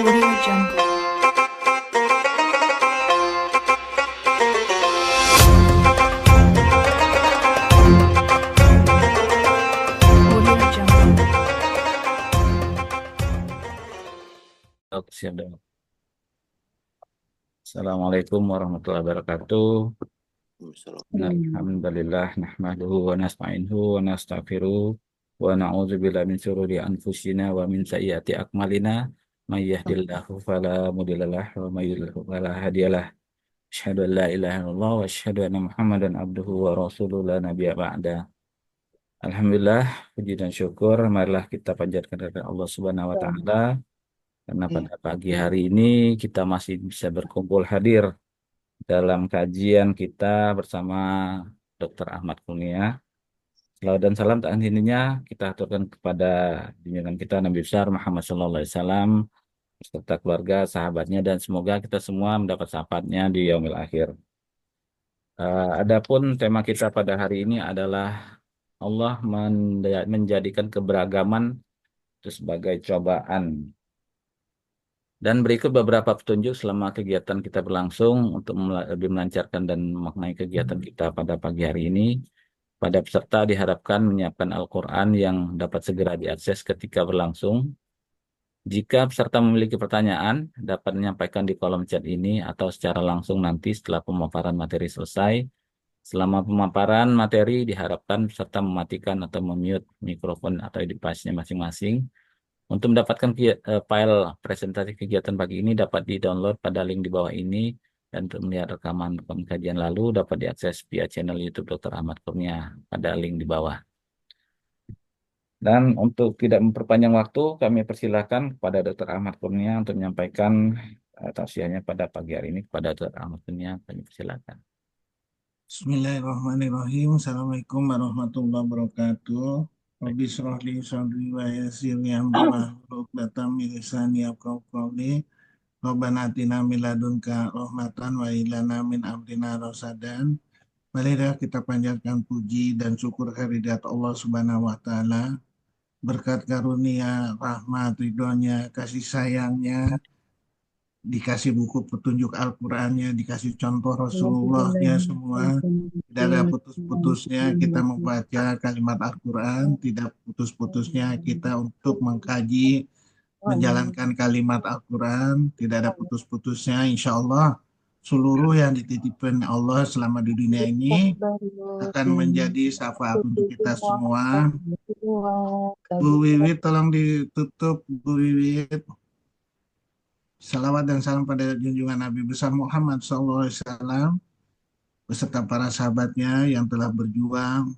Audio Jungle. Audio Jungle. Oke, siap dong. Assalamualaikum warahmatullahi wabarakatuh. Alhamdulillah nahmaduhu wa nasta'inuhu wa nastaghfiruh wa na'udzu billahi min syururi anfusina wa min sayyiati a'malina may yahdihillahu fala mudhillalah wa may yudhlil fala hadiyalah. Asyhadu an la ilaha illallah wa asyhadu anna Muhammadan abduhu wa rasuluhu la nabiyya ba'da. Alhamdulillah, puji dan syukur marilah kita panjatkan kepada Allah Subhanahu wa taala karena pada pagi hari ini kita masih bisa berkumpul hadir dalam kajian kita bersama Dr. Ahmad Kurnia. Salawat dan salam tak hentinya kita aturkan kepada junjungan kita Nabi besar Muhammad SAW beserta keluarga, sahabatnya, dan semoga kita semua mendapat syafaatnya di yaumil akhir. Adapun tema kita pada hari ini adalah Allah menjadikan keberagaman itu sebagai cobaan. Dan berikut beberapa petunjuk selama kegiatan kita berlangsung untuk lebih melancarkan dan memaknai kegiatan kita pada pagi hari ini. Pada peserta diharapkan menyiapkan Al-Quran yang dapat segera diakses ketika berlangsung. Jika peserta memiliki pertanyaan, dapat menyampaikan di kolom chat ini atau secara langsung nanti setelah pemaparan materi selesai. Selama pemaparan materi diharapkan peserta mematikan atau memute mikrofon atau device-nya masing-masing. Untuk mendapatkan file presentasi kegiatan pagi ini dapat di-download pada link di bawah ini dan untuk melihat rekaman kajian lalu dapat diakses via channel YouTube Dr. Ahmad Kurnia pada link di bawah. Dan untuk tidak memperpanjang waktu, kami persilakan kepada Dr. Ahmad Kurnia untuk menyampaikan tausiahnya pada pagi hari ini kepada Dr. Ahmad Kurnia. Kami persilakan. Bismillahirrahmanirrahim. Assalamualaikum warahmatullahi wabarakatuh. Rabbi shrah li sadri wa yassir li amri wahlul 'uqdatam min lisani yafqahu qawli. Rabbana atina min ladunka rahmatan wa hab lana min amrina rasadan. Marilah kita panjatkan puji dan syukur kehadirat Allah Subhanahu wa taala. Berkat karunia, rahmat, ridhonya, kasih sayangnya, dikasih buku petunjuk Al-Qur'annya, dikasih contoh Rasulullahnya semua. Tidak ada putus-putusnya kita membaca kalimat Al-Quran, tidak putus-putusnya kita untuk mengkaji, menjalankan kalimat Al-Quran, tidak ada putus-putusnya. Insya Allah seluruh yang dititipkan Allah selama di dunia ini akan menjadi syafaat untuk kita semua. Bu Wiwit tolong ditutup, Bu Wiwit. Salawat dan salam pada junjungan Nabi besar Muhammad SAW beserta para sahabatnya yang telah berjuang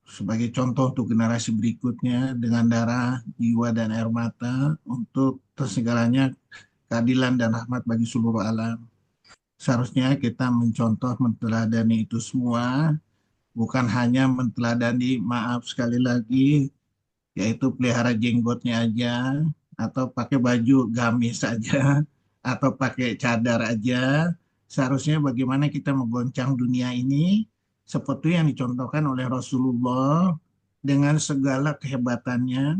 sebagai contoh untuk generasi berikutnya dengan darah, jiwa, dan air mata untuk tersegalanya keadilan dan rahmat bagi seluruh alam. Seharusnya kita mencontoh, menteladani itu semua, bukan hanya menteladani, maaf sekali lagi, yaitu pelihara jenggotnya aja, atau pakai baju gamis saja, atau pakai cadar aja. Seharusnya bagaimana kita menggoncang dunia ini seperti yang dicontohkan oleh Rasulullah dengan segala kehebatannya,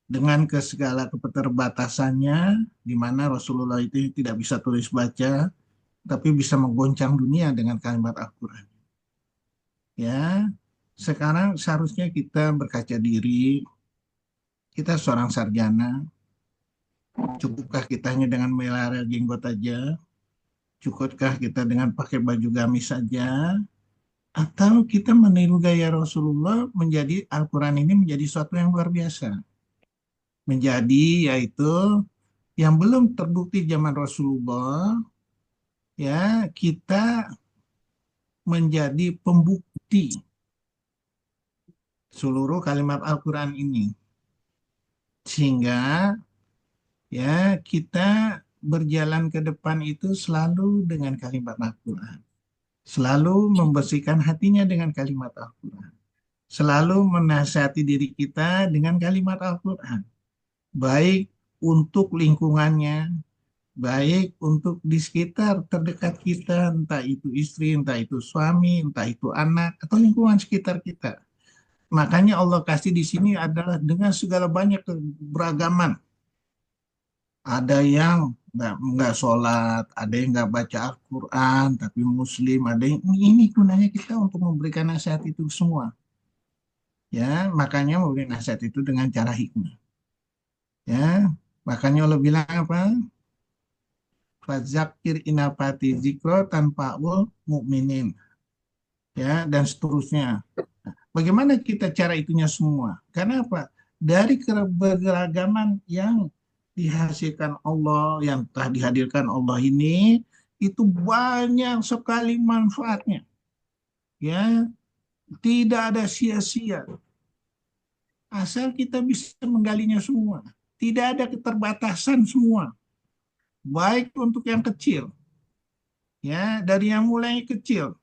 dengan segala keterbatasannya, di mana Rasulullah itu tidak bisa tulis baca, tapi bisa menggoncang dunia dengan kalimat Al-Quran. Ya, sekarang seharusnya kita berkaca diri, kita seorang sarjana, cukupkah kita hanya dengan melihara jenggot aja? Cukupkah kita dengan pakai baju gamis saja? Atau kita meniru gaya Rasulullah menjadi Al-Quran ini menjadi sesuatu yang luar biasa. Menjadi yaitu yang belum terbukti zaman Rasulullah, ya kita menjadi pembukti seluruh kalimat Al-Quran ini. Sehingga ya kita berjalan ke depan itu selalu dengan kalimat Al-Quran. Selalu membersihkan hatinya dengan kalimat Al-Quran. Selalu menasihati diri kita dengan kalimat Al-Quran. Baik untuk lingkungannya, baik untuk di sekitar terdekat kita, entah itu istri, entah itu suami, entah itu anak, atau lingkungan sekitar kita. Makanya Allah kasih di sini adalah dengan segala banyak keberagaman Ada yang nggak sholat, ada yang nggak baca Al-Quran, tapi Muslim, ada yang ini gunanya kita untuk memberikan nasihat itu semua. Ya, makanya memberikan nasihat itu dengan cara hikmah. Ya, makanya Allah bilang apa? Fadzakir inafati zikro tanpa ul mukminin. Ya, dan seterusnya. Bagaimana kita cara itunya semua? Karena apa? Dari keberagaman yang dihasilkan Allah, yang telah dihadirkan Allah ini, itu banyak sekali manfaatnya. Ya, tidak ada sia-sia. Asal kita bisa menggalinya semua. Tidak ada keterbatasan semua. Baik untuk yang kecil, ya, dari yang mulai kecil,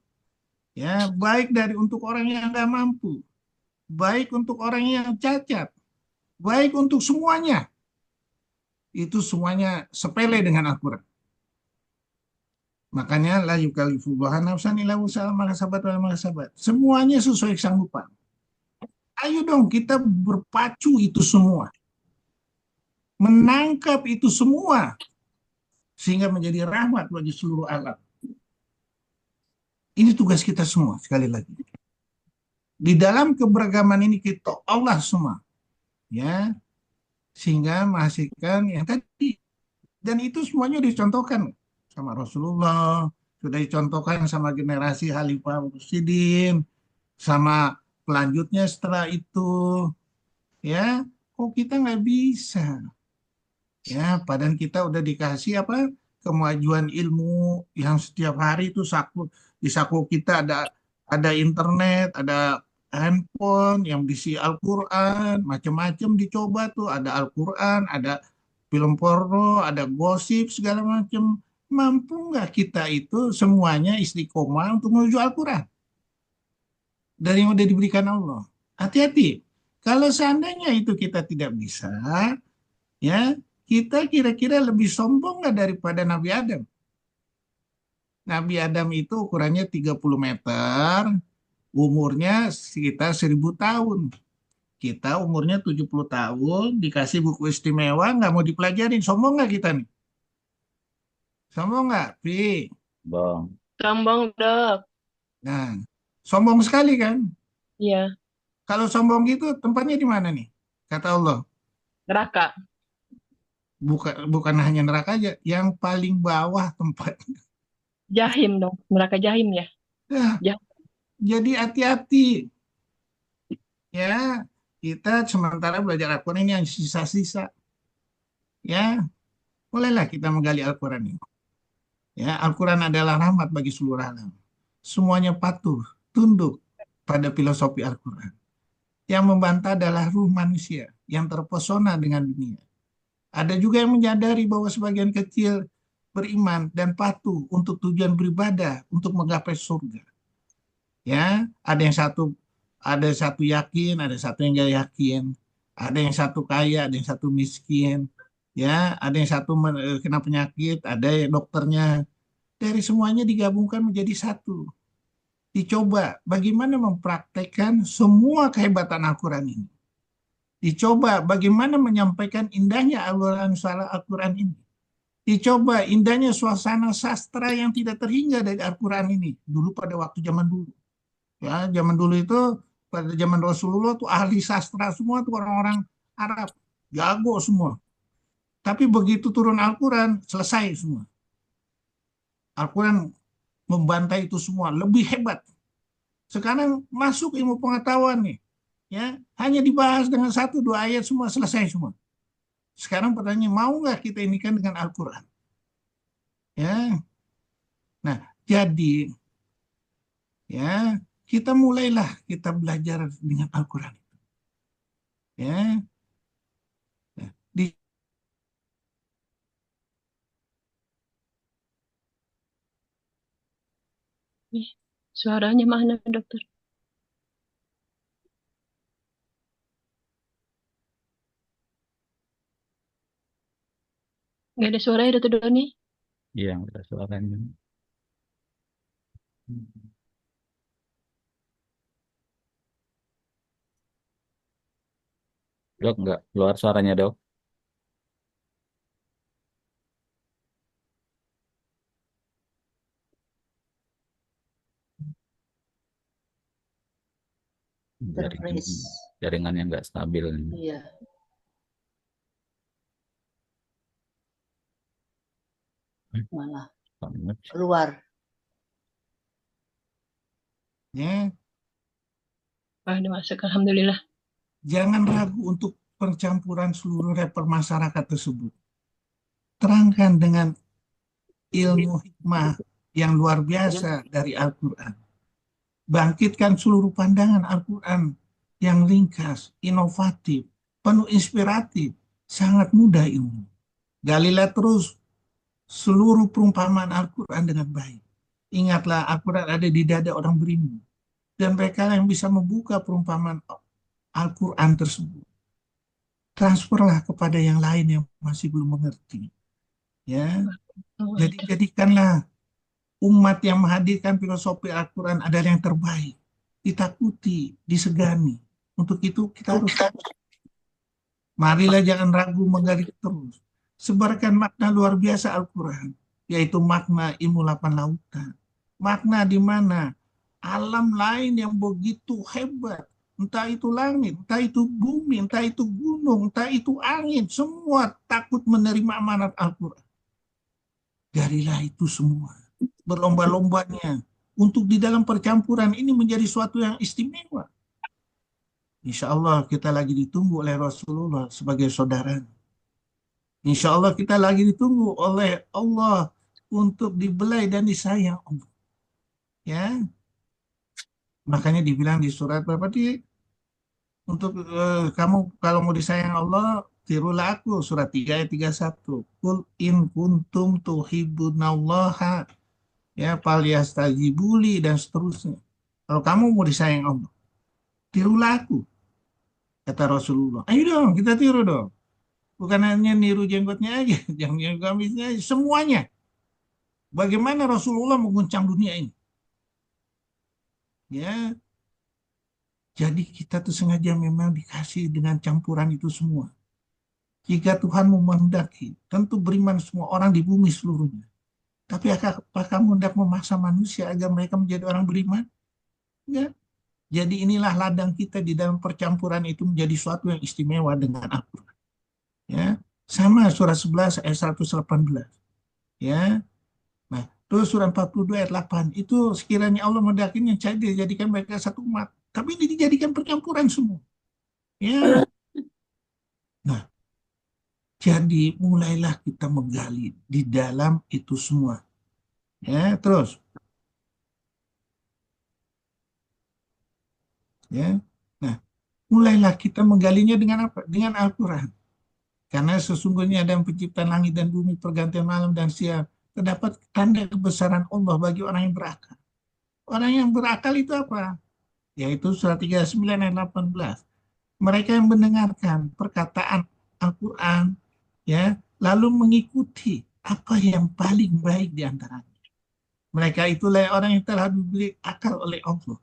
ya, baik dari untuk orang yang nggak mampu, baik untuk orang yang cacat, baik untuk semuanya. Itu semuanya sepele dengan Al-Quran. Makanya la yukallifullahu nafsan illa wus'aha ma kasabat wa ma kasabat. Semuanya sesuai kesanggupan. Ayo dong kita berpacu itu semua. Menangkap itu semua sehingga menjadi rahmat bagi seluruh alam. Ini tugas kita semua sekali lagi. Di dalam keberagaman ini kita Allah semua, ya, sehingga menghasilkan yang tadi, dan itu semuanya dicontohkan sama Rasulullah, sudah dicontohkan sama generasi Khalifah Rasyidin, sama pelanjutnya setelah itu, ya, kok kita nggak bisa, ya, padahal kita udah dikasih apa, kemajuan ilmu yang setiap hari itu di saku kita ada internet, ada handphone yang berisi Al-Quran, macam-macam dicoba tuh, ada Al-Quran, ada film porno, ada gosip segala macam. Mampu nggak kita itu semuanya istiqomah untuk menuju Al-Quran dari yang udah diberikan Allah? Hati-hati. Kalau seandainya itu kita tidak bisa, ya, kita kira-kira lebih sombong nggak daripada Nabi Adam? Nabi Adam itu ukurannya 30 meter, umurnya sekitar 1000 tahun. Kita umurnya 70 tahun, dikasih buku istimewa, nggak mau dipelajarin. Sombong nggak kita nih? Sombong nggak, Pi? Bang. Sombong, Dok. Nah, sombong sekali kan? Iya, Kalau sombong gitu, tempatnya di mana nih? Kata Allah, neraka. bukan hanya neraka aja, yang paling bawah tempat. Jahim dong. Neraka jahim ya. Nah, Jah jadi hati-hati ya. Kita sementara belajar Al-Quran ini yang sisa-sisa. Ya, bolehlah kita menggali Al-Quran ini. Ya, Al-Quran adalah rahmat bagi seluruh alam. Semuanya patuh, tunduk pada filosofi Al-Quran. Yang membantah adalah ruh manusia yang terpesona dengan dunia. Ada juga yang menyadari bahwa sebagian kecil beriman dan patuh untuk tujuan beribadah untuk menggapai surga. Ya, ada satu yakin, ada satu yang gak yakin, ada yang satu kaya, ada yang satu miskin, ya, ada yang satu kena penyakit, ada yang dokternya. Dari semuanya digabungkan menjadi satu. Dicoba bagaimana mempraktekkan semua kehebatan Al-Quran ini. Dicoba bagaimana menyampaikan indahnya Al-Quran ini. Dicoba indahnya suasana sastra yang tidak terhingga dari Al-Quran ini. Dulu pada waktu zaman dulu. Ya, zaman dulu itu pada zaman Rasulullah tuh ahli sastra semua tuh orang-orang Arab. Jago semua. Tapi begitu turun Al-Quran, selesai semua. Al-Quran membantai itu semua. Lebih hebat. Sekarang masuk ilmu pengetahuan nih. Ya, hanya dibahas dengan satu dua ayat semua selesai semua. Sekarang pertanyaan, mau nggak kita ini kan dengan Al-Quran? Ya, nah jadi ya kita mulailah kita belajar dengan Al-Quran. Ya, ya. Ih, suaranya mana, Dokter? Nggak ada suaranya, Dokter Doni. Iya, yang ada suaranya. Dok, nggak keluar suaranya, Dok. jaringan Interface. jaringannya nggak stabil. Iya. Malah Banget. keluar. Ya, Wah, dimasuk. Alhamdulillah. jangan ragu untuk pencampuran seluruh rapper masyarakat tersebut. Terangkan dengan ilmu hikmah yang luar biasa dari Al-Quran. Bangkitkan seluruh pandangan Al-Quran yang ringkas, inovatif, penuh inspiratif, sangat mudah ilmu. Galilah terus seluruh perumpamaan Al-Quran dengan baik. Ingatlah Al-Quran ada di dada orang beriman. Dan mereka yang bisa membuka perumpamaan Al-Quran tersebut. Transferlah kepada yang lain yang masih belum mengerti. Ya, jadi jadikanlah umat yang menghadirkan filosofi Al-Quran adalah yang terbaik. Ditakuti, disegani. Untuk itu kita harus marilah jangan ragu menggali terus. Sebarkan makna luar biasa Al-Quran, yaitu makna ilmu 8 lautan. Makna di mana alam lain yang begitu hebat, entah itu langit, entah itu bumi, entah itu gunung, entah itu angin, semua takut menerima amanat Al-Quran. Garilah itu semua, berlomba-lombanya, untuk di dalam percampuran ini menjadi suatu yang istimewa. Insya Allah kita lagi ditunggu oleh Rasulullah sebagai saudara. Insya Allah kita lagi ditunggu oleh Allah untuk dibelai dan disayang Allah. Ya, makanya dibilang di surat berapa di untuk kamu kalau mau disayang Allah tirulah aku, surat 3 ayat 31. Qul in kuntum tuhibbunallaha ya falyastajibuli dan seterusnya. Kalau kamu mau disayang Allah, tirulah aku, kata Rasulullah. Ayo dong, kita tiru dong. Bukan hanya niru jenggotnya aja, jangan niru gamisnya aja, semuanya. Bagaimana Rasulullah mengguncang dunia ini? Ya, jadi kita tuh sengaja memang dikasih dengan campuran itu semua. Jika Tuhan menghendaki, tentu beriman semua orang di bumi seluruhnya. Tapi apakah kamu hendak memaksa manusia agar mereka menjadi orang beriman? Enggak. Jadi inilah ladang kita di dalam percampuran itu menjadi suatu yang istimewa dengan Al-Quran. Ya, sama surat 11 ayat 118. Ya. Nah, terus surat 42 ayat 8 itu sekiranya Allah menghendaki yang saya dijadikan mereka satu umat. Tapi ini dijadikan percampuran semua. Ya. Nah, jadi mulailah kita menggali di dalam itu semua. Ya, terus. Ya. Nah, mulailah kita menggalinya dengan apa? Dengan Al-Quran. Karena sesungguhnya dalam penciptaan langit dan bumi, pergantian malam dan siang, terdapat tanda kebesaran Allah bagi orang yang berakal. Orang yang berakal itu apa? Yaitu surat 39 ayat 18. Mereka yang mendengarkan perkataan Al-Quran, ya, lalu mengikuti apa yang paling baik di antaranya. Mereka itulah orang yang telah diberi akal oleh Allah.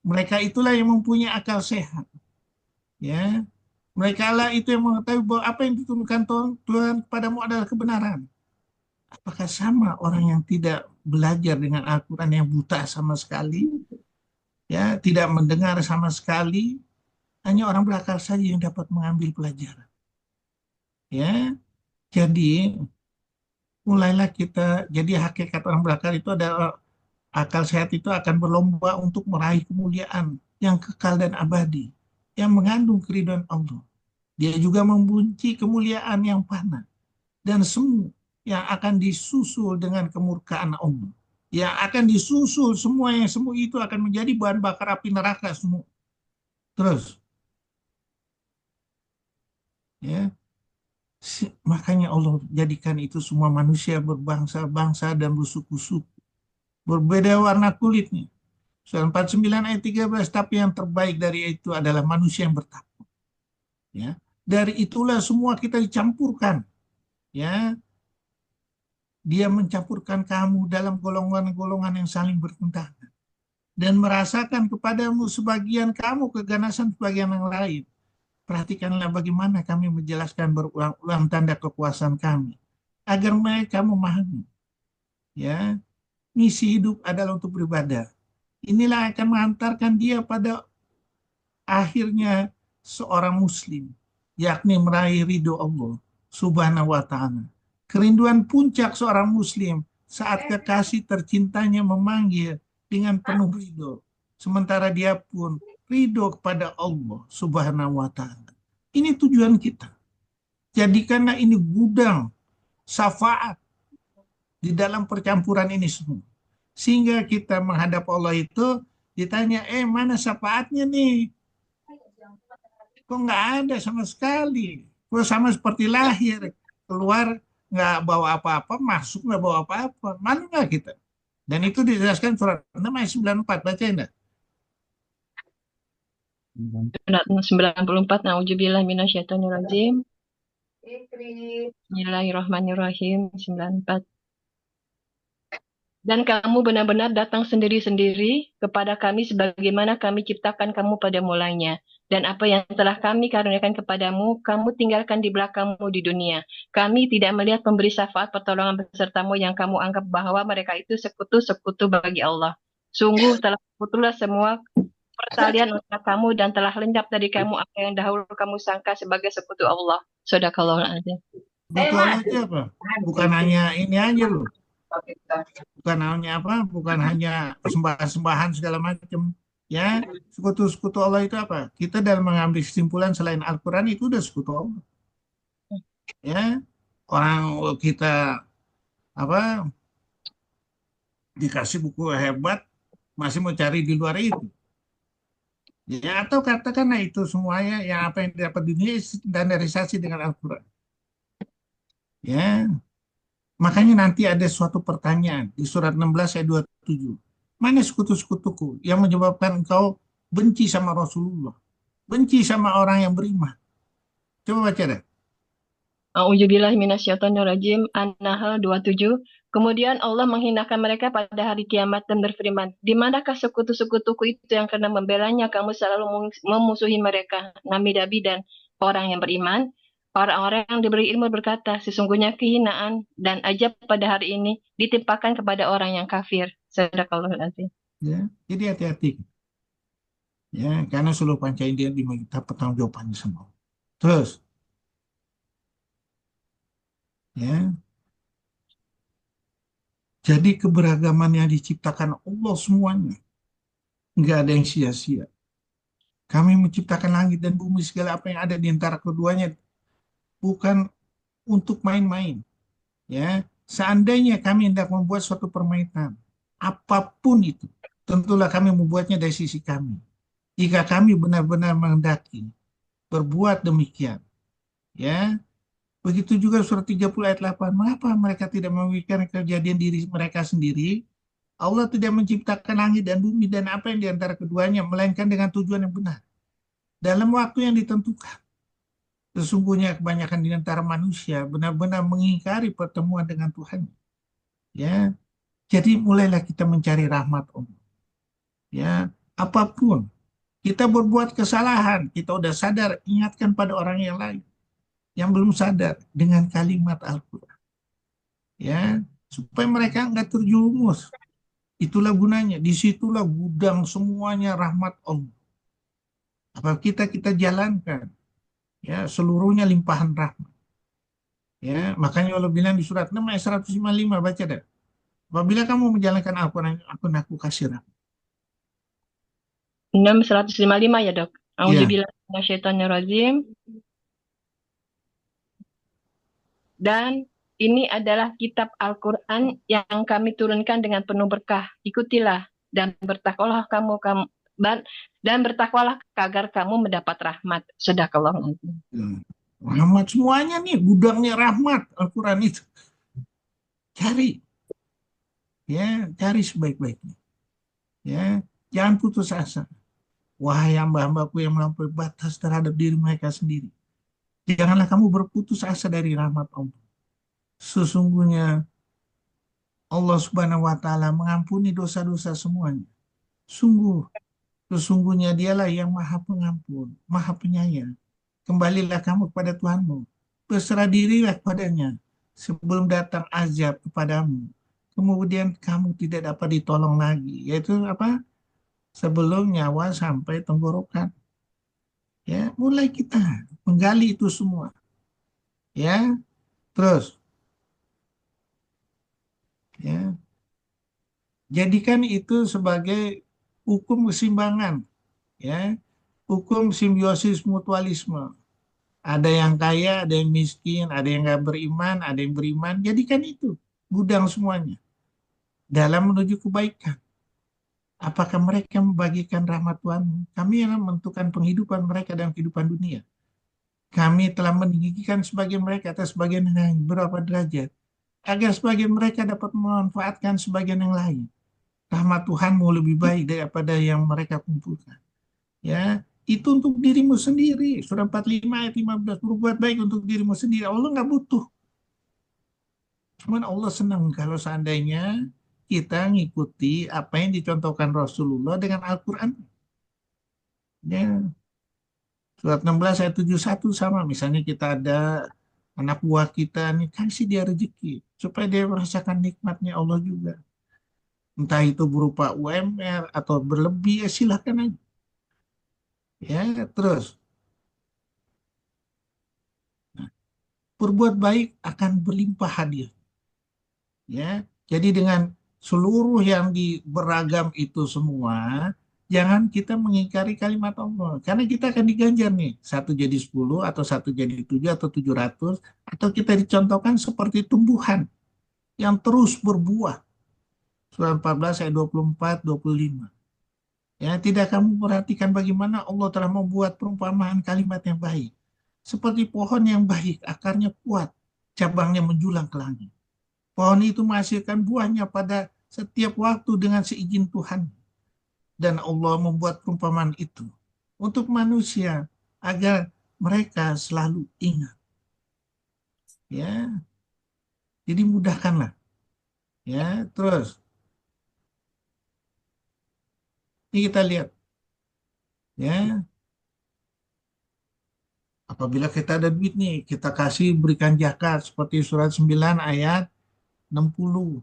Mereka itulah yang mempunyai akal sehat. Ya, mereka lah itu yang mengetahui bahwa apa yang diturunkan Tuhan kepadamu adalah kebenaran. Apakah sama orang yang tidak belajar dengan Al-Quran yang buta sama sekali? Ya, tidak mendengar sama sekali. Hanya orang berakal saja yang dapat mengambil pelajaran. Ya, jadi mulailah kita. Jadi hakikat orang berakal itu adalah akal sehat itu akan berlomba untuk meraih kemuliaan yang kekal dan abadi, yang mengandung keridhaan Allah. Dia juga membenci kemuliaan yang fana dan semu yang akan disusul dengan kemurkaan Allah. Yang akan disusul semua yang semu itu akan menjadi bahan bakar api neraka semua. Terus, ya, makanya Allah jadikan itu semua manusia berbangsa-bangsa dan bersuku-suku. Berbeda warna kulitnya. Surah 49 ayat 13, tapi yang terbaik dari itu adalah manusia yang bertakwa. Ya. Dari itulah semua kita dicampurkan. Ya. Dia mencampurkan kamu dalam golongan-golongan yang saling bertentangan. Dan merasakan kepadamu sebagian kamu keganasan sebagian yang lain. Perhatikanlah bagaimana kami menjelaskan berulang-ulang tanda kekuasaan kami. Agar mereka memahami. Ya. Misi hidup adalah untuk beribadah. Inilah akan mengantarkan dia pada akhirnya seorang muslim, yakni meraih ridho Allah Subhanahu wa Ta'ala. Kerinduan puncak seorang muslim saat kekasih tercintanya memanggil dengan penuh ridho, sementara dia pun ridho kepada Allah Subhanahu wa Ta'ala. Ini tujuan kita. Jadikanlah ini gudang syafaat di dalam percampuran ini semua. Sehingga kita menghadap Allah itu ditanya, mana syafaatnya nih? Kok nggak ada sama sekali? Kok sama seperti lahir, keluar nggak bawa apa-apa, masuk nggak bawa apa-apa. Malu nggak kita? Dan itu dijelaskan surat 6 ayat 94, baca enggak? Surat 94, Na'udzubillah minasyaitonirrajim. Bismillahirrahmanirrahim. 94. Dan kamu benar-benar datang sendiri-sendiri kepada kami sebagaimana kami ciptakan kamu pada mulanya. Dan apa yang telah kami karuniakan kepadamu, kamu tinggalkan di belakangmu di dunia. Kami tidak melihat pemberi syafaat pertolongan besertamu yang kamu anggap bahwa mereka itu sekutu-sekutu bagi Allah. Sungguh telah putuslah semua pertalian antara kamu dan telah lenyap dari kamu apa yang dahulu kamu sangka sebagai sekutu Allah. Shadaqallahul adzim. Betul aja apa? Bukan hanya ini aja loh. Bukan hanya apa? Bukan hanya sembahan-sembahan segala macam. Ya, sekutu-sekutu Allah itu apa? Kita dalam mengambil kesimpulan selain Al-Quran itu udah sekutu Allah. Ya, orang kita apa dikasih buku hebat masih mau cari di luar itu. Ya, atau katakanlah itu semuanya yang apa yang dapat dunia standarisasi dengan Al-Quran. Ya, makanya nanti ada suatu pertanyaan di surat 16 ayat 27. Mana sekutu-sekutuku yang menyebabkan engkau benci sama Rasulullah, benci sama orang yang beriman? Coba baca deh. A'udzubillahi minasyaitonirrajim. An-Nahl 27. Kemudian Allah menghinakan mereka pada hari kiamat dan berfirman, di manakah sekutu-sekutuku itu yang karena membelanya kamu selalu memusuhi mereka? Nabi dan orang yang beriman. Orang-orang yang diberi ilmu berkata, sesungguhnya kehinaan dan ajab pada hari ini ditimpakan kepada orang yang kafir. Sadaqallahul adzim. Ya, jadi hati-hati. Ya, karena seluruh panca indera diminta pertanggungjawabannya semua. Terus, ya, jadi keberagaman yang diciptakan Allah semuanya, nggak ada yang sia-sia. Kami menciptakan langit dan bumi, segala apa yang ada di antara keduanya bukan untuk main-main. Ya, seandainya kami hendak membuat suatu permainan, apapun itu, tentulah kami membuatnya dari sisi kami. Jika kami benar-benar menghendaki berbuat demikian, ya, begitu juga surat 30 ayat 8. Mengapa mereka tidak memikirkan kejadian diri mereka sendiri? Allah tidak menciptakan langit dan bumi dan apa yang di antara keduanya, melainkan dengan tujuan yang benar. Dalam waktu yang ditentukan. Sesungguhnya kebanyakan di antara manusia benar-benar mengingkari pertemuan dengan Tuhan. Ya, jadi mulailah kita mencari rahmat Allah. Ya, apapun kita berbuat kesalahan, kita udah sadar, ingatkan pada orang yang lain yang belum sadar dengan kalimat Al-Quran. Ya, supaya mereka nggak terjerumus. Itulah gunanya. Disitulah gudang semuanya rahmat Allah. Apa kita jalankan? Ya, seluruhnya limpahan rahmat. Ya, makanya Allah bilang di surat 6 ayat 155, baca deh. Apabila kamu menjalankan Al-Quran, aku kasih rahmat. 6:155 ya, Dok. Iya. A'udzubillahi minasyaitonirrajim. Dan ini adalah kitab Al-Quran yang kami turunkan dengan penuh berkah. Ikutilah dan bertakwalah dan bertakwalah agar kamu mendapat rahmat. Shadaqallahul adzim. Rahmat semuanya nih, gudangnya rahmat Al-Quran itu. Cari. Ya, cari sebaik-baiknya. Ya, jangan putus asa. Wahai hamba-hambaku yang melampaui batas terhadap diri mereka sendiri. Janganlah kamu berputus asa dari rahmat Allah. Sesungguhnya Allah Subhanahu wa Ta'ala mengampuni dosa-dosa semuanya. Sesungguhnya Dialah yang Maha Pengampun, Maha Penyayang. Kembalilah kamu kepada Tuhanmu. Berserah dirilah kepadanya sebelum datang azab kepadamu. Kemudian kamu tidak dapat ditolong lagi. Yaitu apa? Sebelum nyawa sampai tenggorokan. Mulai kita menggali itu semua. Ya, terus ya, jadikan itu sebagai hukum keseimbangan, ya, hukum simbiosis mutualisme. Ada yang kaya, ada yang miskin, ada yang nggak beriman, ada yang beriman. Jadikan itu gudang semuanya dalam menuju kebaikan. Apakah mereka membagikan rahmat Tuhan? Kami yang menentukan penghidupan mereka dalam kehidupan dunia. Kami telah meninggikan sebagian mereka atas sebagian yang lain berapa derajat, agar sebagian mereka dapat memanfaatkan sebagian yang lain. Rahmat Tuhanmu lebih baik daripada yang mereka kumpulkan. Ya, itu untuk dirimu sendiri. Surah 45 ayat 15, berbuat baik untuk dirimu sendiri. Allah nggak butuh. Cuman Allah senang kalau seandainya kita ngikuti apa yang dicontohkan Rasulullah dengan Al-Quran. Ya, surat 16 ayat 71 sama. Misalnya kita ada anak buah kita nih, kasih dia rezeki. Supaya dia merasakan nikmatnya Allah juga. Entah itu berupa UMR atau berlebih, ya silahkan aja. Ya, terus. Nah, berbuat baik akan berlimpah hadiah. Ya, jadi dengan seluruh yang beragam itu semua, jangan kita mengingkari kalimat Allah. Karena kita akan diganjar nih, satu jadi 10, atau satu jadi 7, atau 700, atau kita dicontohkan seperti tumbuhan yang terus berbuah. Surah 14 ayat 24, 25. Ya, tidak kamu perhatikan bagaimana Allah telah membuat perumpamaan kalimat yang baik. Seperti pohon yang baik, akarnya kuat, cabangnya menjulang ke langit. Pohon itu menghasilkan buahnya pada setiap waktu dengan seizin Tuhan. Dan Allah membuat perumpamaan itu untuk manusia agar mereka selalu ingat. Ya, jadi mudahkanlah. Ya, terus ini kita lihat. Ya, apabila kita ada duit nih, kita kasih berikan zakat seperti surat 9 ayat 60.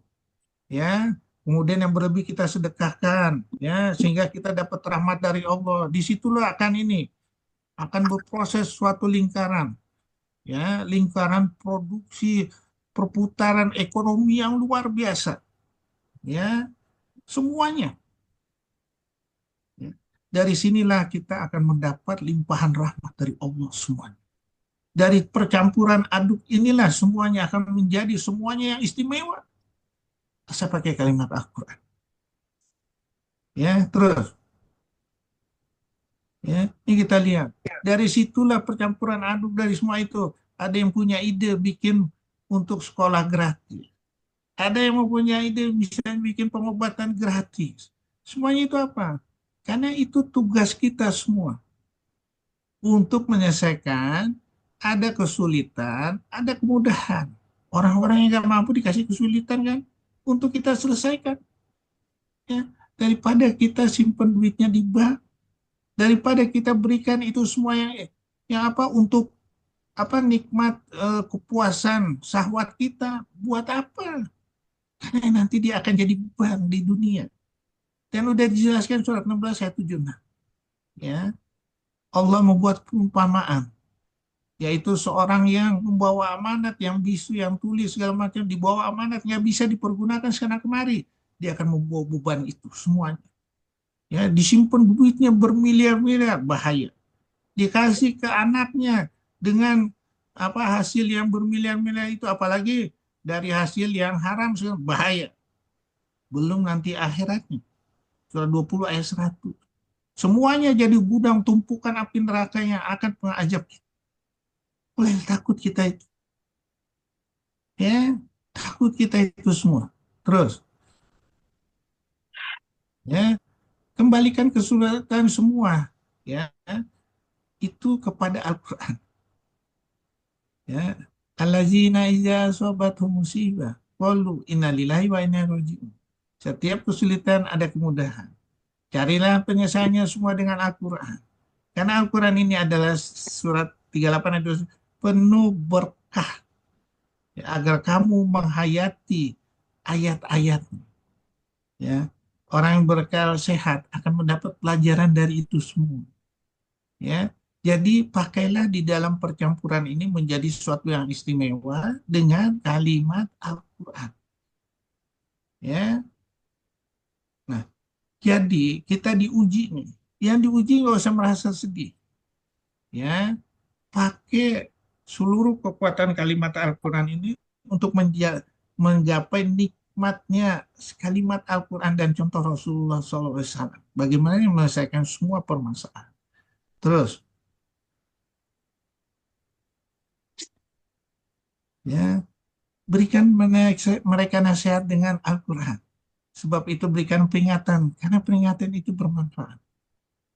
Ya, kemudian yang berlebih kita sedekahkan, ya, sehingga kita dapat rahmat dari Allah. Disitulah akan berproses suatu lingkaran, ya, lingkaran produksi, perputaran ekonomi yang luar biasa, ya, semuanya. Ya. Dari sinilah kita akan mendapat limpahan rahmat dari Allah semuanya. Dari percampuran aduk inilah semuanya akan menjadi semuanya yang istimewa. Saya pakai kalimat Al-Quran. Ya, terus. Ya, ini kita lihat. Dari situlah percampuran aduk dari semua itu. Ada yang punya ide bikin untuk sekolah gratis. Ada yang mempunyai ide bisa bikin pengobatan gratis. Semuanya itu apa? Karena itu tugas kita semua. Untuk menyelesaikan ada kesulitan, ada kemudahan. Orang-orang yang nggak mampu dikasih kesulitan kan? Untuk kita selesaikan. Ya, daripada kita simpan duitnya di bank, daripada kita berikan itu semua yang apa untuk apa nikmat kepuasan syahwat kita, buat apa? Karena nanti dia akan jadi beban di dunia. Dan udah dijelaskan surat 16 ayat 76. Ya, Allah membuat perumpamaan, yaitu seorang yang membawa amanat, yang bisu, yang tulis segala macam, dibawa amanat nggak bisa dipergunakan sana kemari, dia akan membawa beban itu semuanya. Ya, disimpan duitnya bermiliar-miliar, bahaya. Dikasih ke anaknya dengan apa hasil yang bermiliar-miliar itu, apalagi dari hasil yang haram, bahaya. Belum nanti akhiratnya. Surah 20 ayat 100. Semuanya jadi gudang tumpukan api neraka yang akan mengazab kita. Mulai takut kita itu. Ya, takut kita itu semua. Terus, ya, kembalikan kesulitan semua, ya, itu kepada Al-Quran. Ya, allazina idza asabathum musibah qalu inna lillahi wa inna ilaihi raji'un. Setiap kesulitan ada kemudahan. Carilah penyelesaiannya semua dengan Al-Quran. Karena Al-Quran ini adalah surat 38 ayat 2, penuh berkah, ya, agar kamu menghayati ayat-ayatnya. Ya, orang yang berakal sehat akan mendapat pelajaran dari itu semua. Ya, Jadi pakailah di dalam percampuran ini menjadi sesuatu yang istimewa dengan kalimat Al-Quran. Ya, nah jadi kita diuji nih. Yang diuji nggak usah merasa sedih. Ya, pakai seluruh kekuatan kalimat Al-Quran ini untuk menggapai nikmatnya kalimat Al-Quran dan contoh Rasulullah SAW. Bagaimana menyelesaikan semua permasalahan. Terus, ya, berikan mereka nasihat dengan Al-Quran. Sebab itu berikan peringatan, karena peringatan itu bermanfaat.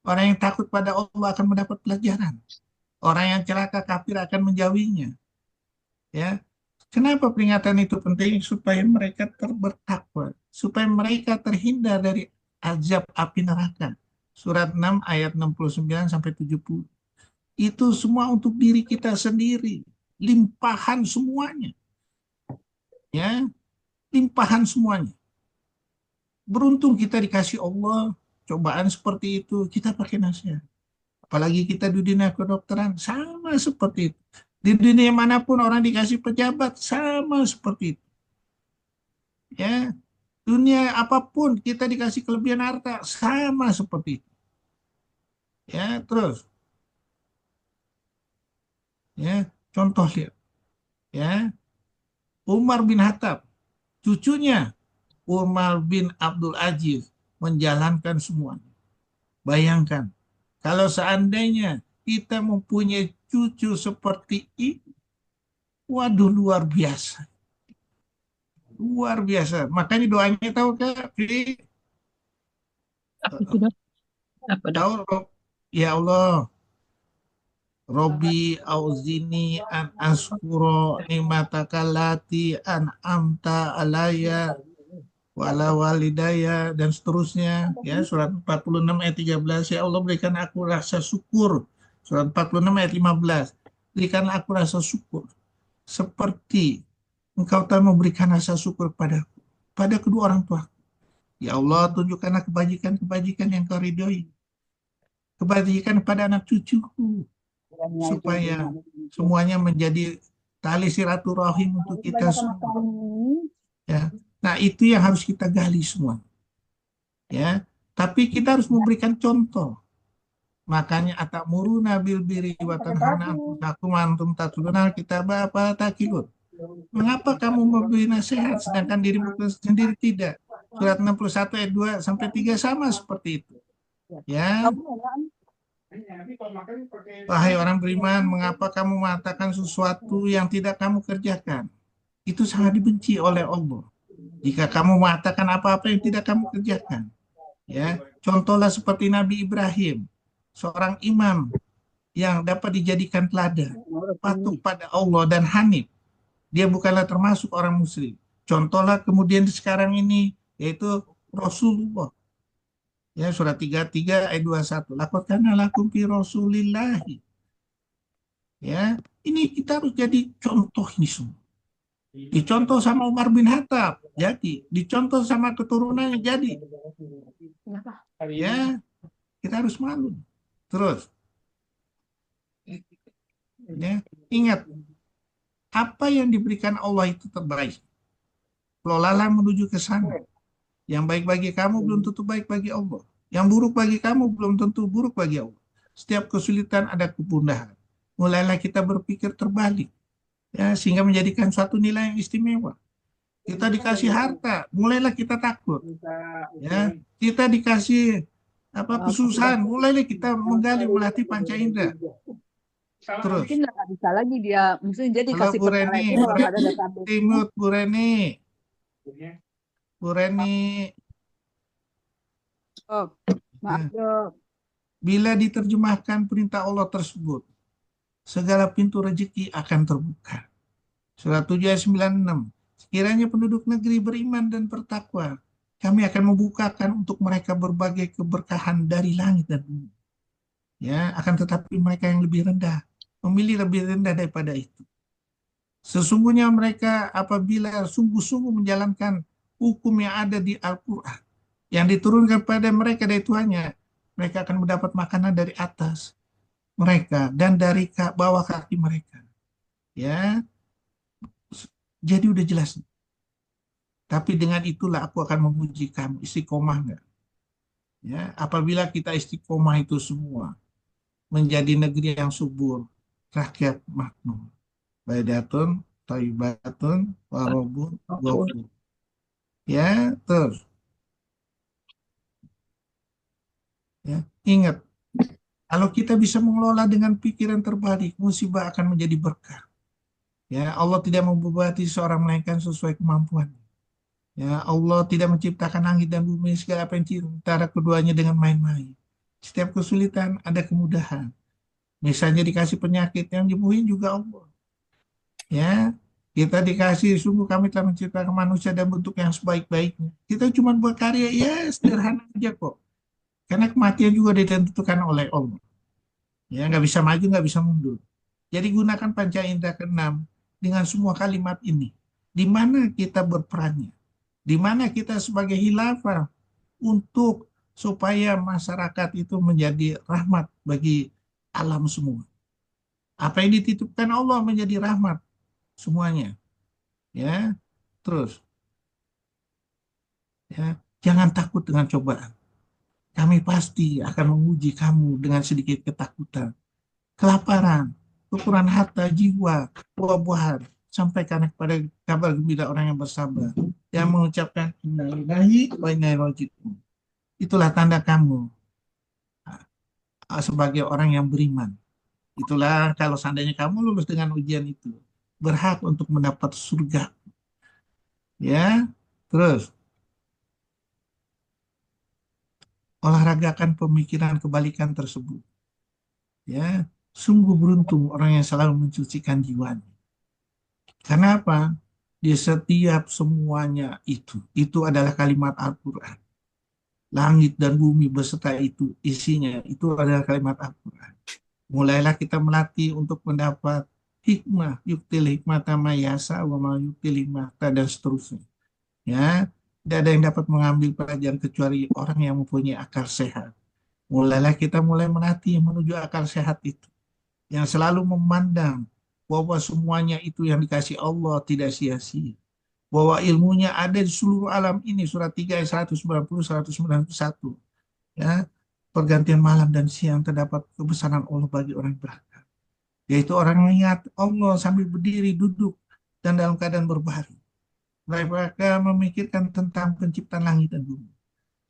Orang yang takut pada Allah akan mendapat pelajaran. Orang yang celaka kafir akan menjauhinya. Ya, kenapa peringatan itu penting? Supaya mereka bertakwa, supaya mereka terhindar dari azab api neraka. Surat 6 ayat 69 sampai 70. Itu semua untuk diri kita sendiri, limpahan semuanya. Ya, limpahan semuanya. Beruntung kita dikasih Allah cobaan seperti itu, kita pakai nasihat. Apalagi kita di dunia kedokteran, sama seperti itu. Di dunia manapun orang dikasih pejabat, sama seperti itu. Ya, dunia apapun kita dikasih kelebihan harta, sama seperti itu. Ya, terus. Ya, contoh lihat. Ya, Umar bin Khattab, cucunya Umar bin Abdul Aziz menjalankan semuanya. Bayangkan, kalau seandainya kita mempunyai cucu seperti ini, waduh luar biasa. Luar biasa. Makanya doanya tahu Kak? Apa itu, Dok? Apa, Dok? Tahu, ya Allah, Robi auzini an askuro nimataka lati an amta alaya wala walidaya dan seterusnya, ya, surat 46 ayat 13. Ya Allah, berikan aku rasa syukur. Surat 46 ayat 15, berikanlah aku rasa syukur seperti engkau telah memberikan rasa syukur padaku, pada kedua orang tua. Ya Allah, tunjukkanlah kebajikan-kebajikan yang kau ridhoi, kebajikan pada anak cucuku, supaya semuanya menjadi tali silaturahim untuk kita semua. Ya, nah itu yang harus kita gali semua. Ya, tapi kita harus memberikan contoh. Makanya atamuruna bil birri wa tanhana 'anil munkari wa antum tatluna kitaba apa takilun. Mengapa kamu memberi nasihat sedangkan dirimu sendiri tidak? Surat 61 ayat 2 sampai 3 sama seperti itu. Ya. Wahai orang beriman, mengapa kamu mengatakan sesuatu yang tidak kamu kerjakan? Itu sangat dibenci oleh Allah. Jika kamu mengatakan apa-apa yang tidak kamu kerjakan. Ya, contohlah seperti Nabi Ibrahim, seorang imam yang dapat dijadikan teladan, patuh pada Allah dan hanif. Dia bukanlah termasuk orang musyrik. Contohlah kemudian sekarang ini, yaitu Rasulullah. Ya, surat 33 ayat 21. Laqad kana lakum fi Rasulillahi. Ya, ini kita harus jadi contoh ini semua. Dicontoh sama Umar bin Khattab, jadi dicontoh sama keturunannya, jadi. Kenapa? Ya, kita harus malu. Terus, ya, ingat, apa yang diberikan Allah itu terbaik. Kelolalah menuju ke sana. Yang baik bagi kamu belum tentu baik bagi Allah. Yang buruk bagi kamu belum tentu buruk bagi Allah. Setiap kesulitan ada kemudahan. Mulailah kita berpikir terbalik. Ya, sehingga menjadikan suatu nilai yang istimewa. Kita dikasih harta, mulailah kita takut. Ya, kita dikasih kesusahan, mulailah kita menggali, melatih panca indera. Terus, Mungkin nggak bisa lagi dia, mungkin dia halo dikasih Bu perkara Reni, itu kalau ada database. timut Bu Reni, Bu Reni. Oh, maaf Dok. Bila diterjemahkan perintah Allah tersebut, segala pintu rezeki akan terbuka. Surat 7 ayat 96. Sekiranya penduduk negeri beriman dan bertakwa, kami akan membukakan untuk mereka berbagai keberkahan dari langit dan bumi. Ya, akan tetapi mereka yang lebih rendah memilih lebih rendah daripada itu. Sesungguhnya mereka apabila sungguh-sungguh menjalankan hukum yang ada di Al-Quran, yang diturunkan pada mereka dari Tuhannya, mereka akan mendapat makanan dari atas. mereka dan dari bawah kaki mereka. Ya, jadi udah jelas. Tapi dengan itulah aku akan menguji kamu, istiqomah nggak? Ya, apabila kita istiqomah itu semua menjadi negeri yang subur, rakyat makmur, baidatun, thayyibatun, warobun, ghafur. Ya, terus ya, ingat, kalau kita bisa mengelola dengan pikiran terbalik, musibah akan menjadi berkah. Ya, Allah tidak membebani seorang melainkan sesuai kemampuan. Ya, Allah tidak menciptakan langit dan bumi segala apa yang antara keduanya dengan main-main. Setiap kesulitan ada kemudahan. Misalnya dikasih penyakit yang nyembuhin juga Allah. Ya, kita dikasih sungguh kami telah menciptakan manusia dan bentuk yang sebaik-baiknya. Kita cuma buat karya ya sederhana aja kok. Karena kematian juga ditentukan oleh Allah. Ya, nggak bisa maju, nggak bisa mundur. Jadi gunakan panca indera keenam dengan semua kalimat ini. Di mana kita berperannya? Di mana kita sebagai khilafah untuk supaya masyarakat itu menjadi rahmat bagi alam semua. Apa yang dititipkan Allah menjadi rahmat semuanya. Ya, terus ya, jangan takut dengan cobaan. Kami pasti akan menguji kamu dengan sedikit ketakutan, kelaparan, kekurangan harta, jiwa, buah-buahan. Sampaikan kepada kabar gembira orang yang bersabar, yang mengucapkan inna lillahi wa inna ilaihi raji'un. Itulah tanda kamu sebagai orang yang beriman. Itulah kalau seandainya kamu lulus dengan ujian itu, berhak untuk mendapat surga. Ya, terus olahragakan pemikiran kebalikan tersebut. Ya, sungguh beruntung orang yang selalu mencucikan jiwanya. Karena apa? Di setiap semuanya itu adalah kalimat Al-Quran. Langit dan bumi beserta itu, isinya, itu adalah kalimat Al-Quran. Mulailah kita melatih untuk mendapat hikmah, yuktil hikmata ma yasa, wa ma yuktil hikmata, dan seterusnya. Ya, tidak ada yang dapat mengambil pelajaran kecuali orang yang mempunyai akal sehat. Mulailah kita melatih menuju akal sehat itu. Yang selalu memandang bahwa semuanya itu yang dikasih Allah tidak sia-sia. Bahwa ilmunya ada di seluruh alam ini. Surat 3 ayat 190-191. Ya, pergantian malam dan siang terdapat kebesaran Allah bagi orang yang berakal. Yaitu orang yang ingat Allah sambil berdiri, duduk, dan dalam keadaan berbaring. Mereka memikirkan tentang penciptaan langit dan bumi.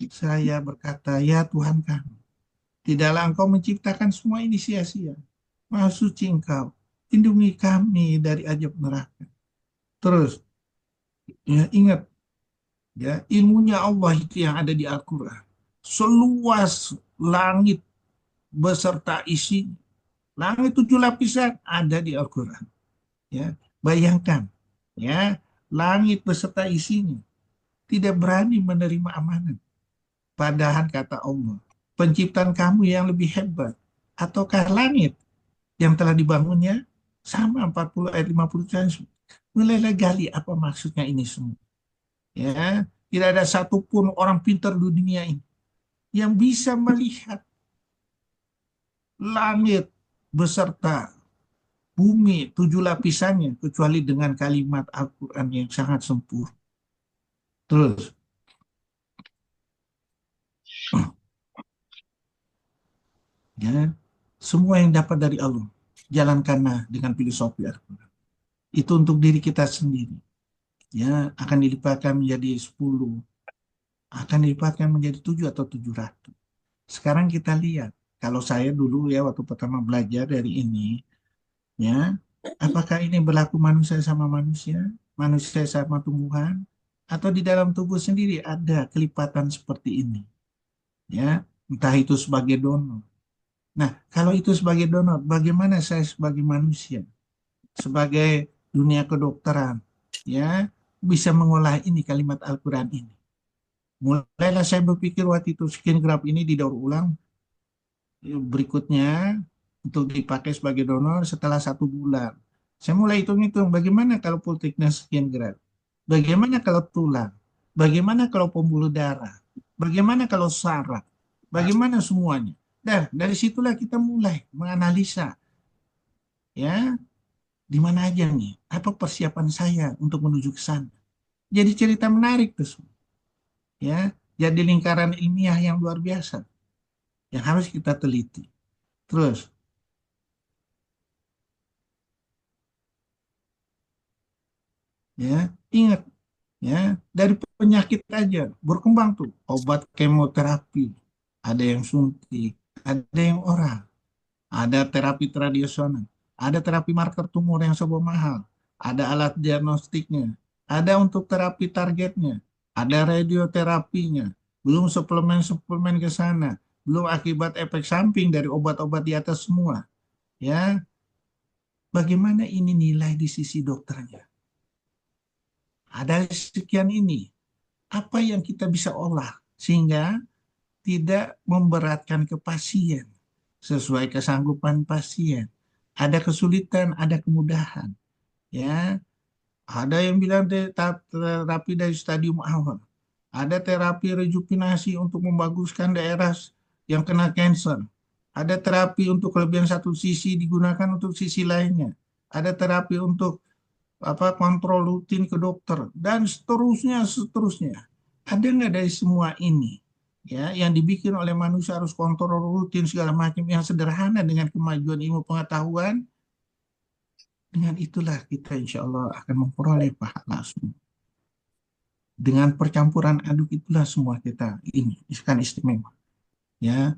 Saya berkata, ya Tuhan kami, tidaklah Engkau menciptakan semua ini sia-sia. Maha suci Engkau, lindungi kami dari azab neraka. Terus, ya, ingat, ya, ilmunya Allah itu yang ada di Al-Quran. Seluas langit beserta isi, langit 7 lapisan ada di Al-Quran. Ya, bayangkan, ya, langit beserta isinya tidak berani menerima amanat. Padahal kata Allah, penciptaan kamu yang lebih hebat, ataukah langit yang telah dibangunnya? Sama 40 ayat 50 tahun. Mulailah gali apa maksudnya ini semua. Ya, tidak ada satupun orang pintar di dunia ini yang bisa melihat langit beserta bumi 7 lapisannya kecuali dengan kalimat Al-Quran yang sangat sempurna. Terus, ya, semua yang dapat dari Allah jalankanlah dengan filosofi Al-Quran. Itu untuk diri kita sendiri. Ya, akan dilipatkan menjadi 10, akan dilipatkan menjadi 7 atau 700. Sekarang kita lihat, kalau saya dulu ya waktu pertama belajar dari ini, ya, apakah ini berlaku manusia sama manusia, manusia sama tumbuhan, atau di dalam tubuh sendiri ada kelipatan seperti ini, ya, entah itu sebagai donor. Nah, kalau itu sebagai donor, bagaimana saya sebagai manusia, sebagai dunia kedokteran, ya, bisa mengolah ini kalimat Al-Quran ini. Mulailah saya berpikir waktu itu skin graft ini didaur ulang berikutnya untuk dipakai sebagai donor setelah 1 bulan. Saya mulai hitung-hitung bagaimana kalau full thickness skin graft, bagaimana kalau tulang, bagaimana kalau pembuluh darah, bagaimana kalau saraf, bagaimana semuanya. Dan dari situlah kita mulai menganalisa, ya, di mana aja nih, apa persiapan saya untuk menuju ke sana. Jadi cerita menarik tuh, ya, jadi lingkaran ilmiah yang luar biasa yang harus kita teliti. Terus, ya, ingat, ya, dari penyakit aja berkembang tuh obat kemoterapi, ada yang suntik, ada yang oral, ada terapi tradisional, ada terapi marker tumor yang serba mahal, ada alat diagnostiknya, ada untuk terapi targetnya, ada radioterapinya, belum suplemen-suplemen ke sana, belum akibat efek samping dari obat-obat di atas semua. Ya, bagaimana ini nilai di sisi dokternya? Ada sekian ini, apa yang kita bisa olah sehingga tidak memberatkan ke pasien sesuai kesanggupan pasien. Ada kesulitan, ada kemudahan. Ya, ada yang bilang terapi dari stadium awal. Ada terapi rejuvenasi untuk membaguskan daerah yang kena cancer. Ada terapi untuk kelebihan satu sisi digunakan untuk sisi lainnya. Ada terapi untuk kontrol rutin ke dokter dan seterusnya. Ada nggak dari semua ini, ya, yang dibikin oleh manusia harus kontrol rutin segala macam yang sederhana dengan kemajuan ilmu pengetahuan? Dengan itulah kita insya Allah akan memperoleh pahala semua. Dengan percampuran aduk itulah semua kita ini akan istimewa. Ya,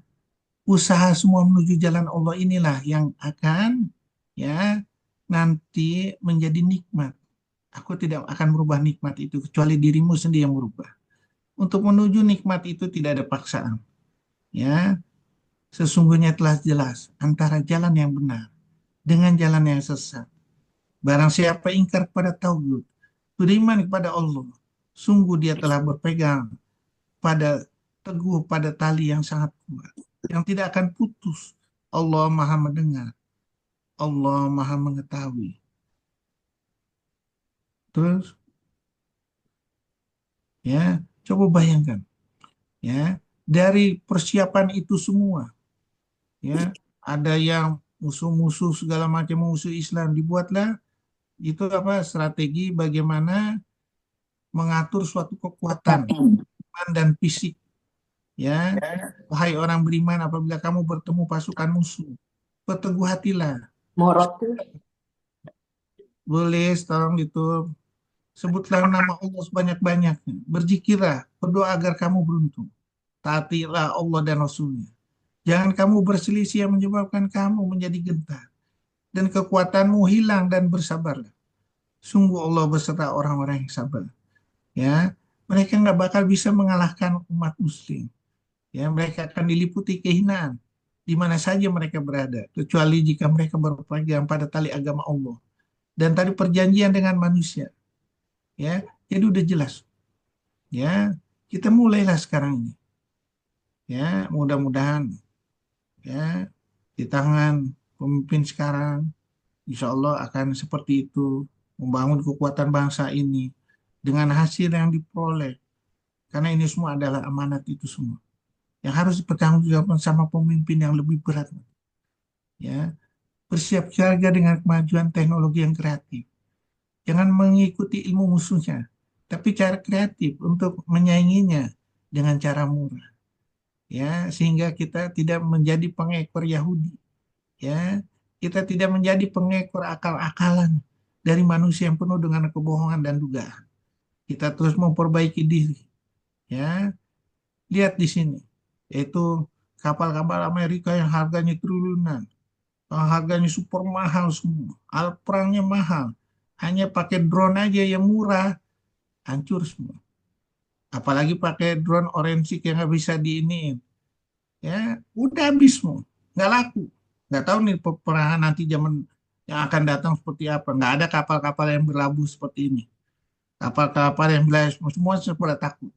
usaha semua menuju jalan Allah inilah yang akan, ya, nanti menjadi nikmat. Aku tidak akan merubah nikmat itu kecuali dirimu sendiri yang merubah. Untuk menuju nikmat itu tidak ada paksaan. Ya, sesungguhnya telah jelas antara jalan yang benar dengan jalan yang sesat. Barang siapa ingkar pada tauhid, beriman kepada Allah, sungguh dia telah berpegang pada teguh pada tali yang sangat kuat, yang tidak akan putus. Allah Maha mendengar, Allah Maha mengetahui. Terus, ya, coba bayangkan, ya, dari persiapan itu semua, ya, ada yang musuh-musuh segala macam musuh Islam, dibuatlah itu strategi bagaimana mengatur suatu kekuatan iman dan fisik, ya. Wahai orang beriman, apabila kamu bertemu pasukan musuh, berteguh hatilah. Boleh tolong itu, sebutlah nama Allah sebanyak-banyaknya, berzikirlah, berdoa agar kamu beruntung, taatilah Allah dan Rasulnya. Jangan kamu berselisih yang menyebabkan kamu menjadi gentar dan kekuatanmu hilang, dan bersabarlah. Sungguh Allah beserta orang-orang yang sabar. Ya, mereka nggak bakal bisa mengalahkan umat Muslim. Ya, mereka akan diliputi kehinaan di mana saja mereka berada, kecuali jika mereka berpegang pada tali agama Allah dan tali perjanjian dengan manusia. Ya, jadi udah jelas. Ya, kita mulailah sekarang ini. Ya, mudah-mudahan, ya, di tangan pemimpin sekarang, insya Allah akan seperti itu, membangun kekuatan bangsa ini dengan hasil yang diperoleh. Karena ini semua adalah amanat itu semua, yang harus dipertanggungjawabkan sama pemimpin yang lebih berat. Ya, bersiap siaga dengan kemajuan teknologi yang kreatif. Jangan mengikuti ilmu musuhnya, tapi cara kreatif untuk menyainginya dengan cara murah. Ya, sehingga kita tidak menjadi pengekor Yahudi. Ya, kita tidak menjadi pengekor akal-akalan dari manusia yang penuh dengan kebohongan dan dugaan. Kita terus memperbaiki diri. Ya, lihat di sini, yaitu kapal-kapal Amerika yang harganya triliunan, harganya super mahal semua, alat perangnya mahal, hanya pakai drone aja yang murah, hancur semua. Apalagi pakai drone forensik yang nggak bisa diiniin, ya udah habis semua, nggak laku. Nggak tahu nih peperangan nanti zaman yang akan datang seperti apa. Nggak ada kapal-kapal yang berlabuh seperti ini. Kapal-kapal yang belas semua pada takut.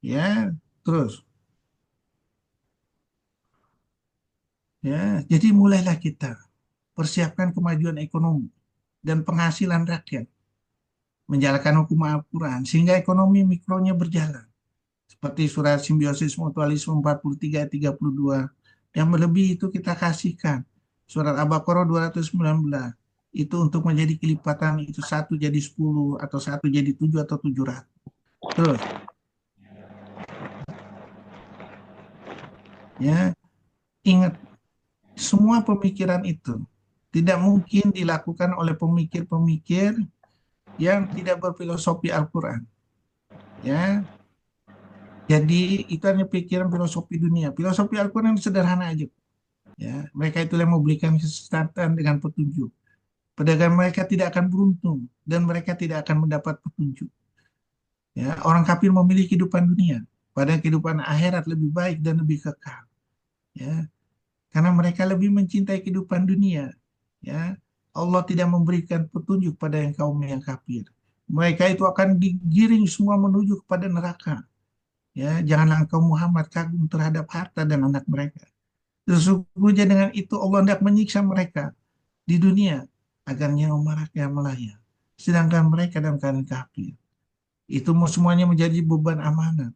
Ya, terus. Ya, jadi mulailah kita persiapkan kemajuan ekonomi dan penghasilan rakyat, menjalankan hukum Al-Quran sehingga ekonomi mikronya berjalan. Seperti surat simbiosis mutualisme 43 ayat 32, Yang berlebih itu kita kasihkan. Surat Al-Baqarah 219. Itu untuk menjadi kelipatan itu 1 jadi 10 atau 1 jadi 7 atau 700. Terus, ya, ingat semua pemikiran itu tidak mungkin dilakukan oleh pemikir-pemikir yang tidak berfilosofi Al-Quran. Ya, jadi itu hanya pikiran filosofi dunia. Filosofi Al-Quran sederhana aja. Ya, mereka itu yang memberikan kesesatan dengan petunjuk. Pedagang mereka tidak akan beruntung dan mereka tidak akan mendapat petunjuk. Ya, orang kafir memilih kehidupan dunia, padahal kehidupan akhirat lebih baik dan lebih kekal. Ya, karena mereka lebih mencintai kehidupan dunia. Ya, Allah tidak memberikan petunjuk pada yang kaum yang kafir. Mereka itu akan digiring semua menuju kepada neraka. Ya, janganlah engkau Muhammad kagum terhadap harta dan anak mereka. Sesungguhnya dengan itu Allah hendak menyiksa mereka di dunia agar nyawa mereka melayang. Sedangkan mereka dalam keadaan kafir. Itu semuanya menjadi beban amanat,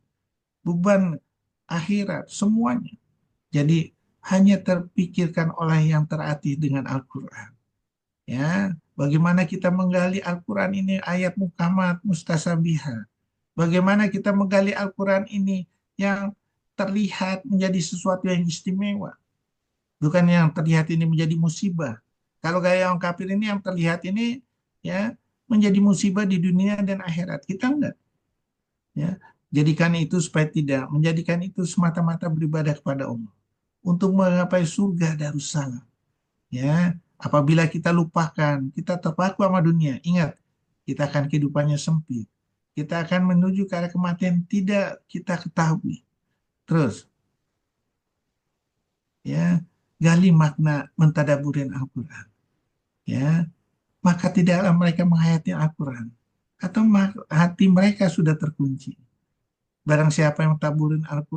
beban akhirat, semuanya. Jadi hanya terpikirkan oleh yang terhati dengan Al-Quran. Ya, bagaimana kita menggali Al-Quran ini ayat muhkamat mustasabihat. Bagaimana kita menggali Al-Quran ini yang terlihat menjadi sesuatu yang istimewa. Bukan yang terlihat ini menjadi musibah. Kalau gaya orang kafir ini yang terlihat ini ya menjadi musibah di dunia dan akhirat. Kita enggak. Ya, jadikan itu supaya tidak menjadikan itu semata-mata beribadah kepada Allah untuk menggapai surga darussalam. Ya, apabila kita lupakan, kita terpaku sama dunia, ingat kita akan kehidupannya sempit. Kita akan menuju ke arah kematian tidak kita ketahui. Terus, ya, gali makna mentadaburin Al-Quran. Ya, maka tidaklah mereka menghayati Al-Quran atau hati mereka sudah terkunci. Barang siapa yang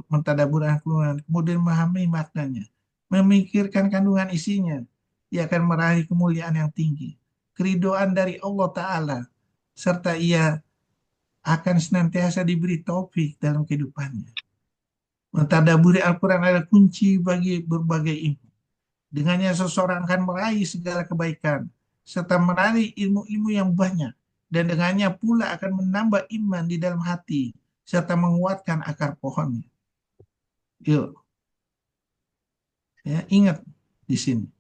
mentadaburin Al-Quran, kemudian memahami maknanya, memikirkan kandungan isinya, ia akan meraih kemuliaan yang tinggi, keridhaan dari Allah Ta'ala, serta ia akan senantiasa diberi taufik dalam kehidupannya. Mentadaburi Al-Quran adalah kunci bagi berbagai ilmu. Dengannya seseorang akan meraih segala kebaikan, serta meraih ilmu-ilmu yang banyak. Dan dengannya pula akan menambah iman di dalam hati, serta menguatkan akar pohonnya. Yuk, ya, ingat di sini.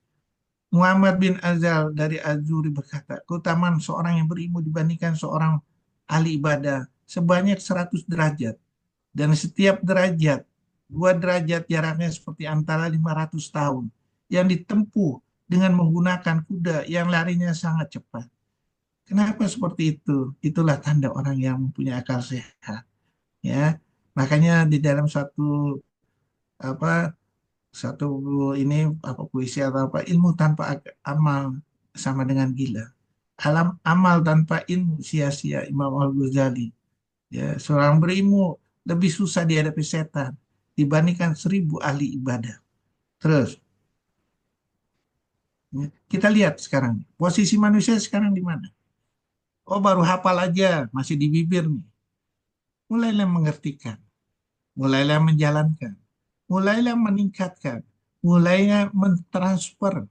Muhammad bin Azal dari Az-Zuhri berkata, keutamaan seorang yang berilmu dibandingkan seorang ahli ibadah sebanyak 100 derajat. Dan setiap derajat, 2 derajat jaraknya seperti antara 500 tahun yang ditempuh dengan menggunakan kuda yang larinya sangat cepat. Kenapa seperti itu? Itulah tanda orang yang mempunyai akal sehat. Ya, makanya di dalam apa satu ini apa puisi atau apa ilmu tanpa amal sama dengan gila. Amal tanpa ilmu sia-sia, Imam Al-Ghazali. Ya, seorang berilmu lebih susah dihadapi setan dibandingkan 1000 ahli ibadah. Terus ya, kita lihat sekarang posisi manusia sekarang di mana? Oh, baru hafal aja, masih di bibir nih. Mulailah mengertikan, mulailah menjalankan, mulailah meningkatkan, mulailah mentransfer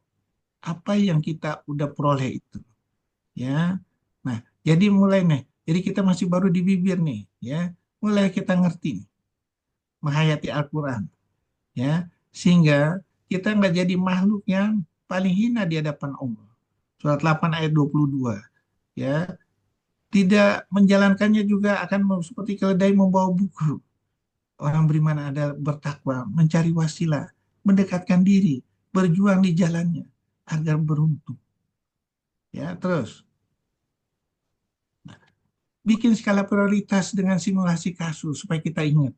apa yang kita udah peroleh itu. Ya, nah, jadi mulai nih, jadi kita masih baru di bibir nih, ya, mulai kita ngerti nih, menghayati Al-Quran, ya, sehingga kita nggak jadi makhluk yang paling hina di hadapan Allah. Surat 8 ayat 22, ya, tidak menjalankannya juga akan seperti keledai membawa buku. Orang beriman adalah bertakwa, mencari wasilah, mendekatkan diri, berjuang di jalannya agar beruntung. Ya, terus bikin skala prioritas dengan simulasi kasus supaya kita ingat.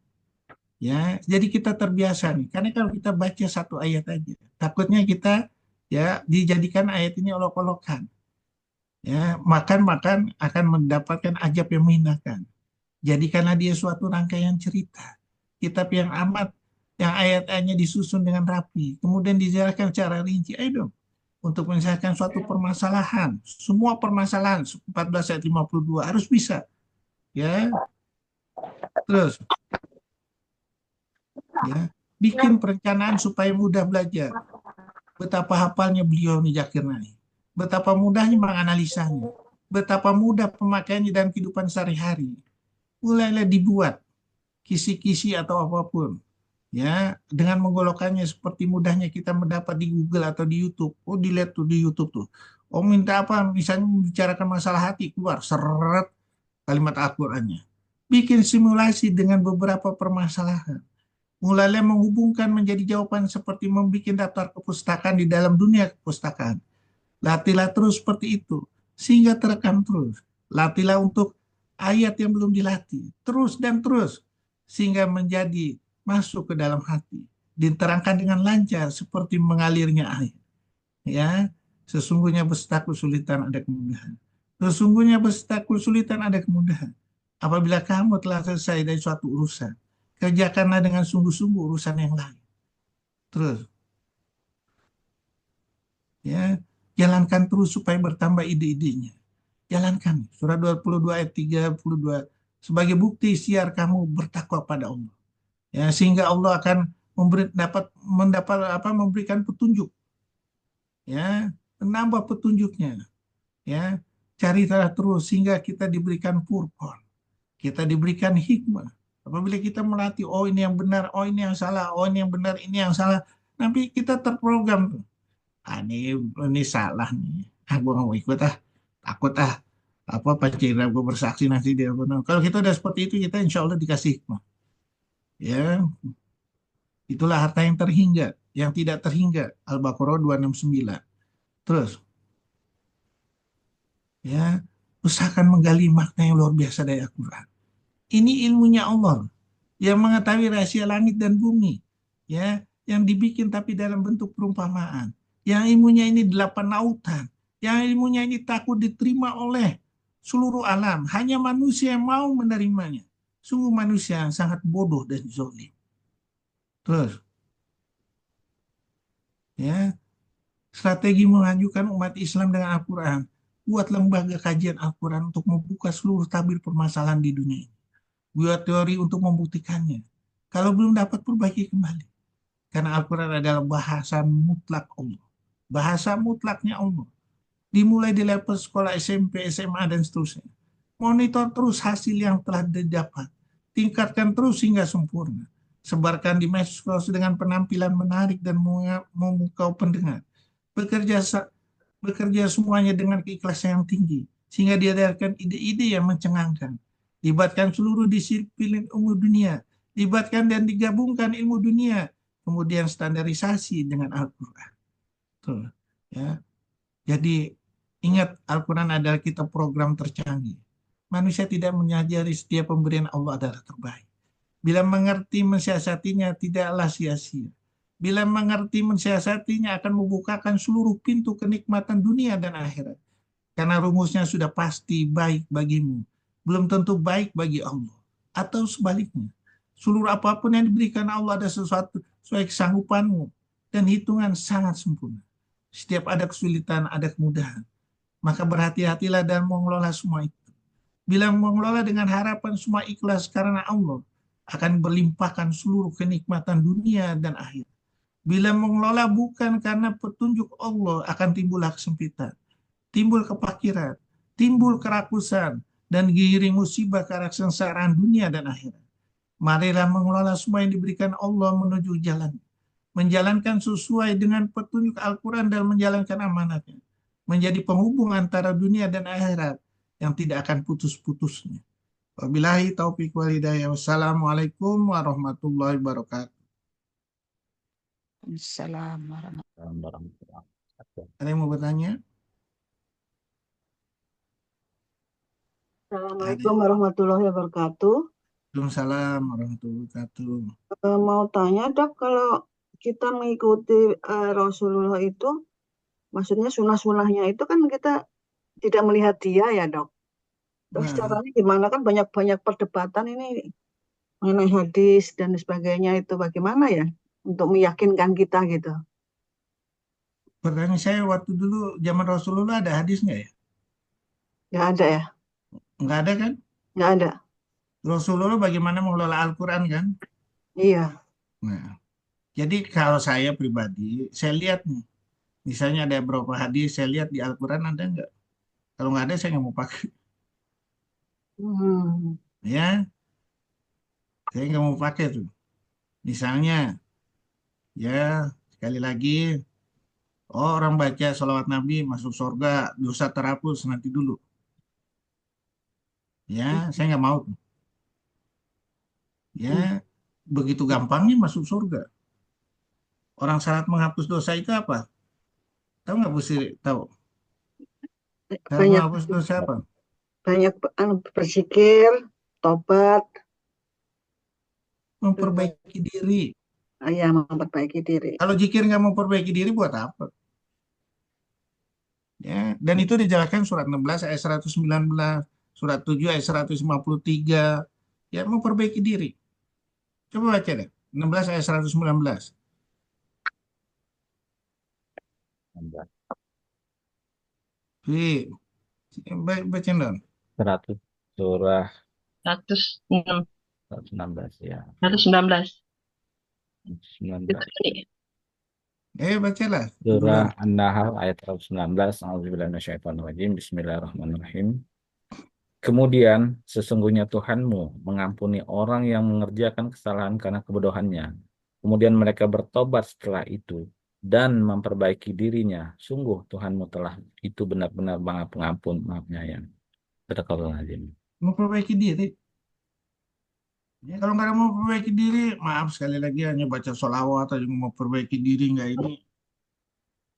Ya, jadi kita terbiasa nih. Karena kalau kita baca satu ayat aja, takutnya kita ya dijadikan ayat ini olok-olokan. Ya, makan-makan akan mendapatkan ajab yang menghinakan. Jadikanlah dia suatu rangkaian cerita. Kitab yang amat, yang ayat-ayatnya disusun dengan rapi, kemudian dijelaskan secara rinci. Ayo dong, untuk menyelesaikan suatu permasalahan. Semua permasalahan, 14 ayat 52, harus bisa. Ya, terus. Ya, bikin perencanaan supaya mudah belajar. Betapa hafalnya beliau nih Zakir Naik. Betapa mudahnya menganalisanya. Betapa mudah pemakaiannya dalam kehidupan sehari-hari. Mulailah dibuat kisi-kisi atau apapun. Ya, dengan menggolokkannya seperti mudahnya kita mendapat di Google atau di YouTube. Oh, dilihat tuh di YouTube tuh. Oh, minta apa? Misalnya membicarakan masalah hati, keluar seret kalimat Al-Qur'annya. Bikin simulasi dengan beberapa permasalahan. Mulailah menghubungkan menjadi jawaban seperti membuat daftar kepustakaan di dalam dunia kepustakaan. Latihlah terus seperti itu, sehingga terekam terus. Latihlah untuk ayat yang belum dilatih, terus dan terus, sehingga menjadi masuk ke dalam hati. Diterangkan dengan lancar seperti mengalirnya air. Ya, sesungguhnya beserta kesulitan ada kemudahan. Sesungguhnya beserta kesulitan ada kemudahan. Apabila kamu telah selesai dari suatu urusan, kerjakanlah dengan sungguh-sungguh urusan yang lain. Terus, ya, jalankan terus supaya bertambah ide-idenya. Jalankan. Surah 22 ayat 32 sebagai bukti siar kamu bertakwa pada Allah. Ya, sehingga Allah akan memberikan petunjuk. Ya, menambah petunjuknya. Ya, carilah terus sehingga kita diberikan furqan. Kita diberikan hikmah. Apabila kita melatih, oh ini yang benar, oh ini yang salah, oh ini yang benar, ini yang salah. Nanti kita terprogram tuh. Ah, ini salah nih. Gue gak mau ikut takut apa Pancasila gue bersaksi nanti dia benar. Kalau kita udah seperti itu, kita insya Allah dikasih hikmah. Ya, itulah harta yang terhingga, yang tidak terhingga. Al-Baqarah 269. Terus, ya, usahakan menggali makna yang luar biasa dari Al-Quran. Ini ilmunya Allah yang mengetahui rahasia langit dan bumi, ya, yang dibikin tapi dalam bentuk perumpamaan. Yang ilmunya ini 8 lautan, yang ilmunya ini takut diterima oleh seluruh alam. Hanya manusia yang mau menerimanya. Sungguh manusia yang sangat bodoh dan zalim. Terus, ya, strategi mengajukan umat Islam dengan Al-Quran. Buat lembaga kajian Al-Quran untuk membuka seluruh tabir permasalahan di dunia ini. Buat teori untuk membuktikannya. Kalau belum dapat, perbaiki kembali. Karena Al-Quran adalah bahasa mutlak Allah. Bahasa mutlaknya Allah. Dimulai di level sekolah SMP, SMA, dan seterusnya. Monitor terus hasil yang telah didapat. Tingkatkan terus hingga sempurna. Sebarkan di medsos dengan penampilan menarik dan memukau pendengar. Bekerja semuanya dengan keikhlasan yang tinggi. Sehingga diadarkan ide-ide yang mencengangkan. Libatkan seluruh disiplin ilmu dunia. Libatkan dan digabungkan ilmu dunia. Kemudian standarisasi dengan Al-Quran. Tuh, ya. Jadi ingat Al-Quran adalah kitab program tercanggih. Manusia tidak menyadari setiap pemberian Allah adalah terbaik. Bila mengerti mensiasatinya tidaklah sia-sia. Bila mengerti mensiasatinya akan membukakan seluruh pintu kenikmatan dunia dan akhirat. Karena rumusnya sudah pasti baik bagimu. Belum tentu baik bagi Allah. Atau sebaliknya. Seluruh apapun yang diberikan Allah ada sesuatu sesuai kesanggupanmu. Dan hitungan sangat sempurna. Setiap ada kesulitan, ada kemudahan. Maka berhati-hatilah dan mengelola semua itu. Bila mengelola dengan harapan semua ikhlas karena Allah, akan berlimpahkan seluruh kenikmatan dunia dan akhirat. Bila mengelola bukan karena petunjuk Allah, akan timbullah kesempitan. Timbul kepakiran, timbul kerakusan, dan giring musibah ke arah kesengsaraan dunia dan akhirat. Marilah mengelola semua yang diberikan Allah menuju jalan. Menjalankan sesuai dengan petunjuk Al-Quran dan menjalankan amanatnya. Menjadi penghubung antara dunia dan akhirat yang tidak akan putus-putusnya. Wabillahi taufiq wal hidayah. Wassalamualaikum warahmatullahi wabarakatuh. Assalamualaikum. Ada yang mau bertanya? Assalamualaikum warahmatullahi wabarakatuh. Waalaikumsalam warahmatullahi wabarakatuh. Mau tanya dok, kalau kita mengikuti Rasulullah itu, maksudnya sunnah-sunnahnya itu kan kita tidak melihat dia ya dok. Terus Nah, caranya gimana, kan banyak-banyak perdebatan ini mengenai hadis dan sebagainya, itu bagaimana ya untuk meyakinkan kita gitu. pertanyaan saya waktu dulu zaman Rasulullah ada hadis nggak ya? Nggak ada ya? Nggak ada kan? Nggak ada. Rasulullah bagaimana mengelola Al-Quran kan? Iya. Nah, Jadi kalau saya pribadi, saya lihat nih, misalnya ada beberapa hadis, saya lihat di Al-Quran ada nggak? Kalau nggak ada, saya nggak mau pakai. Hmm. Ya, saya nggak mau pakai tuh. Misalnya, ya sekali lagi, oh, orang baca sholawat Nabi masuk surga, dosa terhapus nanti dulu. Ya, saya nggak mau tuh. Ya, begitu gampangnya masuk surga. Orang syarat menghapus dosa itu apa? Tahu nggak Bu Siri? Tahu? Syarat Banyak menghapus dosa apa? banyak berzikir, tobat, terus Memperbaiki diri. ya memperbaiki diri. Kalau zikir nggak memperbaiki diri, buat apa? Ya, dan itu dijelaskan surat 16 ayat 119, surat 7 ayat 153. Ya, memperbaiki diri. Coba baca deh. 16 ayat 119. Fi, baca dong. 100 surah 106, 116 ya. 119. 19. Bacalah. Surah Duluan. An-Nahl ayat 119. A'udzubillahi minasyaitonirrajim. Bismillahirrahmanirrahim. Kemudian sesungguhnya Tuhanmu mengampuni orang yang mengerjakan kesalahan karena kebodohannya. Kemudian mereka bertobat setelah itu dan memperbaiki dirinya. Sungguh Tuhanmu telah itu benar-benar Maha Pengampun, Maha Penyayang. Sadaqallahul Memperbaiki diri. Ya, kalau nggak ada mau memperbaiki diri, maaf sekali lagi hanya baca sholawat atau mau memperbaiki diri nggak ini,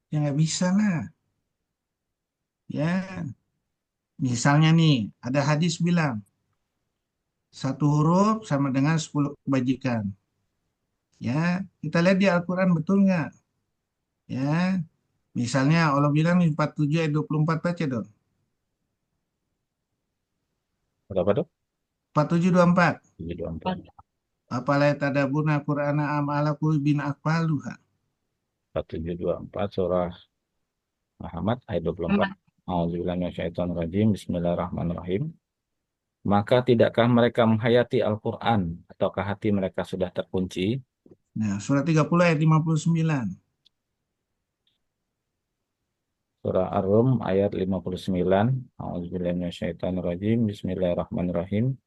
ya nggak bisa lah. Ya, misalnya nih, ada hadis bilang, satu huruf sama dengan 10 kebajikan. Ya, kita lihat di Al-Quran betul nggak? Ya, misalnya Allah bilang di 47 ayat 24, baca dong. Berapa tuh? 4724. 724. Apalah tadabuna Qur'ana am ala bin akfaluha. 4724 surah Muhammad ayat 24. A'udzubillahi minasyaitonirrajim. Bismillahirrahmanirrahim. Maka tidakkah mereka menghayati Al-Quran ataukah hati mereka sudah terkunci? Nah, surat 30 ayat 59. Surah Ar-Rum ayat 59. A'udzubillahi minasyaitonirrajim. Bismillahirrahmanirrahim.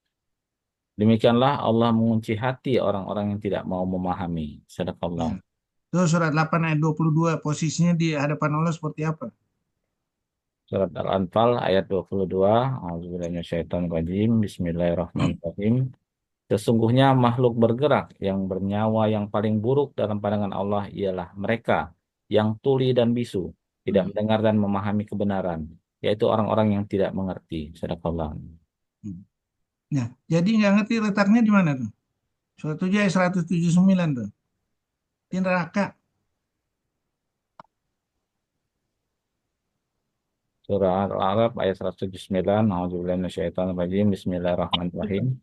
Demikianlah Allah mengunci hati orang-orang yang tidak mau memahami. Sadaqallah. Ya. Itu surat 8 ayat 22. Posisinya di hadapan Allah seperti apa? Surat Al-Anfal ayat 22. A'udzubillahi minasyaitonirrajim. Bismillahirrahmanirrahim. Sesungguhnya makhluk bergerak yang bernyawa yang paling buruk dalam pandangan Allah ialah mereka yang tuli dan bisu, tidak mendengar dan memahami kebenaran, yaitu orang-orang yang tidak mengerti. Sadaqallah. Nah, jadi nggak ngerti letaknya di mana tuh? Surat 7 ayat 179 tuh. Di neraka. Surah Al-A'raf ayat 179. A'udzubillahi minasyaitonirrajim. Bismillahirrahmanirrahim.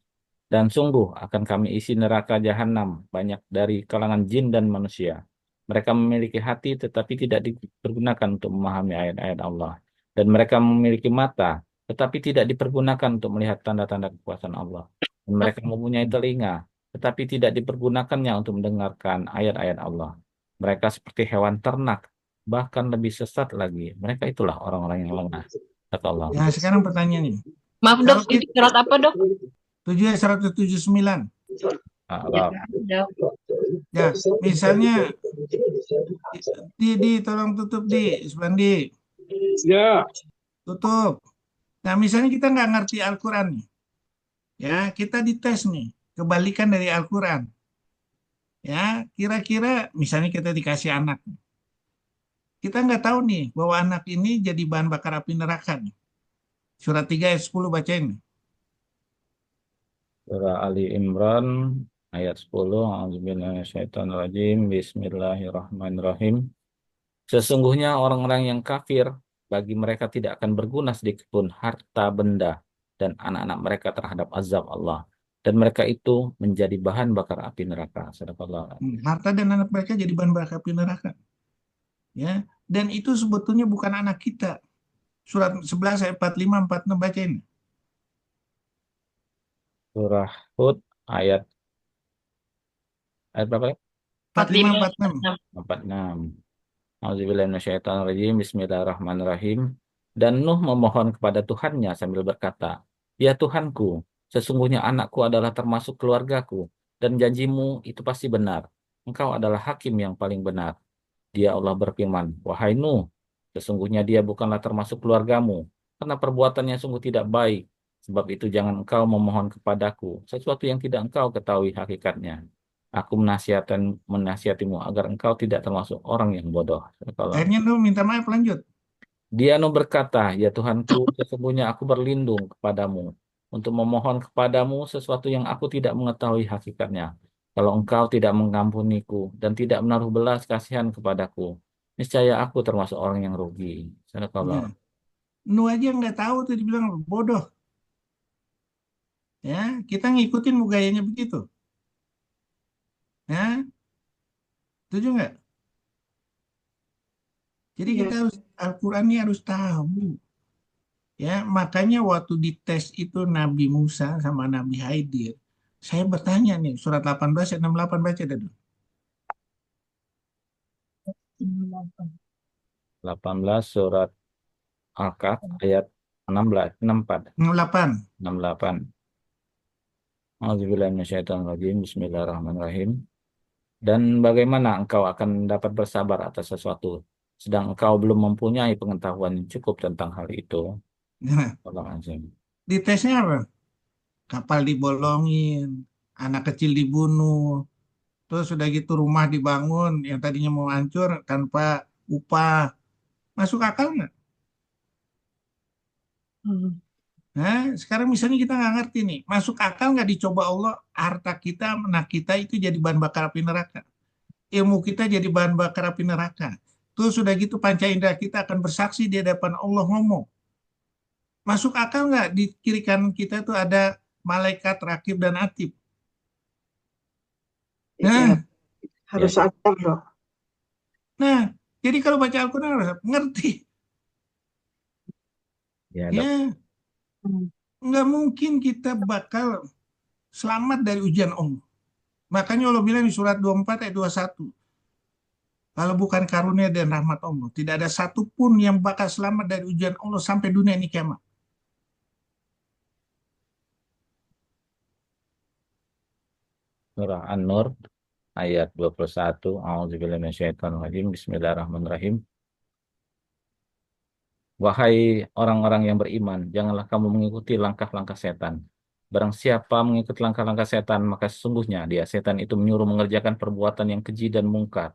Dan sungguh akan kami isi neraka jahanam banyak dari kalangan jin dan manusia. Mereka memiliki hati tetapi tidak dipergunakan untuk memahami ayat-ayat Allah. Dan mereka memiliki mata tetapi tidak dipergunakan untuk melihat tanda-tanda kekuasaan Allah. Dan mereka mempunyai telinga tetapi tidak dipergunakannya untuk mendengarkan ayat-ayat Allah. Mereka seperti hewan ternak, bahkan lebih sesat lagi. Mereka itulah orang-orang yang lengah. Kata Allah. Nah, sekarang pertanyaannya. Maaf Kalau dok, itu surat apa dok? 7 ayat 179. A'raf. Ya, misalnya tolong tutup di Supandi. Ya. Tutup. Nah, misalnya kita nggak ngerti Al-Quran nih. Ya, kita dites nih. Kebalikan dari Al-Quran. Ya, kira-kira misalnya kita dikasih anak. Kita nggak tahu nih bahwa anak ini jadi bahan bakar api neraka nih. Surat 3 ayat 10 bacain. Surah Ali Imran ayat 10. A'udzubillahi Bismillahirrahmanirrahim. Sesungguhnya orang-orang yang kafir, bagi mereka tidak akan berguna sedikitpun harta benda dan anak-anak mereka terhadap azab Allah. Dan mereka itu menjadi bahan bakar api neraka. Sadaqallah. Harta dan anak mereka jadi bahan bakar api neraka. Ya, dan itu sebetulnya bukan anak kita. Surat 11 ayat 45 46 bacain. Surah Hud ayat berapa? 45, 45, 46. 46. Auzubillahiminasyaitonirrajim. Bismillahirrahmanirrahim. Dan Nuh memohon kepada Tuhannya sambil berkata, "Ya Tuhanku, sesungguhnya anakku adalah termasuk keluargaku, dan janjimu itu pasti benar. Engkau adalah hakim yang paling benar." Dia Allah berfirman, "Wahai Nuh, sesungguhnya dia bukanlah termasuk keluargamu, karena perbuatannya sungguh tidak baik. Sebab itu jangan engkau memohon kepadaku sesuatu yang tidak engkau ketahui hakikatnya. Aku menasihatimu agar engkau tidak termasuk orang yang bodoh." Kalau Akhirnya lu minta maaf, lanjut. dia Nuh berkata, "Ya Tuhanku, sesungguhnya aku berlindung kepadamu untuk memohon kepadamu sesuatu yang aku tidak mengetahui hakikatnya. Kalau engkau tidak mengampuniku dan tidak menaruh belas kasihan kepadaku, niscaya aku termasuk orang yang rugi." Sadaqallah. Nah, Nuh aja nggak tahu tuh dibilang bodoh. Ya, kita ngikutin gayanya begitu. Ya, setuju nggak? Jadi Iya. kita harus Al-Quran ini harus tahu. Ya, makanya waktu dites itu Nabi Musa sama Nabi Khidir, saya bertanya nih, surat 18 ayat 68 baca dulu. 18 surat Al-Kahf ayat 16, 64, 68. 68. Auzubillahiminasyaitonirrajim. Bismillahirrahmanirrahim. Dan bagaimana engkau akan dapat bersabar atas sesuatu, sedang engkau belum mempunyai pengetahuan yang cukup tentang hal itu. Nah, Allah azim. ditesnya apa? Kapal dibolongin, anak kecil dibunuh, terus sudah gitu rumah dibangun yang tadinya mau hancur tanpa upah. Masuk akal nggak? Hmm. Nah, sekarang misalnya kita nggak ngerti nih, masuk akal nggak dicoba Allah, harta kita, anak kita itu jadi bahan bakar api neraka. Ilmu kita jadi bahan bakar api neraka. Terus sudah gitu panca indera kita akan bersaksi di hadapan Allah ngomong. Masuk akal nggak di kiri kanan kita tuh ada malaikat rakib dan atib. Iya, Nah, harus Ya, sadar dong. nah, jadi kalau baca Al-Quran harus ngerti. ya dok. Ya, Hmm. nggak mungkin kita bakal selamat dari ujian Allah. Makanya Allah bilang di surat 24 ayat 21, kalau bukan karunia dan rahmat Allah, tidak ada satupun yang bakal selamat dari ujian Allah sampai dunia ini kiamat. Surah An-Nur ayat 21. A'udzubillahiminasyaitonirrajim. Bismillahirrahmanirrahim. Wahai orang-orang yang beriman, janganlah kamu mengikuti langkah-langkah setan. Barang siapa mengikut langkah-langkah setan, maka sesungguhnya dia setan itu menyuruh mengerjakan perbuatan yang keji dan mungkar.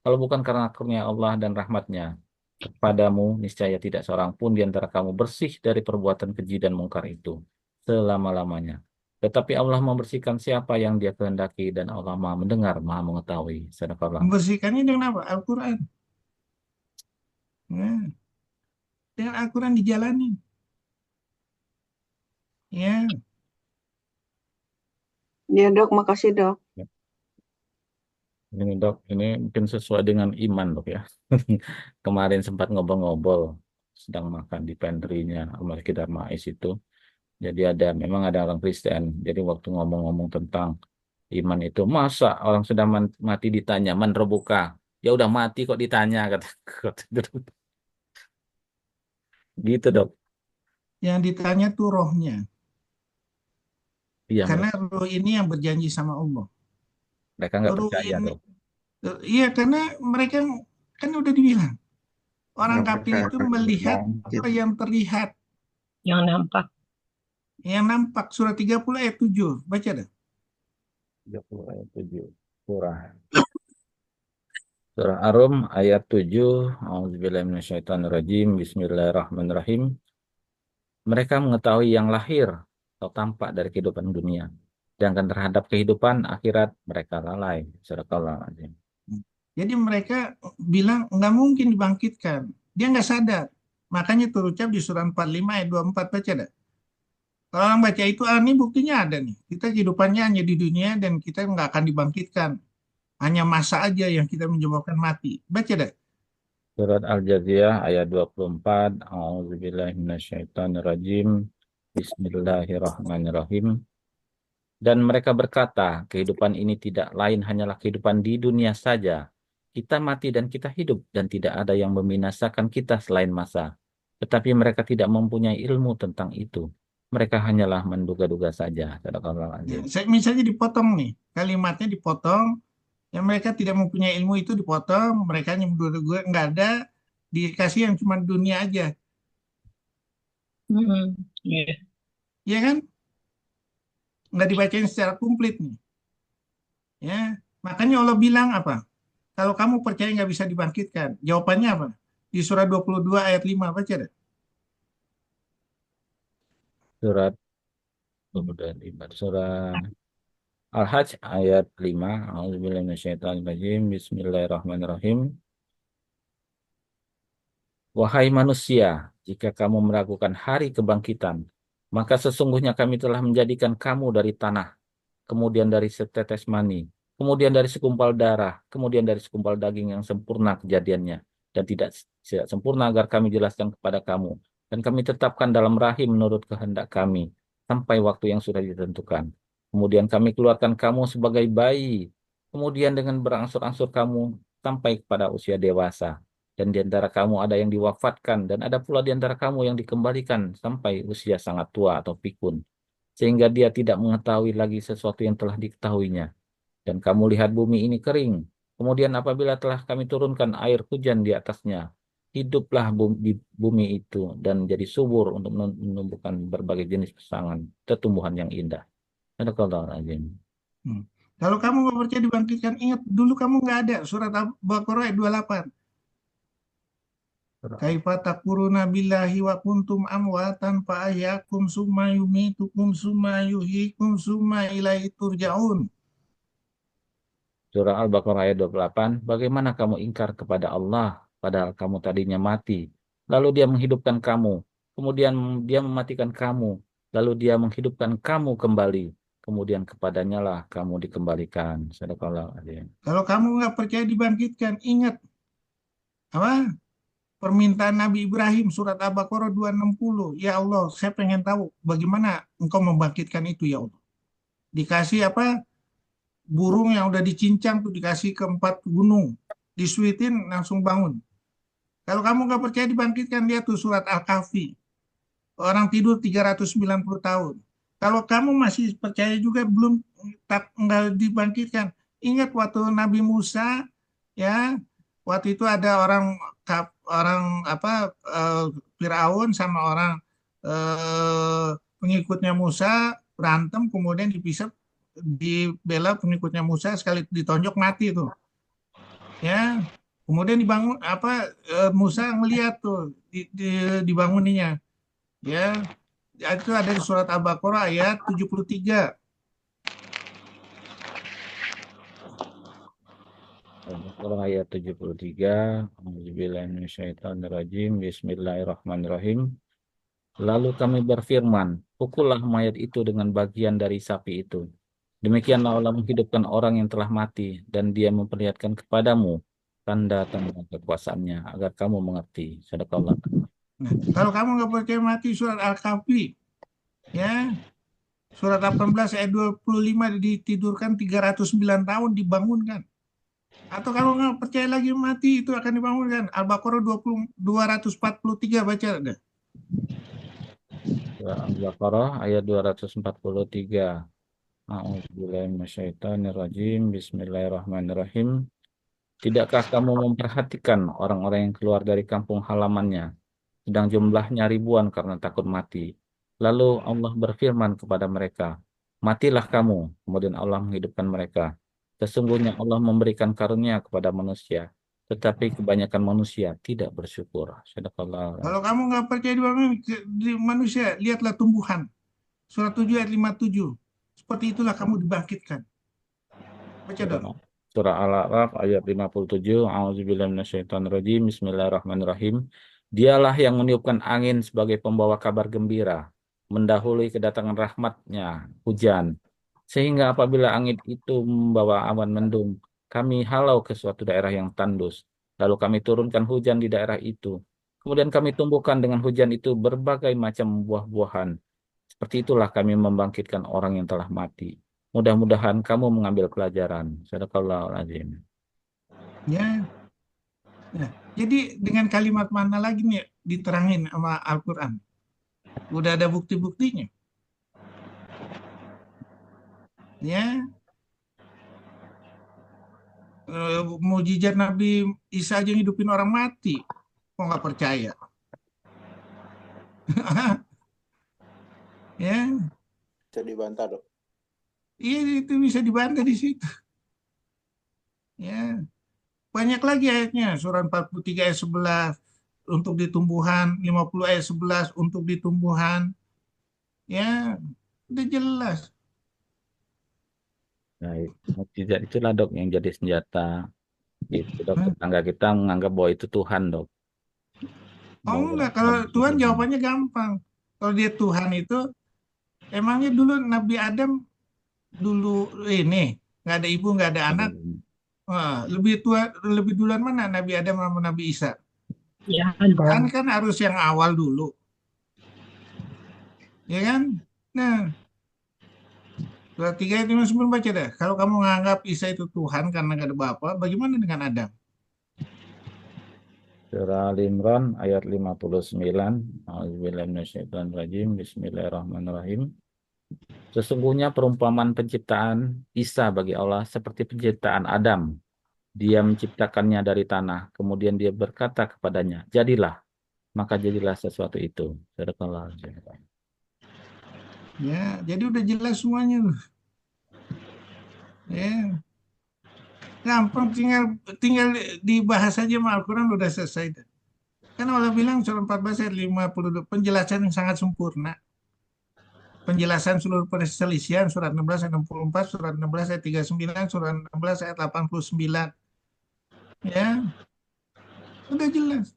Kalau bukan karena karunia Allah dan rahmatnya kepadamu, niscaya tidak seorang pun di antara kamu bersih dari perbuatan keji dan mungkar itu selama-lamanya. Tetapi Allah membersihkan siapa yang dia kehendaki dan Allah Maha mendengar, Maha mengetahui. Sadaqallah. Membersihkannya dengan apa? Al-Quran. Nah, dengan Al-Quran dijalani. Ya, Iya dok, makasih dok. Ini dok, ini mungkin sesuai dengan iman dok ya. Kemarin sempat ngobrol-ngobrol, sedang makan di pantry-nya Al-Masjid Darmais itu. Jadi memang ada orang Kristen. Jadi waktu ngomong-ngomong tentang iman itu, masa orang sudah mati ditanya, man robuka? Ya udah mati kok ditanya, kata gitu dok. yang ditanya tuh rohnya. Iya, Karena roh ini yang berjanji sama Allah. mereka nggak Roh percaya ini, dok. iya karena mereka kan udah dibilang. Orang kafir itu melihat apa yang terlihat, Yang nampak. yang nampak. Surah 30 ayat 7. Baca dah. 30 ayat 7. Surah Ar-Rum ayat 7. A'udzubillahiminasyaitonirrajim. Bismillahirrahmanirrahim. Mereka mengetahui yang lahir atau tampak dari kehidupan dunia. Sedangkan terhadap kehidupan akhirat mereka lalai. Sadaqallahu azim. Jadi mereka bilang nggak mungkin dibangkitkan. Dia nggak sadar. Makanya terucap di surah 45 ayat 24. Baca dah. Kalau orang baca itu, ini buktinya ada nih. Kita kehidupannya hanya di dunia dan kita nggak akan dibangkitkan. Hanya masa aja yang kita menyebabkan mati. Baca dah. Surat Al-Jaziah ayat 24. A'udzubillahiminasyaitonirrajim. Bismillahirrahmanirrahim. Dan mereka berkata, kehidupan ini tidak lain hanyalah kehidupan di dunia saja. Kita mati dan kita hidup, dan tidak ada yang membinasakan kita selain masa. Tetapi mereka tidak mempunyai ilmu tentang itu. Mereka hanyalah menduga-duga saja. Ya, Sadaqallahul misalnya dipotong nih, kalimatnya dipotong, yang mereka tidak mempunyai ilmu itu dipotong, mereka hanya berdua nggak ada, dikasih yang cuma dunia aja, Iya. ya kan? Nggak dibacain secara komplit nih, ya. Makanya Allah bilang apa? Kalau kamu percaya nggak bisa dibangkitkan, jawabannya apa? Di surah 22 ayat 5, baca deh. Surat Surah Al-Hajj ayat 5. A'udzubillahi minasyaitonirrajim. Bismillahirrahmanirrahim. Wahai manusia, jika kamu meragukan hari kebangkitan, maka sesungguhnya kami telah menjadikan kamu dari tanah, kemudian dari setetes mani, kemudian dari segumpal darah, kemudian dari segumpal daging yang sempurna kejadiannya, dan tidak sempurna agar kami jelaskan kepada kamu. Dan kami tetapkan dalam rahim menurut kehendak kami, sampai waktu yang sudah ditentukan. Kemudian kami keluarkan kamu sebagai bayi, kemudian dengan berangsur-angsur kamu sampai kepada usia dewasa. Dan di antara kamu ada yang diwafatkan, dan ada pula di antara kamu yang dikembalikan sampai usia sangat tua atau pikun, sehingga dia tidak mengetahui lagi sesuatu yang telah diketahuinya. Dan kamu lihat bumi ini kering. Kemudian apabila telah kami turunkan air hujan di atasnya, hiduplah bumi itu dan jadi subur untuk menumbuhkan berbagai jenis pasangan, tumbuhan yang indah. Sadaqallahul-azim. Hmm. Kalau kamu nggak percaya dibangkitkan, ingat dulu kamu nggak ada. Surat Al-Baqarah ayat 28. Kaifa takfuruna billahi wa kuntum amwatan fa ahyakum summa yumitukum summa yuhyikum summa ilaihi turja'un. Surah Al-Baqarah ayat 28. Bagaimana kamu ingkar kepada Allah, padahal kamu tadinya mati. Lalu dia menghidupkan kamu. Kemudian dia mematikan kamu. Lalu dia menghidupkan kamu kembali. Kemudian kepadanya lah kamu dikembalikan. Sadaqallahul azim. Kalau kamu nggak percaya dibangkitkan, ingat apa? Permintaan Nabi Ibrahim surat Al-Baqarah 260. Ya Allah, saya pengen tahu bagaimana engkau membangkitkan itu ya Allah. Dikasih apa? Burung yang udah dicincang tuh dikasih ke 4 gunung. Disuitin langsung bangun. Kalau kamu nggak percaya dibangkitkan, lihat tuh surat Al-Kahfi. Orang tidur 390 tahun. Kalau kamu masih percaya juga belum nggak dibangkitkan, ingat waktu Nabi Musa, ya, waktu itu ada orang apa Firaun sama orang pengikutnya Musa berantem, kemudian dipisah, dibela pengikutnya Musa, sekali ditonjok mati tuh, ya. Kemudian dibangun apa Musa ngeliat tuh dibanguninya, ya. Itu ada di surat Al-Baqarah ayat 73. Al-Baqarah ayat 73. A'udzubillahi minasyaitonirrajim. Bismillahirrahmanirrahim. Lalu kami berfirman, pukullah mayat itu dengan bagian dari sapi itu. Demikianlah Allah menghidupkan orang yang telah mati, dan dia memperlihatkan kepadamu tanda-tanda kekuasaannya, agar kamu mengerti. Sadaqallah. Nah, kalau kamu nggak percaya mati, surat Al-Kahfi, ya, surat 18 ayat 25, ditidurkan 309 tahun dibangunkan. Atau kalau nggak percaya lagi mati itu akan dibangunkan. Al-Baqarah 243, baca ada. Surah Al-Baqarah ayat 243. A'udzubillahi minasyaitonirrajim. Bismillahirrahmanirrahim. Tidakkah kamu memperhatikan orang-orang yang keluar dari kampung halamannya, sedang jumlahnya ribuan karena takut mati. Lalu Allah berfirman kepada mereka, matilah kamu. Kemudian Allah menghidupkan mereka. Sesungguhnya Allah memberikan karunia kepada manusia, tetapi kebanyakan manusia tidak bersyukur. Sadaqallahu Kalau a'lam. kamu nggak percaya di manusia, lihatlah tumbuhan. Surat 7 ayat 57. Seperti itulah kamu dibangkitkan. Baca dong. Surah Al-A'raf ayat 57. A'udzubillahi minasyaitonirrajim. Bismillahirrahmanirrahim. Dialah yang meniupkan angin sebagai pembawa kabar gembira, mendahului kedatangan rahmatnya, hujan. Sehingga apabila angin itu membawa awan mendung, kami halau ke suatu daerah yang tandus. Lalu kami turunkan hujan di daerah itu. Kemudian kami tumbuhkan dengan hujan itu berbagai macam buah-buahan. Seperti itulah kami membangkitkan orang yang telah mati. Mudah-mudahan kamu mengambil pelajaran. Sadaqallahul azim. Ya, ya. Jadi dengan kalimat mana lagi nih diterangin sama Al-Quran? Udah ada bukti-buktinya. Ya, mujizat Nabi Isa aja ngidupin orang mati. Kok nggak percaya? Ya, Bisa dibantah, Dok. iya itu bisa dibantah di situ. Ya, banyak lagi ayatnya. Surah 43 ayat 11 untuk di tumbuhan, 50 ayat 11 untuk di tumbuhan. Ya, udah jelas. Nah, mukjizat itulah dok yang jadi senjata itu dok. Hah? Tetangga kita menganggap bahwa itu Tuhan dok. Oh Bahwa enggak, kalau Nabi itu Tuhan Tuhan. jawabannya gampang. Kalau dia Tuhan itu, emangnya dulu Nabi Adam dulu ini nggak ada ibu nggak ada anak. Wah, lebih tua lebih duluan mana Nabi Adam sama Nabi Isa? Ya, Kan harus yang awal dulu, ya kan? Nah, surat 3 ayat 59 baca dah. Kalau kamu menganggap Isa itu Tuhan karena nggak ada bapak, bagaimana dengan Adam? Surah Al-Imran ayat 59. A'udzubillahiminasyaitonirrajim. Bismillahirrahmanirrahim. Sesungguhnya perumpamaan penciptaan Isa bagi Allah seperti penciptaan Adam. Dia menciptakannya dari tanah, kemudian dia berkata kepadanya, jadilah, maka jadilah sesuatu itu. Sadaqallahul-azim. Ya, jadi udah jelas semuanya loh. Ya, gampang tinggal tinggal dibahas aja sama Al-Quran udah selesai. Kan Allah bilang surah 14 ayat 52 penjelasan yang sangat sempurna. Penjelasan seluruh perselisihan surat 16 ayat 64, surat 16 ayat 39, surat 16 ayat 89. Ya, udah jelas.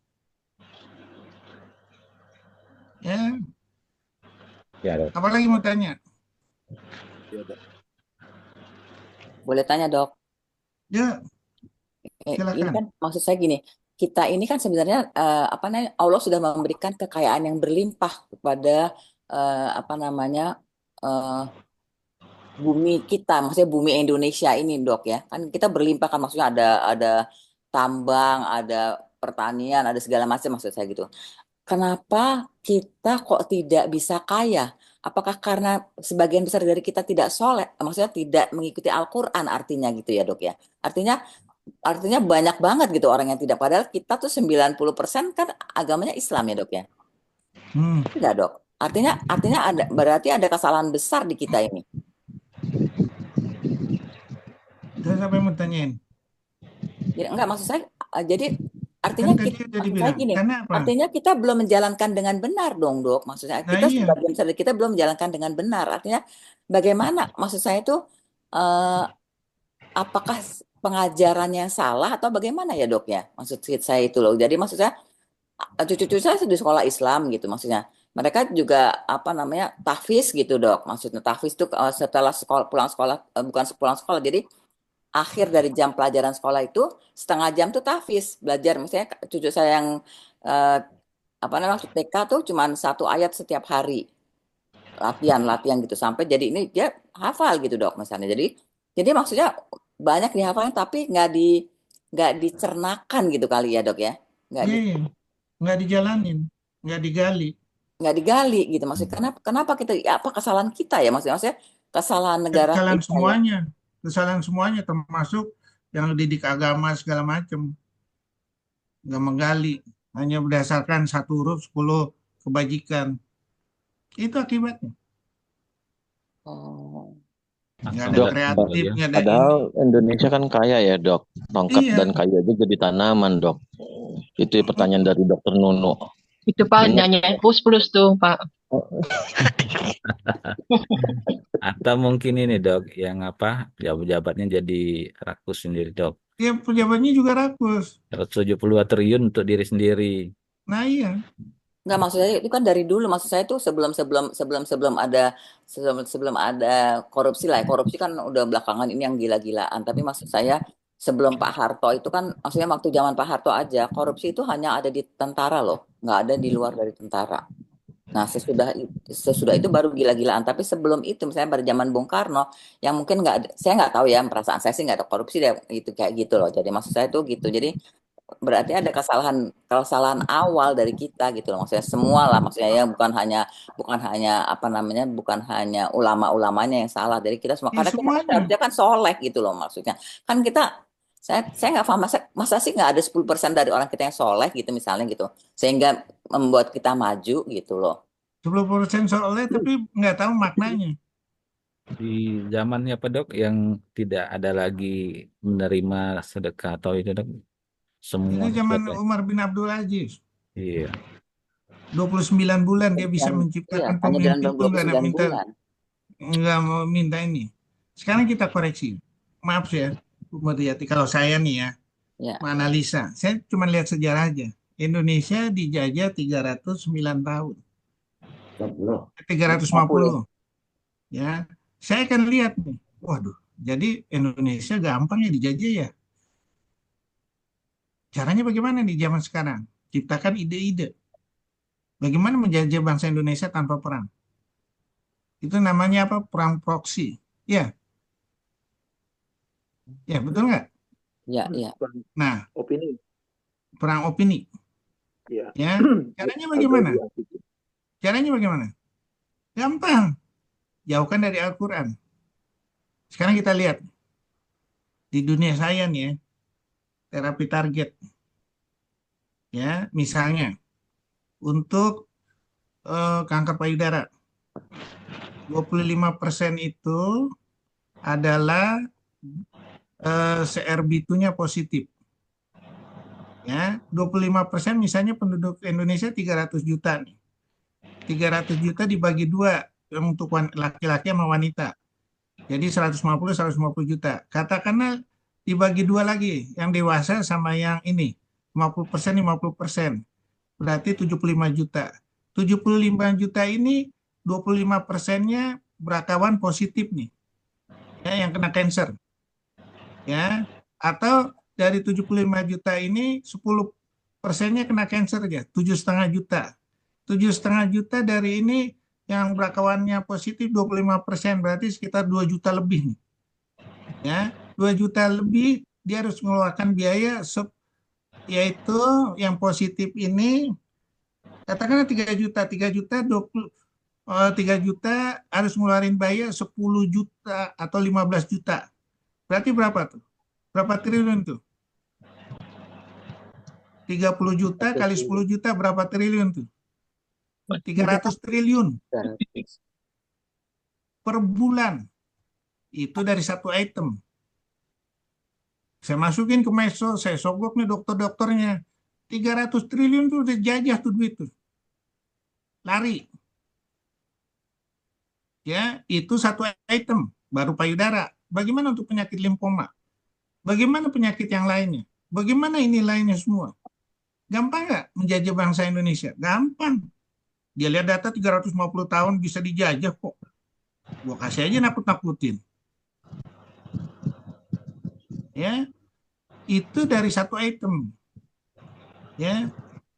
Ya, Ya, dok. apalagi mau tanya? Iya, Dok. Boleh tanya, Dok? Ya, Ini silakan. kan maksud saya gini, kita ini kan sebenarnya apa namanya Allah sudah memberikan kekayaan yang berlimpah kepada apa namanya eh, bumi kita, maksudnya bumi Indonesia ini, Dok ya. Kan kita berlimpah kan maksudnya ada tambang, ada pertanian, ada segala macam maksud saya gitu. Kenapa kita kok tidak bisa kaya? Apakah karena sebagian besar dari kita tidak soleh, maksudnya tidak mengikuti Al-Quran artinya gitu ya dok ya? Artinya banyak banget gitu orang yang tidak. Padahal kita tuh 90% kan agamanya Islam ya dok ya? Hmm. Tidak dok. Artinya berarti ada kesalahan besar di kita ini. Terus apa yang mau tanyain? Ya, enggak maksud saya, jadi Kan artinya tadi kita, udah maksud saya dibilang. gini, Karena apa? artinya kita belum menjalankan dengan benar dong dok. Maksudnya Nah kita iya, sebagian besar dari kita belum menjalankan dengan benar. Artinya bagaimana? Maksud saya itu eh, apakah pengajarannya salah atau bagaimana ya dok ya? Maksud saya itu loh. Jadi maksud saya cucu-cucu saya di sekolah Islam gitu maksudnya. Mereka juga apa namanya tahfiz gitu dok. Maksudnya tahfiz itu setelah sekolah pulang sekolah bukan pulang sekolah. Jadi akhir dari jam pelajaran sekolah itu setengah jam tuh tahfiz belajar. Misalnya cucu saya yang eh, apa namanya waktu TK tuh cuma satu ayat setiap hari latihan gitu sampai jadi ini dia hafal gitu dok misalnya. Jadi maksudnya banyak dihafalin tapi nggak dicernakan gitu kali ya dok ya. Nggak iya, di, iya. Nggak dijalanin, nggak digali. nggak digali gitu maksudnya kenapa kita ya, apa kesalahan kita ya maksudnya kesalahan negara Kesalahan kita ya. semuanya, kesalahan semuanya termasuk yang didik agama segala macam, nggak menggali, hanya berdasarkan satu huruf 10 kebajikan. Itu akibatnya. Oh. Nggak ada Dok, kreatif, ya. nggak ada Padahal ini. Indonesia kan kaya ya dok, tongkat Iya, dan kayu aja jadi tanaman dok. Itu pertanyaan dari dokter Nunu. Itu Pak Benar. nyanyi plus tuh Pak. Atau mungkin ini dok, yang apa, jabatnya jadi rakus sendiri dok. dia pejabatnya juga rakus. 170 triliun untuk diri sendiri. Nah iya, Nggak maksud saya itu kan dari dulu maksud saya itu sebelum ada korupsi lah ya. Korupsi kan udah belakangan ini yang gila-gilaan tapi maksud saya sebelum Pak Harto itu kan maksudnya waktu zaman Pak Harto aja korupsi itu hanya ada di tentara loh nggak ada di luar dari tentara Nah, sesudah itu baru gila-gilaan. Tapi sebelum itu, misalnya pada zaman Bung Karno, yang mungkin saya nggak tahu ya, perasaan saya sih nggak ada korupsi deh, itu kayak gitu loh. Jadi maksud saya tuh gitu. Jadi berarti ada kesalahan awal dari kita gitu loh. Maksudnya semua lah, maksudnya ya bukan hanya apa namanya, bukan hanya ulama-ulamanya yang salah. Dari kita semua. Ya Karena kita kan semuanya. seharusnya kan soleh gitu loh maksudnya. Kan kita saya nggak paham masa sih nggak ada 10% dari orang kita yang soleh gitu misalnya gitu sehingga membuat kita maju gitu loh. 10% soalnya tapi nggak tahu maknanya. Di zamannya Pak Dok yang tidak ada lagi menerima sedekah atau itu Dok, semua Itu zaman selesai. Umar bin Abdul Aziz. Iya. 29 bulan dia bisa Iya, menciptakan hanya dalam pemimpin tuh nggak 29 bulan. mau minta ini. Sekarang kita koreksi. Maaf ya, Bu Muriati, kalau saya nih ya, Ya, menganalisa. Saya cuma lihat sejarah aja. Indonesia dijajah 309 tahun. 350. Ya. Saya akan lihat nih. Waduh, jadi Indonesia gampang ya dijajah ya. Caranya bagaimana nih zaman sekarang? Ciptakan ide-ide. Bagaimana menjajah bangsa Indonesia tanpa perang? Itu namanya apa? Perang proksi. Ya, ya betul nggak? ya, ya. Nah, Opini. perang opini. Ya. Ya, caranya bagaimana? Caranya bagaimana? Gampang. Jauhkan dari Al-Quran. Sekarang kita lihat di dunia saya nih ya, terapi target. Ya, misalnya untuk kanker payudara, 25% itu adalah CRB2-nya positif. Ya, 25% misalnya penduduk Indonesia 300 juta nih. 300 juta dibagi 2 untuk laki-laki sama wanita. Jadi 150 juta. Katakanlah dibagi 2 lagi, yang dewasa sama yang ini. 50%, 50%. Berarti 75 juta. 75 juta ini 25%-nya berakawan positif nih. Ya, yang kena cancer. Ya, atau dari 75 juta ini 10%-nya kena cancer aja, 7,5 juta. 7,5 juta dari ini yang berakawannya positif 25%, berarti sekitar 2 juta lebih nih. Ya, 2 juta lebih dia harus mengeluarkan biaya yaitu yang positif ini katakanlah 3 juta, 3 juta 3 juta harus ngeluarin biaya 10 juta atau 15 juta. Berarti berapa tuh? Berapa triliun tuh? 30 juta kali 10 juta berapa triliun tuh? 300 triliun per bulan. Itu dari satu item. Saya masukin ke medsos, saya sogok nih dokter-dokternya. 300 triliun tuh udah jajah tuh duit tuh. Lari. Ya, itu satu item, baru payudara. Bagaimana untuk penyakit limfoma? Bagaimana penyakit yang lainnya? Bagaimana ini lainnya semua? Gampang nggak menjajah bangsa Indonesia? Gampang. Dia lihat data 350 tahun bisa dijajah kok. Gua kasih aja nakut-nakutin. Ya, itu dari satu item. Ya,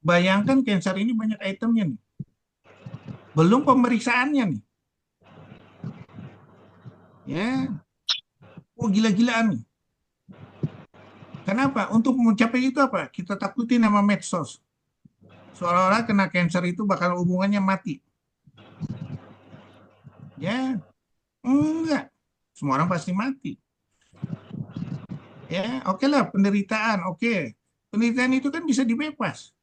bayangkan cancer ini banyak itemnya nih. Belum pemeriksaannya nih. Ya, oh gila-gilaan nih. Kenapa? Untuk mencapai itu apa? Kita takutin sama medsos. Seolah-olah kena cancer itu bakal hubungannya mati. Ya, enggak. Semua orang pasti mati. Ya, oke lah penderitaan, oke. Penderitaan itu kan bisa dibebas.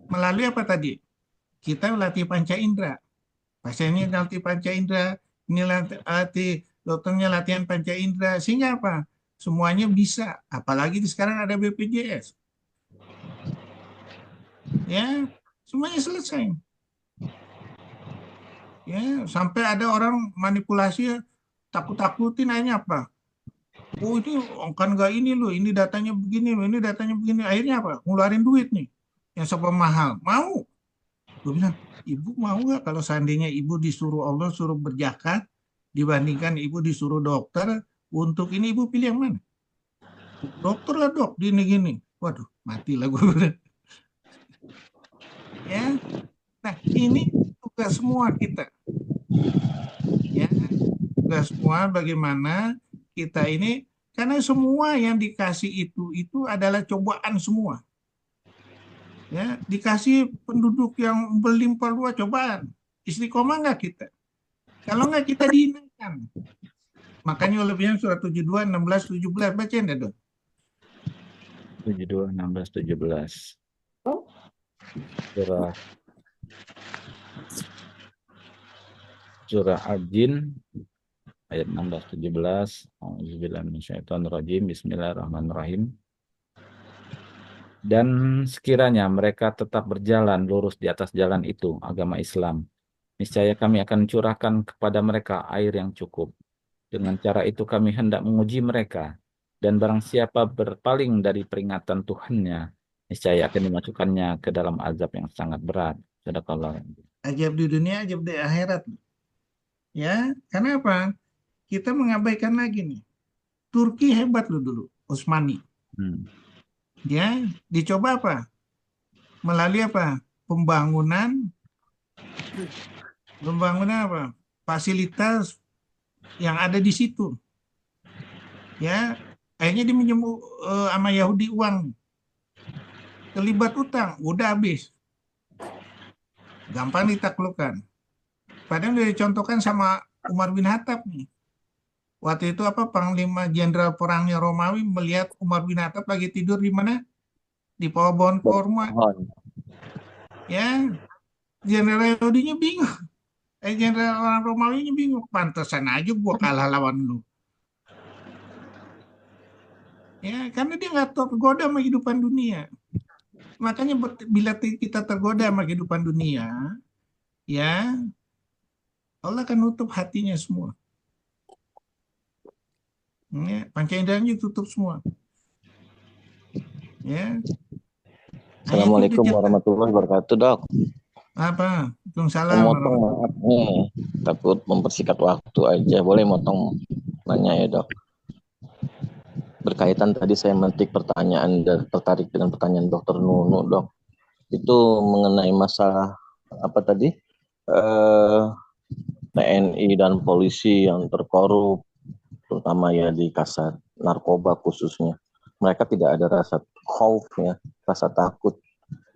Melalui apa tadi? Kita latih panca indera. Pasiennya latih panca indera, ini latih dokternya latihan panca indera. Sehingga apa? Semuanya bisa. Apalagi sekarang ada BPJS. Ya, semuanya selesai. Ya, sampai ada orang manipulasi takut-takutin akhirnya apa? Oh itu kan nggak ini loh, ini datanya begini loh, ini datanya begini. Akhirnya apa? Ngeluarin duit nih, yang serba mahal. Mau? Gue bilang, ibu mau nggak kalau seandainya ibu disuruh Allah suruh berzakat dibandingkan ibu disuruh dokter untuk ini ibu pilih yang mana? Dokter lah dok, gini-gini. Waduh, mati lah gue. Ya, nah ini tugas semua kita. Ya, tugas semua bagaimana kita ini, karena semua yang dikasih itu adalah cobaan semua. Ya, dikasih penduduk yang berlimpah ruah cobaan. Istiqomah nggak kita? Kalau nggak kita dihinakan. Makanya olehnya surat 72, 16, 17 bacain deh, Dok. 72, 16, 17. Surah Al-Jin ayat 16 17. Auzubillahi minasyaitonirrajim. Bismillahirrahmanirrahim. Dan sekiranya mereka tetap berjalan lurus di atas jalan itu, agama Islam, niscaya kami akan curahkan kepada mereka air yang cukup. Dengan cara itu kami hendak menguji mereka, dan barang siapa berpaling dari peringatan Tuhannya, niscaya akan dimasukkannya ke dalam azab yang sangat berat. Sadaqallah. Ajab di dunia, ajab di akhirat. Ya, karena apa? Kita mengabaikan lagi nih. Turki hebat loh dulu, Utsmani. Ya, dicoba apa? Melalui apa? Pembangunan apa? Fasilitas yang ada di situ. Ya, akhirnya dia minjem sama Yahudi uang. Terlibat utang, udah habis. Gampang ditaklukkan. Padahal udah dicontohkan sama Umar bin Khattab nih. Waktu itu apa Panglima Jenderal perangnya Romawi melihat Umar bin Khattab lagi tidur di mana? Di bawah pohon kurma. Ya, Jenderal Yahudinya bingung. Jenderal orang Romawinya bingung. Pantesan aja gua kalah lawan lu. Ya, karena dia nggak tergoda sama kehidupan dunia. Makanya bila kita tergoda sama kehidupan dunia, ya Allah akan nutup hatinya semua. Ya, panca inderanya tutup semua. Ya. Assalamualaikum warahmatullahi wabarakatuh, Dok. Apa? Waalaikumsalam. Memotong maaf nih, takut mempersingkat waktu aja. Boleh motong nanya ya, Dok? Berkaitan tadi saya memetik pertanyaan dan tertarik dengan pertanyaan Dokter Nunu, Dok. Itu mengenai masalah apa tadi? TNI dan polisi yang terkorup, terutama ya di kasat narkoba khususnya. Mereka tidak ada rasa khauf ya, rasa takut.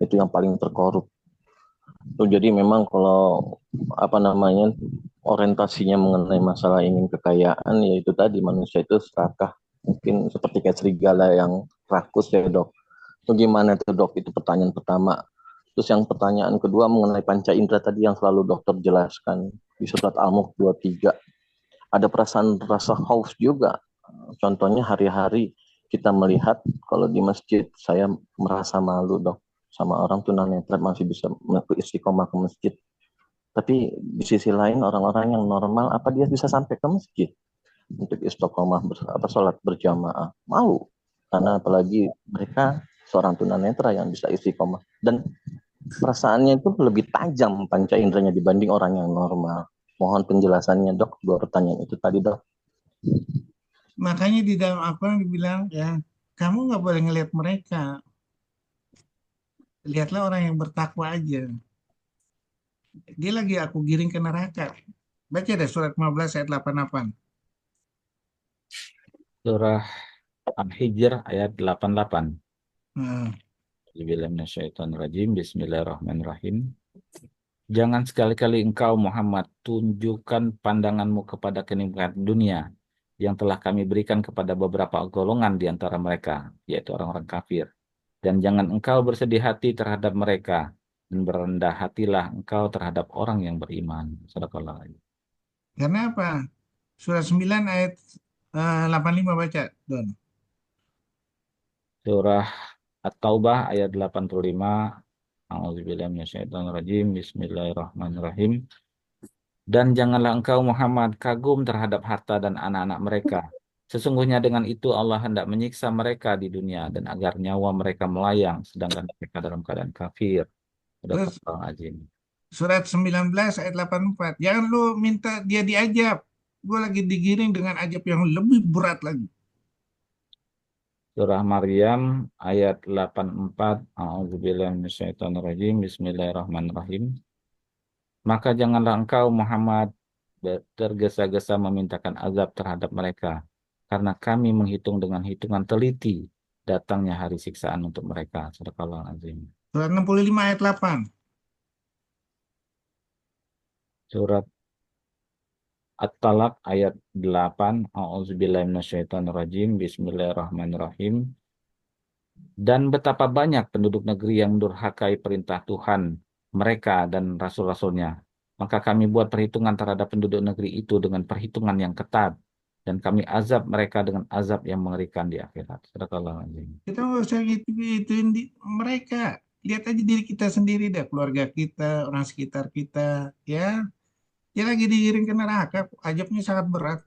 Itu yang paling terkorup. Jadi memang kalau apa namanya orientasinya mengenai masalah ingin kekayaan, yaitu tadi manusia itu serakah, mungkin seperti kayak serigala yang rakus ya, Dok. Itu gimana tuh, Dok? Itu pertanyaan pertama. Terus yang pertanyaan kedua mengenai panca indera tadi yang selalu dokter jelaskan di surat Al-Mulk 23. Ada perasaan rasa khauf juga. Contohnya hari-hari kita melihat kalau di masjid saya merasa malu, Dok, sama orang tunanetra masih bisa istiqomah ke masjid. Tapi di sisi lain orang-orang yang normal apa dia bisa sampai ke masjid untuk istiqomah sholat berjamaah? Malu. Karena apalagi mereka seorang tunanetra yang bisa istiqomah, dan perasaannya itu lebih tajam panca inderanya dibanding orang yang normal. Mohon penjelasannya, Dok, dua pertanyaan itu tadi, Dok. Makanya di dalam Al-Quran dibilang ya, kamu nggak boleh ngelihat mereka. Lihatlah orang yang bertakwa aja. Dia lagi aku giring ke neraka. Baca deh surat 15 ayat 88. Surah Al-Hijr ayat 88. Bismillahirrahmanirrahim. Jangan sekali-kali engkau Muhammad tunjukkan pandanganmu kepada kenikmatan dunia yang telah kami berikan kepada beberapa golongan di antara mereka, yaitu orang-orang kafir. Dan jangan engkau bersedih hati terhadap mereka, dan berendah hatilah engkau terhadap orang yang beriman. Sadaqallah. Karena apa? Surah 9 ayat 85 baca, Don. Surah At-Taubah ayat 85. A'udzubillahi minasyaitonirrajim. Bismillahirrahmanirrahim. Dan janganlah engkau Muhammad kagum terhadap harta dan anak-anak mereka. Sesungguhnya dengan itu Allah hendak menyiksa mereka di dunia dan agar nyawa mereka melayang sedangkan mereka dalam keadaan kafir. Terus, surat 19 ayat 84. Jangan lu minta dia diajab. Gue lagi digiring dengan ajab yang lebih berat lagi. Surah Maryam ayat 84. A'udzubillahi minasyaitonirrajim. Bismillahirrahmanirrahim. Maka janganlah engkau Muhammad tergesa-gesa memintakan azab terhadap mereka, karena kami menghitung dengan hitungan teliti datangnya hari siksaan untuk mereka. Sadaqallahul azim. Surat 65 ayat 8. Surat At-Talaq ayat 8. A'udzubillahi minasyaitonirrajim. Bismillahirrahmanirrahim. Dan betapa banyak penduduk negeri yang mendurhakai perintah Tuhan mereka dan rasul-rasulnya. Maka kami buat perhitungan terhadap penduduk negeri itu dengan perhitungan yang ketat. Dan kami azab mereka dengan azab yang mengerikan di akhirat. Sadaqallahul azim. Kita nggak usah gituin mereka. Lihat aja diri kita sendiri deh, keluarga kita, orang sekitar kita, ya. Dia lagi digiring ke neraka, azabnya sangat berat,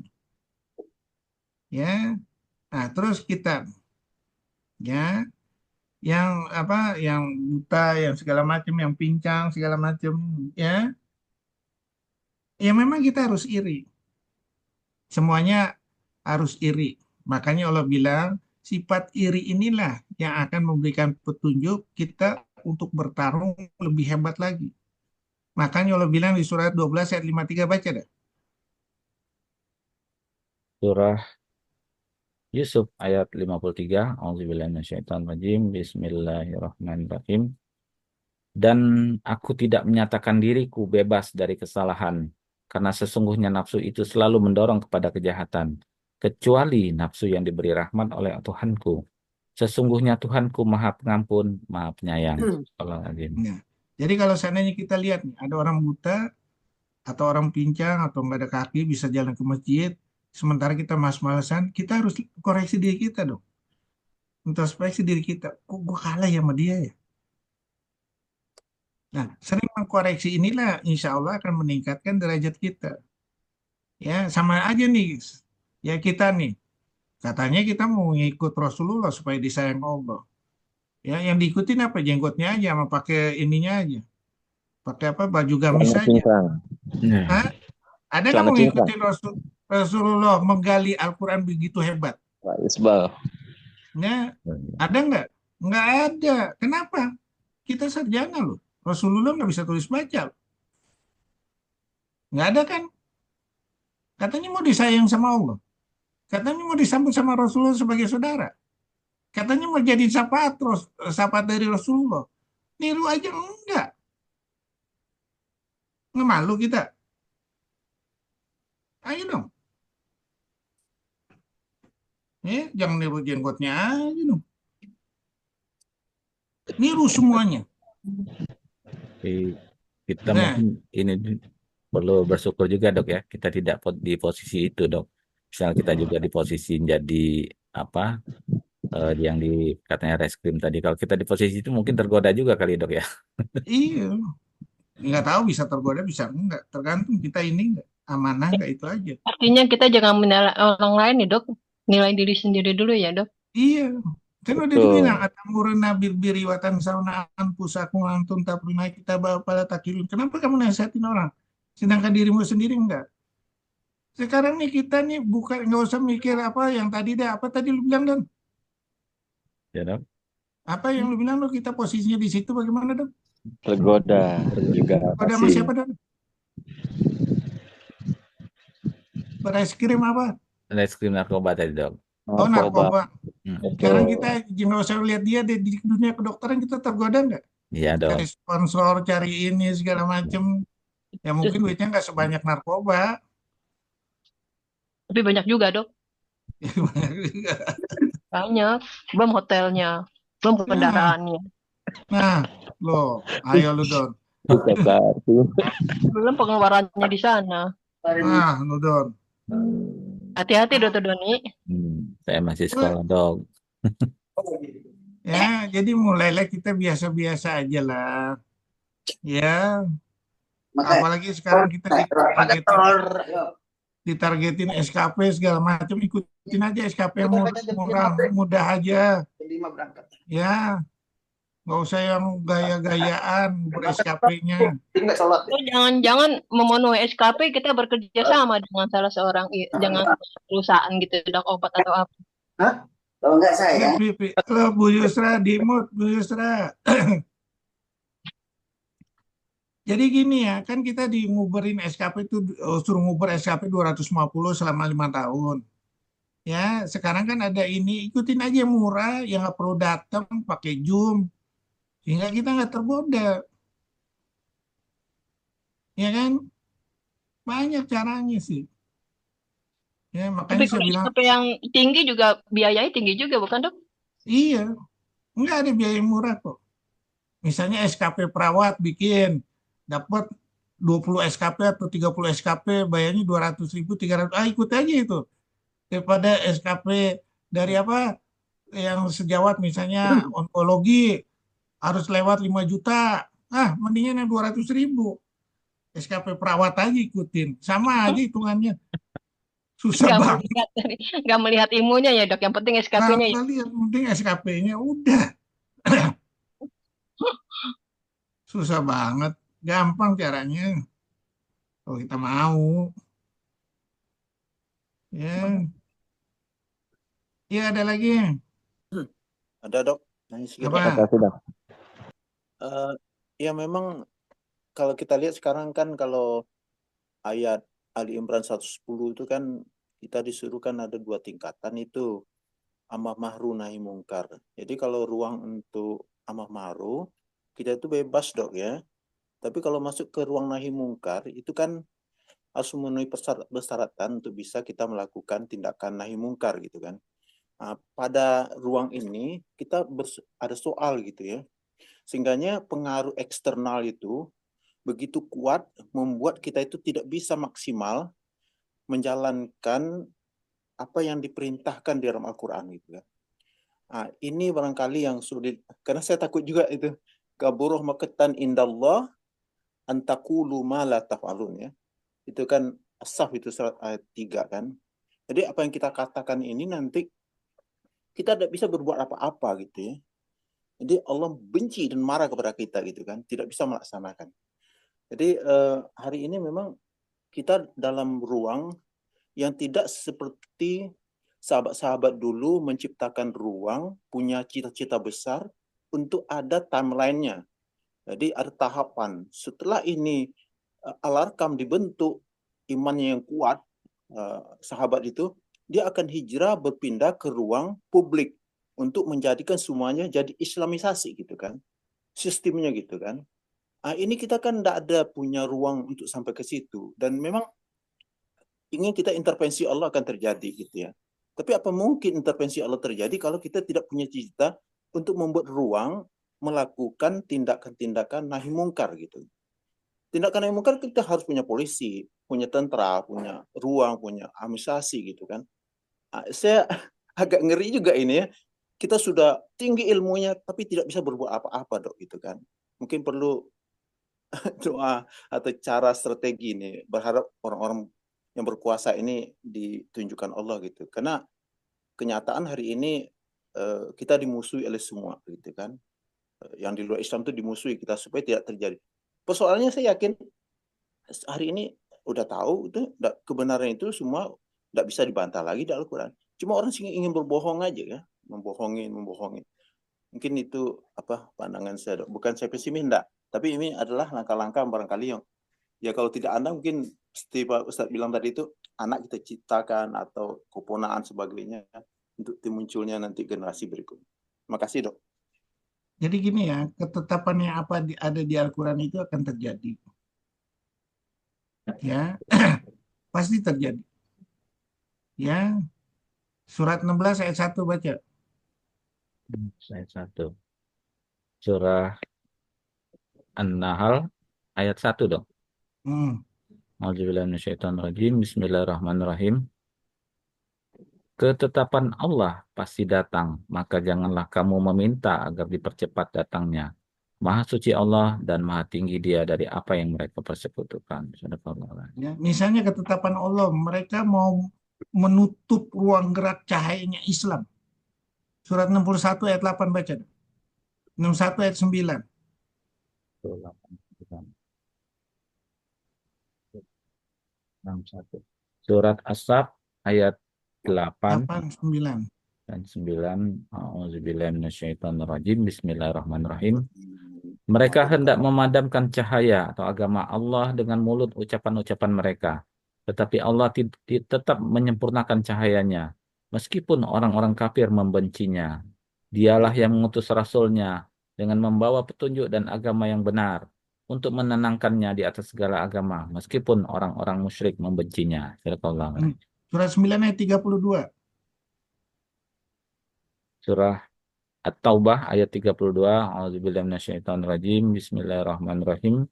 ya. Nah, terus kita, ya, yang apa, yang buta, yang segala macam, yang pincang, segala macam, ya. Ya memang kita harus iri. Semuanya harus iri. Makanya Allah bilang, sifat iri inilah yang akan memberikan petunjuk kita untuk bertarung lebih hebat lagi. Makanya Allah bilang di surat 12 ayat 53, baca dah. Surah Yusuf ayat 53. A'udzubillahi minasyaitonirrajim. Bismillahirrahmanirrahim. Dan aku tidak menyatakan diriku bebas dari kesalahan, karena sesungguhnya nafsu itu selalu mendorong kepada kejahatan, kecuali nafsu yang diberi rahmat oleh Tuhanku. Sesungguhnya Tuhanku Maha Pengampun, Maha Penyayang. Astagfirullahaladzim. Ya. Jadi kalau seandainya kita lihat nih, ada orang buta atau orang pincang atau nggak ada kaki bisa jalan ke masjid, sementara kita malas-malasan, kita harus koreksi diri kita dong. Introspeksi diri kita, kok gue kalah ya sama dia ya? Nah, sering mengkoreksi inilah insya Allah akan meningkatkan derajat kita. Ya, sama aja nih, ya kita nih, katanya kita mau ngikut Rasulullah supaya disayang Allah. Ya, yang diikutin apa? Jenggotnya aja, sama pakai ininya aja. Pakai apa? Baju gamis Celana aja. cingkrang. Hah? Ada nggak Celana mau cingkrang. ngikutin Rasulullah menggali Al-Quran begitu hebat? Pak Isbal. Ya, ada nggak? Nggak ada. Kenapa? Kita sarjana loh. Rasulullah nggak bisa tulis baca. Nggak ada kan? Katanya mau disayang sama Allah. Katanya mau disambut sama Rasulullah sebagai saudara. Katanya mau jadi syafaat dari Rasulullah. Niru aja enggak. Nggak malu kita. Ayo dong. Jangan niru jenggotnya aja dong. Niru semuanya. Tapi kita Nah, mungkin ini perlu bersyukur juga dok ya, kita tidak di posisi itu dok. Misalnya kita juga di posisi jadi apa yang di katanya reskrim tadi. Kalau kita di posisi itu mungkin tergoda juga kali dok ya. iya. Nggak tahu bisa tergoda, bisa enggak. Tergantung kita ini enggak. Amanah enggak, itu aja. Artinya kita jangan menilai orang lain nih dok, nilai diri sendiri dulu ya dok. Iya. Kan udah Betul. dibilang atamuruna birbiri wa tansawna anfusakum wa antum tatluna kitaba fala taqilun. Kenapa kamu nasihatin orang? Sedangkan dirimu sendiri enggak. Sekarang nih kita nih bukan, nggak usah mikir apa yang tadi dah. Apa tadi lu bilang, Don? Ya dok. Apa yang lu bilang, lo kita posisinya di situ bagaimana, Don? Tergoda juga Pada sama masih. siapa, Don? Bereskrim apa? Reskrim narkoba tadi dok. Oh, Narkoba. narkoba. Sekarang kita Betul. nggak usah lihat dia di dunia kedokteran, kita tergoda nggak? Iya dok. Cari sponsor, cari ini segala macem. Ya mungkin duitnya nggak sebanyak narkoba. Tapi banyak juga dok, banyak. Belum hotelnya, belum kendaraannya, Nah, lo, ayo lu, Don. Bukan kartu. belum pengeluarannya di sana. Nah, lu, Don. Hati-hati Dokter Doni. Saya masih sekolah dok. Ya, jadi mulailah kita biasa-biasa aja lah. Ya, apalagi sekarang kita ditargetin SKP segala macam, ikutin aja SKP yang murah, mudah aja. Ya, nggak usah yang gaya-gayaan ber-SKP-nya. Jangan-jangan memenuhi SKP kita bekerja sama dengan salah seorang dengan perusahaan gitu dok, obat atau apa. Kalau enggak saya. Halo Bu Yusra, dimut Bu Yusra. Jadi gini ya, kan kita di nguberin SKP itu suruh nguber SKP 250 selama 5 tahun. Ya, sekarang kan ada ini, ikutin aja yang murah, yang nggak perlu datang pakai Zoom, sehingga kita nggak tergoda, ya kan? Banyak caranya sih. Ya, Tapi makanya saya kalau bilang, SKP yang tinggi juga biayanya tinggi juga, bukan dok? iya, nggak ada biaya yang murah kok. Misalnya SKP perawat bikin, dapat 20 SKP atau 30 SKP, bayarnya 200.000, 300, ikut aja itu. Daripada SKP dari apa, yang sejawat misalnya onkologi, harus lewat 5 juta. Mendingan yang 200.000. SKP perawat aja ikutin. Sama aja hitungannya. Susah Nggak banget. melihat nggak melihat ilmunya ya dok. Yang penting Nah, SKP-nya. nggak lihat, penting SKP-nya udah. Susah banget. Gampang caranya. Kalau kita mau. Ya, ya ada lagi. Ada dok, nanya sedikit dok. Apa? Makasih, Dok. Ya memang kalau kita lihat sekarang kan kalau ayat Ali Imran 110 itu kan kita disuruh kan ada 2 tingkatan itu, amar ma'ruf nahi mungkar. Jadi kalau ruang untuk amar ma'ruf kita itu bebas dok ya. Tapi kalau masuk ke ruang nahi mungkar itu kan harus memenuhi persyaratan untuk bisa kita melakukan tindakan nahi mungkar gitu kan. Nah, pada ruang ini kita ada soal gitu ya. Sehingganya pengaruh eksternal itu begitu kuat membuat kita itu tidak bisa maksimal menjalankan apa yang diperintahkan di dalam Al-Quran gitu kan. Nah, ini barangkali yang sulit karena saya takut juga itu kaburuh maqtan indallah antaqulu ma la taf'alun ya. Itu kan As-Saff itu surat ayat 3 kan. Jadi apa yang kita katakan ini nanti kita tidak bisa berbuat apa-apa gitu ya. Jadi Allah benci dan marah kepada kita gitu kan, tidak bisa melaksanakan. Jadi hari ini memang kita dalam ruang yang tidak seperti sahabat-sahabat dulu menciptakan ruang, punya cita-cita besar untuk ada timeline-nya. Jadi ada tahapan. Setelah ini Al-Arkam dibentuk, imannya yang kuat, sahabat itu, dia akan hijrah berpindah ke ruang publik untuk menjadikan semuanya jadi islamisasi gitu kan. Sistemnya gitu kan. Ini kita kan tidak ada punya ruang untuk sampai ke situ. Dan memang ingin kita intervensi Allah akan terjadi gitu ya. Tapi apa mungkin intervensi Allah terjadi kalau kita tidak punya cita untuk membuat ruang melakukan tindakan-tindakan nahi mungkar gitu. Tindakan nahi mungkar kita harus punya polisi, punya tentara, punya ruang, punya administrasi gitu kan. Saya agak ngeri juga ini ya. Kita sudah tinggi ilmunya tapi tidak bisa berbuat apa-apa dok gitu kan. Mungkin perlu doa atau cara strategi ini. Berharap orang-orang yang berkuasa ini ditunjukkan Allah gitu. Karena kenyataan hari ini kita dimusuhi oleh semua gitu kan. Yang di luar Islam itu dimusuhi kita supaya tidak terjadi. Persoalannya saya yakin hari ini udah tahu itu kebenaran itu semua tidak bisa dibantah lagi di Al-Quran. Cuma orang ingin berbohong aja ya, membohongin. Mungkin itu apa pandangan saya, Dok. Bukan saya pesimis enggak, tapi ini adalah langkah-langkah barangkali yang ya kalau tidak ada mungkin seperti Pak Ustadz bilang tadi itu anak kita ciptakan atau keponaan sebagainya untuk munculnya nanti generasi berikutnya. Terima kasih, Dok. Jadi gini ya, ketetapan yang ada di Al-Quran itu akan terjadi. Ya, pasti terjadi. Ya, surat 16 ayat 1 baca. Ayat 1. Surah An-Nahl ayat 1 dong. A'udzubillahi minasyaitonirrajim. Bismillahirrahmanirrahim. Ketetapan Allah pasti datang, maka janganlah kamu meminta agar dipercepat datangnya. Maha suci Allah dan maha tinggi Dia dari apa yang mereka persekutukan. Ya, misalnya ketetapan Allah, mereka mau menutup ruang gerak cahayanya Islam. Surat 61 ayat 8 baca. 61 ayat 9. Surat As-Saff ayat 8 9 dan 9. A'udzubillahi minasyaitonirrajim. Bismillahirrahmanirrahim. Mereka hendak memadamkan cahaya atau agama Allah dengan mulut ucapan-ucapan mereka. Tetapi Allah tetap menyempurnakan cahayanya, meskipun orang-orang kafir membencinya. Dialah yang mengutus Rasul-Nya dengan membawa petunjuk dan agama yang benar untuk menenangkannya di atas segala agama, meskipun orang-orang musyrik membencinya. Sadaqallahu a'lam. Surah 9 ayat 32. Surah At-Taubah ayat 32. A'udzubillahi minasyaitonirrajim. Bismillahirrahmanirrahim.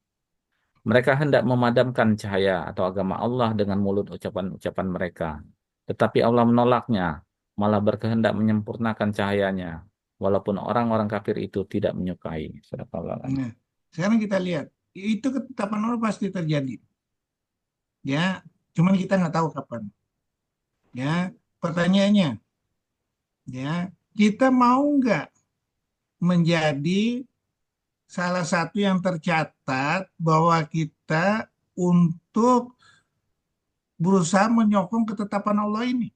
Mereka hendak memadamkan cahaya atau agama Allah dengan mulut ucapan-ucapan mereka. Tetapi Allah menolaknya, malah berkehendak menyempurnakan cahayanya, walaupun orang-orang kafir itu tidak menyukai. Sadaqallahu a'lam. Nah, sekarang kita lihat, itu ketetapan Allah pasti terjadi. Ya, cuman kita nggak tahu kapan. Ya, pertanyaannya, ya, kita mau nggak menjadi salah satu yang tercatat bahwa kita untuk berusaha menyokong ketetapan Allah ini?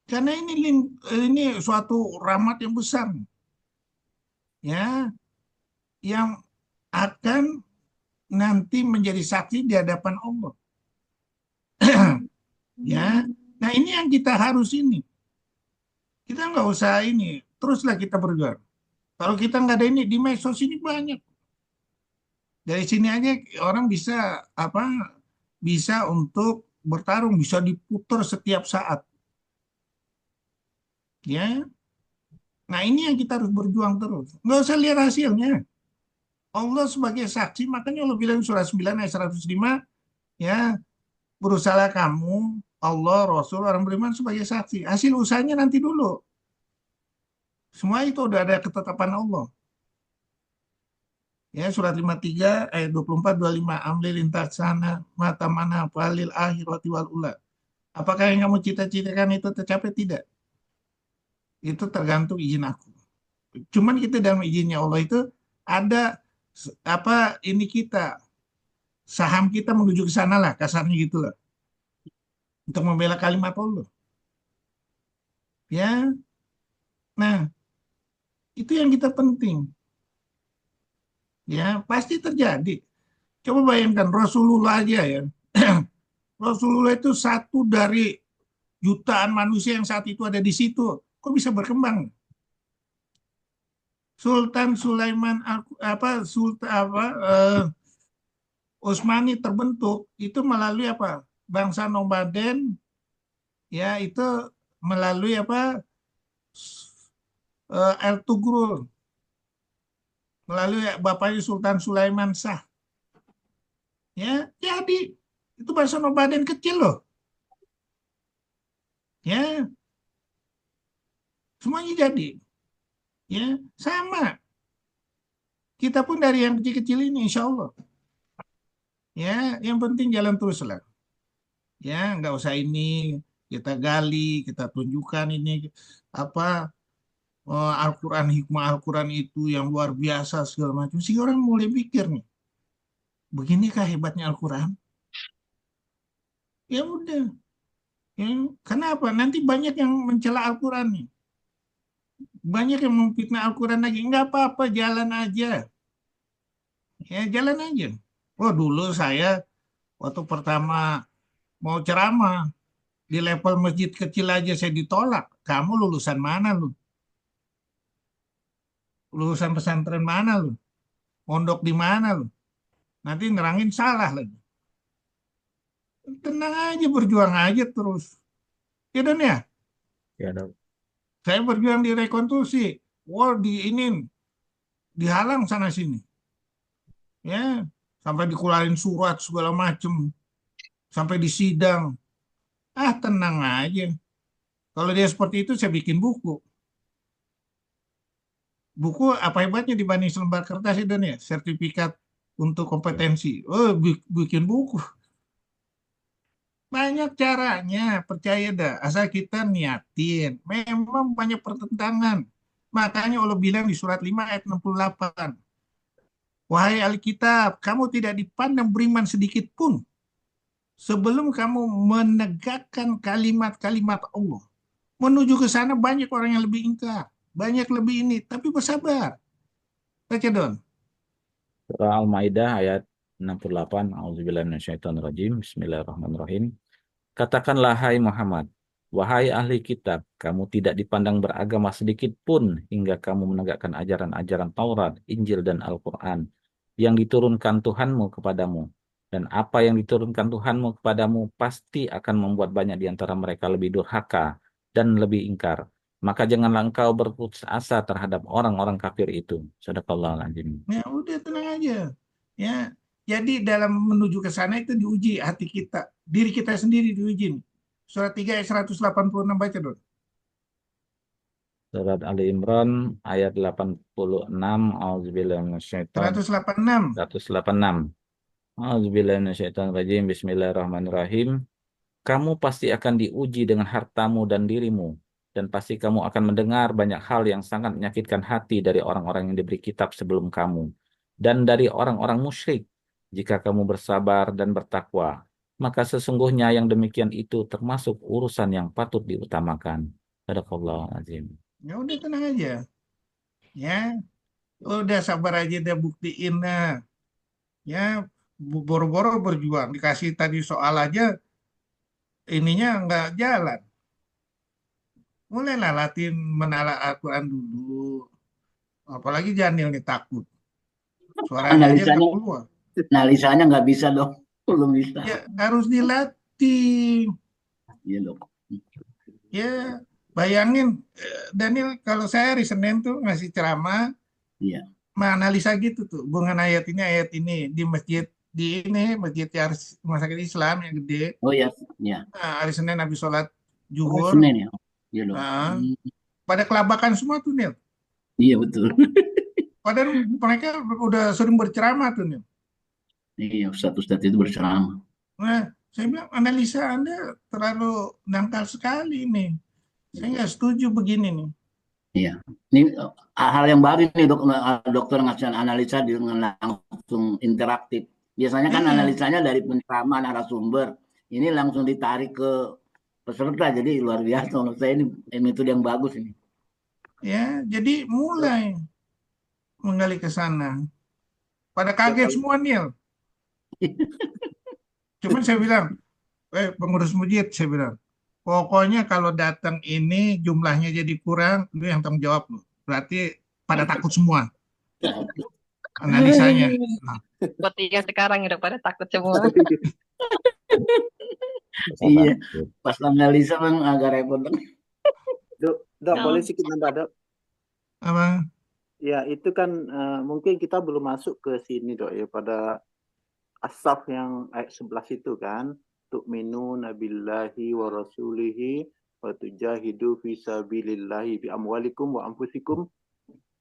Karena ini suatu rahmat yang besar, ya, yang akan nanti menjadi saksi di hadapan Allah. Ya, nah ini yang kita harus ini. Kita nggak usah ini, teruslah kita berjuang. Kalau kita nggak ada ini di medsos ini banyak. Dari sini aja orang bisa bisa untuk bertarung, bisa diputar setiap saat. Ya, nah ini yang kita harus berjuang terus. Nggak usah lihat hasilnya. Allah sebagai saksi, makanya Allah bilang surah 9 ayat 105, ya, berusahalah kamu, Allah, Rasul, orang beriman sebagai saksi. Hasil usahanya nanti dulu. Semua itu udah ada ketetapan Allah. Ya, surat 53 ayat 24 25, amlil intasana mata mana falil akhirati wal ula. Apakah yang kamu cita-citakan itu tercapai? Tidak. Itu tergantung izin aku. Cuman kita dalam izinnya Allah itu ada ini kita saham kita menuju ke sana lah, kasarnya gitu lah, untuk membela kalimat Allah. Ya, nah itu yang kita penting. Ya, pasti terjadi. Coba bayangkan Rasulullah aja ya. Rasulullah itu satu dari jutaan manusia yang saat itu ada di situ. Kok bisa berkembang? Sultan Sulaiman Utsmani terbentuk itu melalui apa? Bangsa nomaden, ya, itu melalui Ertugrul, melalui bapaknya Sultan Sulaiman Shah. Ya, jadi itu bangsa nomaden kecil loh. Ya, semuanya jadi. Ya, sama. Kita pun dari yang kecil-kecil ini, insya Allah. Ya, yang penting jalan terus lah. Ya, nggak usah ini kita gali, kita tunjukkan ini Al-Quran, hikmah Al-Quran itu yang luar biasa segala macam. Sehingga orang mulai pikir nih, beginikah hebatnya Al-Quran? Ya udah. Ya, kenapa? Nanti banyak yang mencela Al-Quran nih. Banyak yang memfitnah Al-Quran lagi. Nggak apa-apa, jalan aja. Ya, jalan aja. Oh, dulu saya waktu pertama mau ceramah di level masjid kecil aja saya ditolak. Kamu lulusan mana lu? Lulusan pesantren mana lu? Pondok di mana lu? Nanti nerangin salah lagi. Tenang aja, berjuang aja terus. Ya Don ya? Ya, Dok. Saya berjuang di rekonstruksi. Wah, dihalang sana sini. Ya, sampai dikeluarin surat segala macem. Sampai disidang. Tenang aja. Kalau dia seperti itu, saya bikin buku. Buku apa hebatnya dibanding selembar kertas itu nih, sertifikat untuk kompetensi. Oh, bikin buku. Banyak caranya, percaya dah. Asal kita niatin. Memang banyak pertentangan. Makanya Allah bilang di surat 5 ayat 68. Wahai Alkitab, kamu tidak dipandang beriman sedikit pun sebelum kamu menegakkan kalimat-kalimat Allah. Menuju ke sana banyak orang yang lebih ingkar. Banyak lebih ini. Tapi bersabar. Baca Don. Surah Al-Maidah ayat 68. A'udzubillahi minasyaitonirrajim. Bismillahirrahmanirrahim. Katakanlah hai Muhammad, wahai ahli kitab, kamu tidak dipandang beragama sedikit pun hingga kamu menegakkan ajaran-ajaran Taurat, Injil, dan Al-Quran yang diturunkan Tuhanmu kepadamu. Dan apa yang diturunkan Tuhanmu kepadamu pasti akan membuat banyak di antara mereka lebih durhaka dan lebih ingkar. Maka janganlah engkau berputus asa terhadap orang-orang kafir itu. Sadaqallahul azim. Ya udah tenang aja. Ya, jadi dalam menuju ke sana itu diuji hati kita, diri kita sendiri diuji. Surat 3 ayat 186 baca Don. Surat Ali Imran ayat 86. Auzubillahi minasyaitonir 186. 186. Auzubillahi minasyaitonirrajim. Bismillahirrahmanirrahim. Kamu pasti akan diuji dengan hartamu dan dirimu, dan pasti kamu akan mendengar banyak hal yang sangat menyakitkan hati dari orang-orang yang diberi kitab sebelum kamu, dan dari orang-orang musyrik. Jika kamu bersabar dan bertakwa, maka sesungguhnya yang demikian itu termasuk urusan yang patut diutamakan. Sadaqallahul azim. Ya udah tenang aja. Ya, udah sabar aja udah buktiin nah. Ya, boro-boro berjuang dikasih tadi soal aja ininya nggak jalan. Mulailah latihan menala Al-Quran dulu. Apalagi Janil nih takut. Suaranya aja nggak Analisanya, keluar. analisanya nggak bisa dong, belum bisa. Ya harus dilatih. Iya dong. Ya bayangin Daniel kalau saya hari Senin tuh ngasih ceramah Iya. menganalisa gitu tuh hubungan ayat ini di masjid di ini masjid rumah sakit Islam yang gede. Oh ya, ya. Nah, hari Senin habis sholat Oh, zuhur. Senin ya. Iya dong. Nah, pada kelabakan semua tuh Nil. Iya betul. Padahal mereka udah sering berceramah tuh Nil. Iya, Ustadz itu berceramah. Nah, saya bilang analisa Anda terlalu dangkal sekali nih. Saya nggak setuju begini nih. Iya. Ini hal yang baru nih dokter ngasih analisa dengan langsung interaktif. Biasanya kan Iya. analisanya dari penceramah narasumber. Ini langsung ditarik ke peserta. Jadi luar biasa menurut saya ini metode yang bagus ini. Ya, jadi mulai menggali ke sana. Pada kaget semua Nil. Cuman saya bilang, pengurus masjid saya bilang, pokoknya kalau datang ini jumlahnya jadi kurang, lu yang tanggung jawab lu. Berarti pada takut semua analisanya. Nah, Seperti yang sekarang udah pada takut semua. Iya. Pas analisa bang agak repot bang. Dok, boleh sedikit nambah, Dok? apa? Ya, itu kan mungkin kita belum masuk ke sini, Dok, ya, pada As-Saff yang ayat 11 itu kan. Tu'minuna billahi wa rasulihi wa tujahidu fi sabilillahi bi amwalikum wa anfusikum.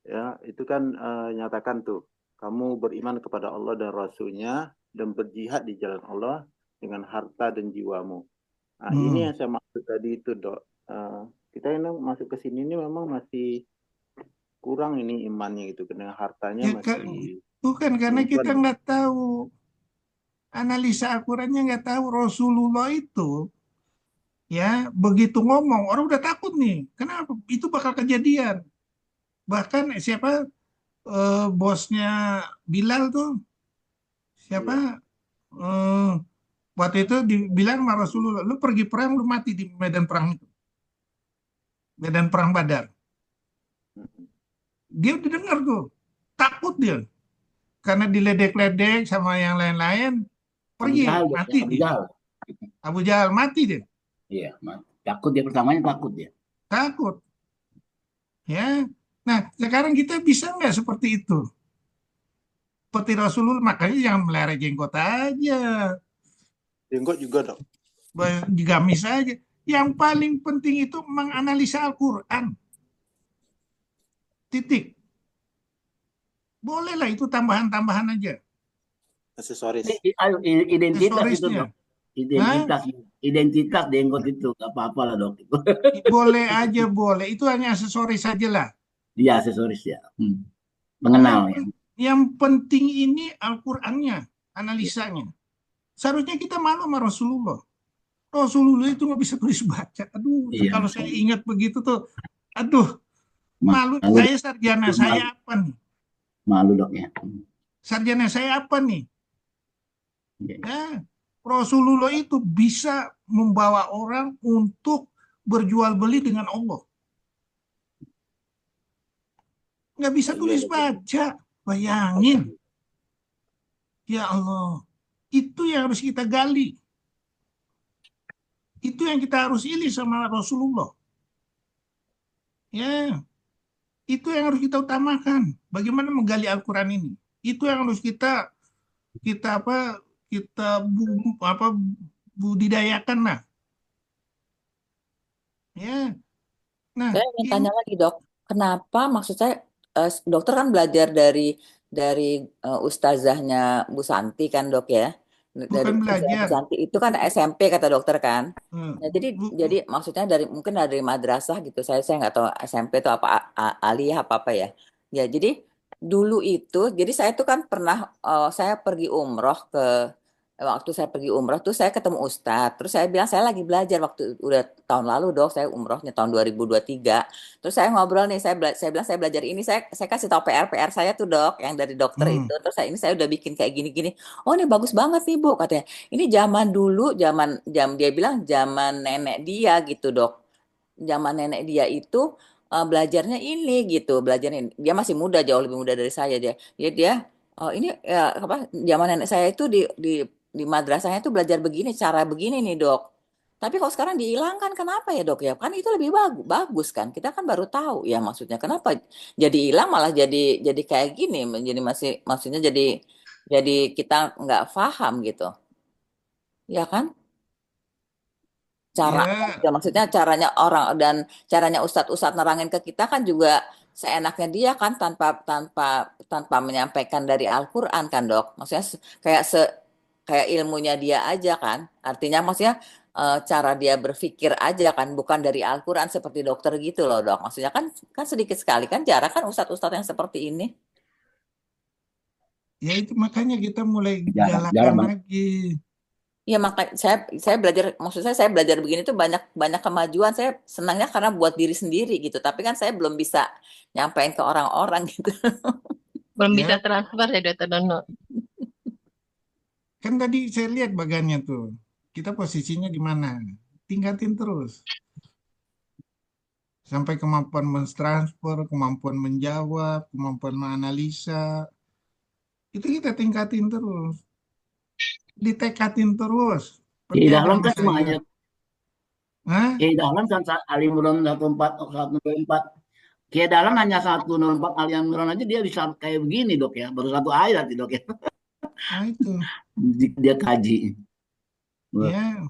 Ya, itu kan nyatakan tuh, kamu beriman kepada Allah dan Rasulnya dan berjihad di jalan Allah dengan harta dan jiwamu. Nah, ini yang saya maksud tadi itu, Dok. Kita ini masuk ke sini ini memang masih kurang ini imannya gitu, dengan hartanya Ya, masih bukan karena kita nggak tahu analisa Al-Qurannya, nggak tahu Rasulullah itu ya begitu ngomong orang udah takut nih. Kenapa? Itu bakal kejadian. Bahkan siapa bosnya Bilal tuh siapa waktu itu dibilang sama Rasulullah, lu pergi perang lu mati di medan perang itu, medan perang Badar. Dia udah dengar tuh, takut dia karena diledek-ledek sama yang lain-lain, pergi mati dia. Abu Jahal mati dia. Iya, takut dia, pertamanya takut dia. Takut. Ya. Nah, sekarang kita bisa nggak seperti itu? Seperti Rasulullah, makanya jangan melihara jenggot aja. Jenggot juga, Dok. Digamis aja. Yang paling penting itu menganalisa Al-Quran. Titik. Bolehlah itu tambahan-tambahan aja. Aksesoris. Identitas itu, Aksesorisnya. Dok. Identitas jenggot itu nggak apa-apa lah, Dok. Boleh aja, boleh. Itu hanya aksesoris saja lah. Iya, aksesoris ya. Mengenal ya. Yang penting ini Al-Qur'annya, analisanya. Seharusnya kita malu sama Rasulullah. Rasulullah itu nggak bisa tulis baca. Aduh, Iya. kalau saya ingat begitu tuh, aduh, malu. Saya sarjana, saya apa nih? Malu dok ya. Sarjana saya apa nih? Iya. Ya, Rasulullah itu bisa membawa orang untuk berjual beli dengan Allah. Nggak bisa Iya, tulis betul. baca. Bayangin. Ya Allah. Itu yang harus kita gali. Itu yang kita harus iri sama Rasulullah. Ya, itu yang harus kita utamakan. Bagaimana menggali Al-Quran ini? Itu yang harus kita budidayakan lah. Ya. Nah, Saya ingin ini tanya lagi dok, kenapa maksud saya dokter kan belajar dari ustazahnya Bu Santi kan dok ya, dari bukan ustazah Bu belajar. Santi itu kan SMP kata dokter kan. Eh, Nah, jadi bu- jadi maksudnya mungkin dari madrasah gitu. Saya nggak tahu SMP itu apa aliyah apa ya. Ya, jadi dulu itu jadi saya tuh kan pernah saya pergi umroh waktu saya pergi umroh tuh saya ketemu Ustadz. Terus saya bilang saya lagi belajar waktu udah tahun lalu dong saya umrohnya tahun 2023. Terus saya ngobrol nih saya bilang saya belajar ini saya kasih tahu PR saya tuh dok yang dari dokter hmm, itu. Terus ini saya udah bikin kayak gini-gini. Oh ini bagus banget nih Bu katanya. Ini zaman dulu, dia bilang zaman nenek dia gitu dok. Zaman nenek dia itu belajarnya ini gitu, belajarnya dia masih muda jauh lebih muda dari saya dia oh ini ya, apa zaman nenek saya itu di madrasahnya itu belajar begini, cara begini nih dok. Tapi kalau sekarang dihilangkan, kenapa ya dok ya? Kan itu lebih bagus kan? Kita kan baru tahu ya maksudnya. Kenapa jadi hilang malah jadi kayak gini, jadi maksudnya jadi kita nggak paham gitu, ya kan? Caranya ya, juga maksudnya caranya orang dan caranya ustadz-ustadz nerangin ke kita kan juga seenaknya dia kan tanpa tanpa menyampaikan dari Al-Qur'an kan dok maksudnya kayak ilmunya dia aja kan artinya maksudnya cara dia berpikir aja kan bukan dari Al-Qur'an seperti dokter gitu loh dok maksudnya kan kan sedikit sekali kan jarang kan ustadz-ustadz yang seperti ini. ya itu makanya kita mulai Jarang, galakan jarang banget. lagi. Iya makanya saya belajar maksud saya belajar begini tuh banyak banyak kemajuan saya senangnya karena buat diri sendiri gitu tapi kan saya belum bisa nyampein ke orang-orang gitu. Belum bisa Ya, transfer ya Dr. Dono. kan tadi saya lihat bagannya tuh. Kita posisinya di mana? Tingkatin terus. Sampai kemampuan mentransfer, kemampuan menjawab, kemampuan menganalisa. Itu kita tingkatin terus. Ditekatin terus. Di Percaya dalam sama kan cuma saya. ayat, Hah? di dalam kan Ali Imran 104. Kayak dalam hanya 104 Ali Imran aja dia bisa kayak begini dok ya, baru satu ayat dok ya. Nah itu. Dia kaji. Ya.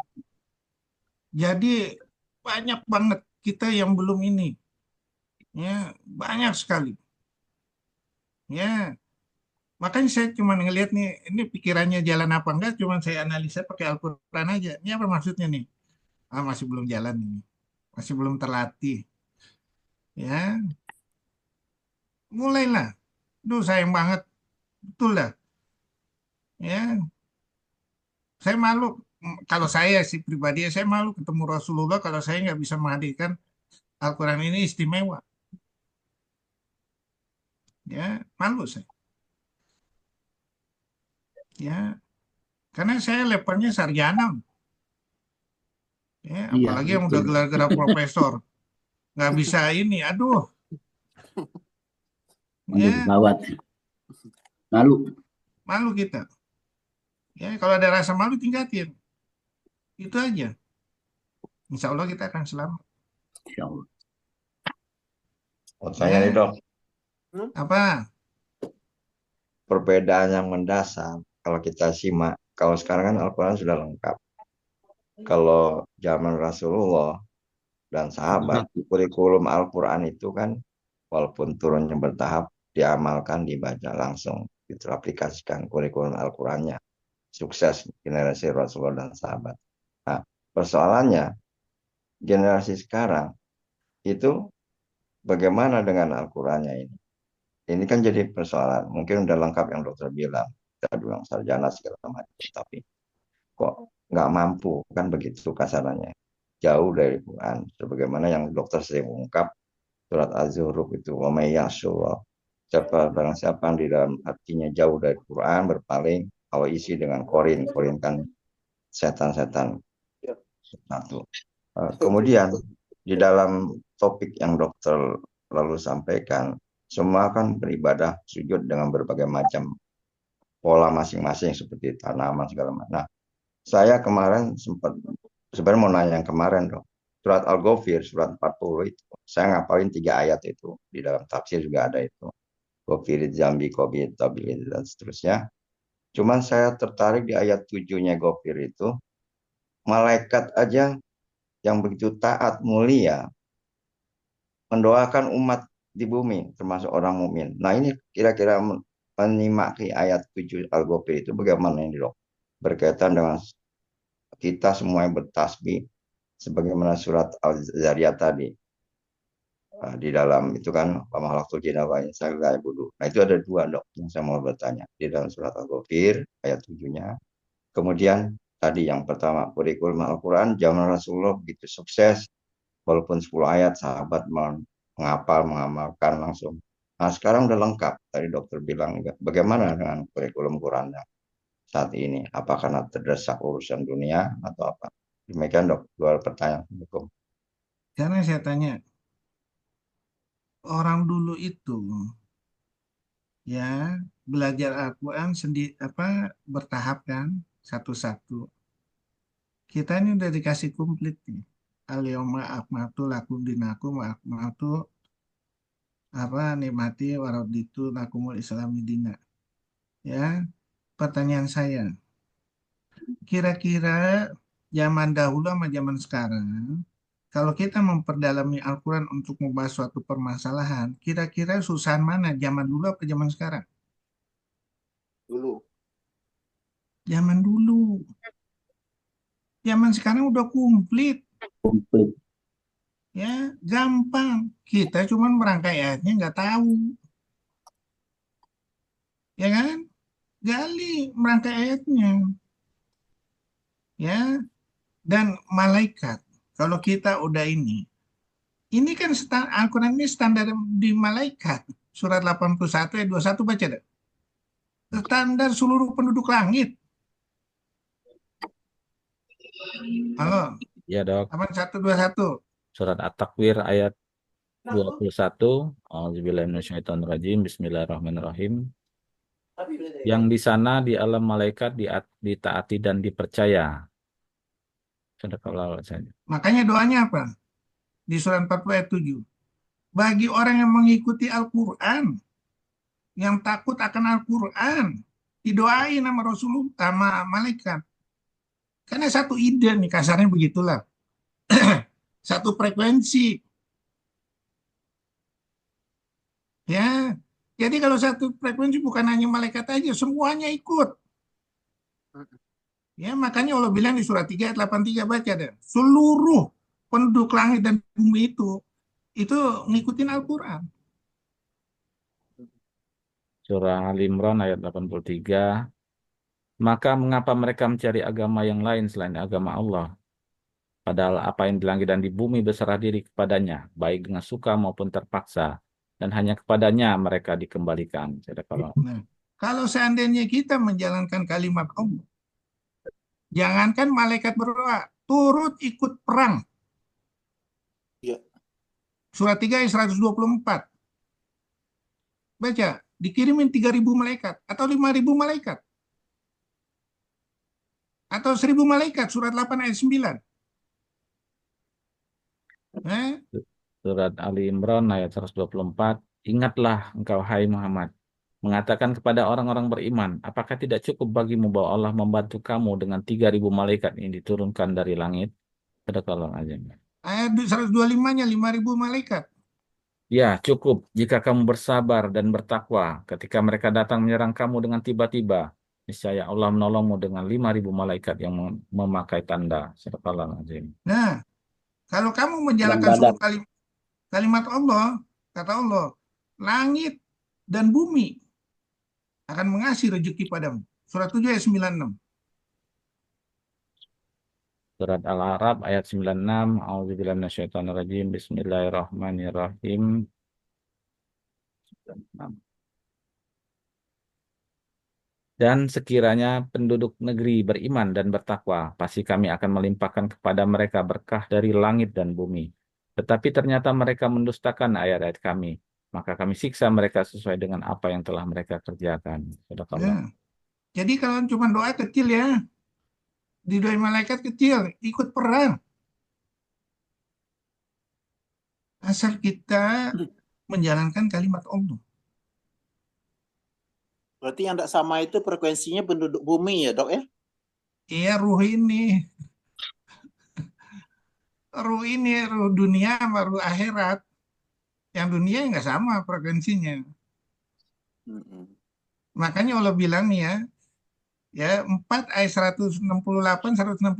Jadi banyak banget kita yang belum ini. Ya, banyak sekali. Ya, makanya saya cuma ngelihat nih, ini pikirannya jalan apa enggak, cuma saya analisa pakai Al-Quran aja. Ini apa maksudnya nih? Ah, masih belum jalan ini. Masih belum terlatih. Ya, mulailah. Duh, sayang banget. Betul dah. Ya, saya malu. Kalau saya sih pribadi, saya malu ketemu Rasulullah kalau saya nggak bisa menghadirkan Al-Quran ini istimewa. Ya, malu saya. Ya, karena saya levelnya sarjana. Ya, Iya apalagi yang udah betul. gelar-gelar profesor. Nggak bisa ini, aduh. Aduh, Ya, gawat. Lalu, malu kita. Ya, kalau ada rasa malu tingkatin. Itu aja. Insya Allah kita akan selamat. insya Allah. Menurut saya nih Ya, dok, apa? perbedaan yang mendasar kalau kita simak, kalau sekarang kan Al-Quran sudah lengkap. Kalau zaman Rasulullah dan sahabat, kurikulum Al-Quran itu kan walaupun turunnya bertahap, diamalkan, dibaca langsung, aplikasikan kurikulum Al-Qurannya. Sukses generasi Rasulullah dan sahabat. Nah, persoalannya generasi sekarang itu bagaimana dengan Al-Qurannya ini? Ini kan jadi persoalan. Mungkin udah lengkap yang dokter bilang, kita bilang sarjana segala macam, tapi kok nggak mampu, kan begitu kasarannya. Jauh dari Quran. Sebagaimana yang dokter sering ungkap, surat Az-Zukhruf itu, wa may ya'shu barang siapa yang di dalam hatinya jauh dari Quran, berpaling, kalau isi dengan korin kan setan-setan Ya. satu. Kemudian di dalam topik yang dokter lalu sampaikan, semua kan beribadah sujud dengan berbagai macam pola masing-masing seperti tanaman segala macam. Nah, saya kemarin sempat sebenarnya mau nanya yang kemarin dok. Surat Al-Ghafir, surat 40 itu. Saya ngapalin 3 ayat itu. Di dalam tafsir juga ada itu. Ghafirid Zambi, Qobid, Tabilid, dan seterusnya. Cuman saya tertarik di ayat 7-nya Ghafir itu. Malaikat aja yang begitu taat, mulia, mendoakan umat di bumi, termasuk orang mukmin. Nah ini kira-kira menyimak ayat 7 Al-Ghafir itu bagaimana ini dok? Berkaitan dengan kita semuanya bertasbih sebagaimana surat Al-Zariyat tadi. Di dalam itu kan pamahalaktul jinna wa insa illa ya'budun. Nah itu ada 2 dok yang saya mau bertanya di dalam surat Al-Ghafir ayat 7-nya. Kemudian tadi yang pertama kurikulum Al-Quran zaman Rasulullah begitu sukses walaupun 10 ayat sahabat menghafal mengamalkan langsung. Nah sekarang udah lengkap tadi dokter bilang bagaimana dengan kurikulum Qurannya saat ini, apakah karena terdesak urusan dunia atau apa? Demikian dok, 2 pertanyaan. Assalamualaikum. Karena saya tanya, orang dulu itu ya belajar Al-Quran sendiri bertahap kan, satu-satu. Kita ini udah dikasih komplit nih. Al-yawma akmaltu lakum dinakum wa akmaltu nikmati waraditu lakumul islami dina. Ya, pertanyaan saya, kira-kira zaman dahulu sama zaman sekarang, kalau kita memperdalami Al-Quran untuk membahas suatu permasalahan, kira-kira susahan mana? Zaman dulu apa zaman sekarang? Dulu. Zaman dulu. Zaman sekarang udah komplit. Ya, gampang. Kita cuma merangkai ayatnya nggak tahu. Ya kan? Gali merangkai ayatnya. Ya, dan malaikat. Kalau kita udah ini kan Al-Quran ini standar di malaikat. Surat 81 ayat 21 baca deh. Standar seluruh penduduk langit. Halo, Ya dok. 8121. Surat At-Takwir ayat 21. Auzubillahi minasyaitonirrajim. Bismillahirrahmanirrahim. Yang di sana di alam malaikat ditaati dan dipercaya. Sadaqallahu alazim. Makanya doanya apa? Di surat 40 ayat 7. Bagi orang yang mengikuti Al-Quran, yang takut akan Al-Quran, didoain sama Rasulullah, sama malaikat. Karena satu ide nih, kasarnya begitulah. Satu frekuensi. Ya, jadi kalau satu frekuensi bukan hanya malaikat aja, semuanya ikut. Ya, makanya Allah bilang di surat 3 ayat 83 baca deh. Seluruh penduduk langit dan bumi itu ngikutin Al-Quran. Surah Al-Imran ayat 83. Maka mengapa mereka mencari agama yang lain selain agama Allah? Padahal apa yang di langit dan di bumi berserah diri kepadanya, baik dengan suka maupun terpaksa. Dan hanya kepadanya mereka dikembalikan. Nah, kalau seandainya kita menjalankan kalimat Allah, jangankan malaikat berdoa, turut ikut perang. Ya. Surat 3 ayat 124. Baca, dikirimin 3.000 malaikat atau 5.000 malaikat. Atau 1.000 malaikat, surat 8 ayat 9. Surat Ali Imran ayat 124. Ingatlah engkau hai Muhammad, mengatakan kepada orang-orang beriman, apakah tidak cukup bagimu bahwa Allah membantu kamu dengan 3.000 malaikat ini diturunkan dari langit? Sadaqallahu azim. Ayat 125-nya 5.000 malaikat. Ya, cukup jika kamu bersabar dan bertakwa ketika mereka datang menyerang kamu dengan tiba-tiba. Niscaya Allah menolongmu dengan 5.000 malaikat yang memakai tanda. Sadaqallahu azim. Nah, kalau kamu menjalankan seluruh kalimat Allah, kata Allah, langit dan bumi akan mengasih rezeki padamu. Surat 7 ayat 96. Surat Al-A'raf ayat 96. A'udzubillahi minasyaitonirrajim. Bismillahirrahmanirrahim. Dan sekiranya penduduk negeri beriman dan bertakwa, pasti kami akan melimpahkan kepada mereka berkah dari langit dan bumi. Tetapi ternyata mereka mendustakan ayat-ayat kami, maka kami siksa mereka sesuai dengan apa yang telah mereka kerjakan. Sadaqallah. Ya. Jadi kalau cuma doa kecil ya, didoain malaikat kecil, ikut perang. Asal kita menjalankan kalimat Allah. Berarti yang tidak sama itu frekuensinya penduduk bumi ya, Dok ya? Iya, ruh ini, ruh dunia sama ruh akhirat. Yang dunia nggak sama frekuensinya. Makanya Allah bilang nih ya 4 ayat 168, 169.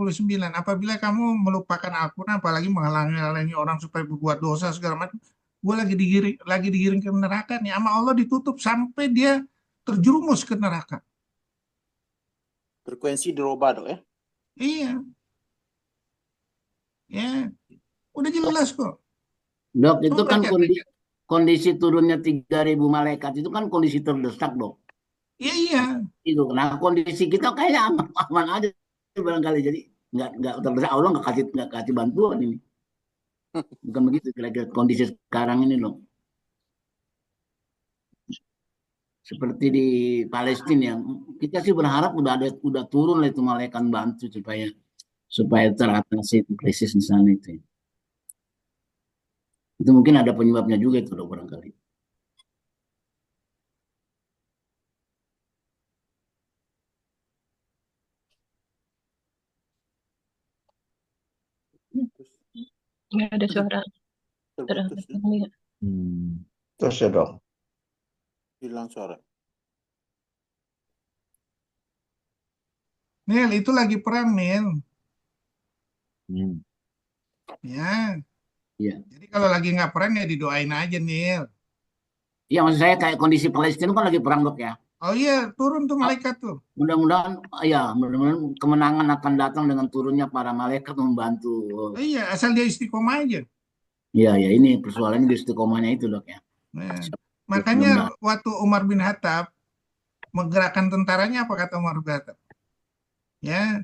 Apabila kamu melupakan Al-Quran, apalagi menghalangi orang supaya berbuat dosa segala macam, gue lagi digiring ke neraka nih. Sama Allah ditutup sampai dia terjerumus ke neraka. Frekuensi dirubah, Dok ya? Iya. Ya, udah jelas kok. Dok, itu Coba kan baca. kondisi turunnya 3.000 malaikat itu kan kondisi terdesak, Dok. Iya. Itu. Nah, kondisi kita kayaknya aman aja barangkali. Jadi nggak terdesak, Allah nggak kasih bantuan ini. Bukan begitu kira-kira kondisi sekarang ini, Dok. Seperti di Palestina, kita sih berharap udah turun lah itu malaikat bantu supaya teratasi krisis di sana itu. Itu mungkin ada penyebabnya juga itu, Dok, barangkali. Nggak ada suara. Terputus. Terus ya dong. Hilang suara. Nil, itu lagi perang, Nil. Ya. Iya. Jadi kalau lagi nggak perang ya didoain aja, Nil. Iya, maksud saya kayak kondisi Palestina kan lagi perang, Dok ya. Oh iya, turun tuh malaikat tuh. Mudah-mudahan kemenangan akan datang dengan turunnya para malaikat membantu. Iya, asal dia istiqomah aja. Iya, ya ini persoalannya di istiqomahnya itu, Dok ya. Nah, makanya waktu Umar bin Khattab menggerakkan tentaranya, apa kata Umar bin Khattab? Ya,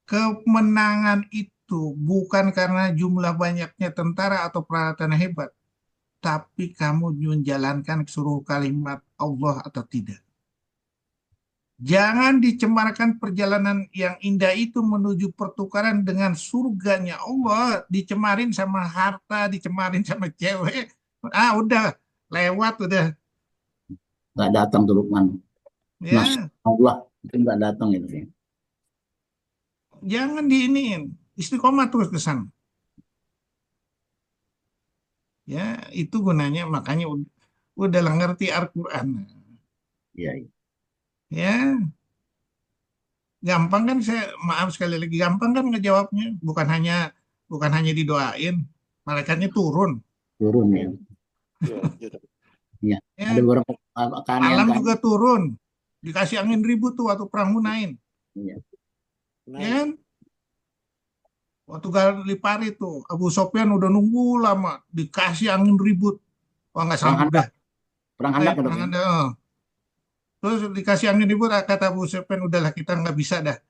kemenangan itu bukan karena jumlah banyaknya tentara atau peralatan hebat, tapi kamu menjalankan seluruh kalimat Allah atau tidak. Jangan dicemarkan perjalanan yang indah itu menuju pertukaran dengan surganya Allah, dicemarin sama harta, dicemarin sama cewek. Ah, udah lewat udah. Nggak datang tuh Lukman. Ya. Masya Allah, itu nggak datang itu ya. Jangan diiniin, istiqomah terus ke sana. Ya, itu gunanya, makanya udah lah ngerti Al-Quran. Iya. Ya, gampang kan maaf sekali lagi, gampang kan ngejawabnya. Bukan hanya didoain, malaikatnya turun. Turun ya. Iya. Ya. Ada beberapa malam juga turun, dikasih angin ribut tuh waktu perang Hunain. Iya. Ya kan? Waktu Gali Parit tuh, Abu Sofyan udah nunggu lama, dikasih angin ribut. Wah, nggak sanggup dah. Perang Handak. Terus dikasih angin ribut, kata Abu Sofyan, udahlah kita nggak bisa dah.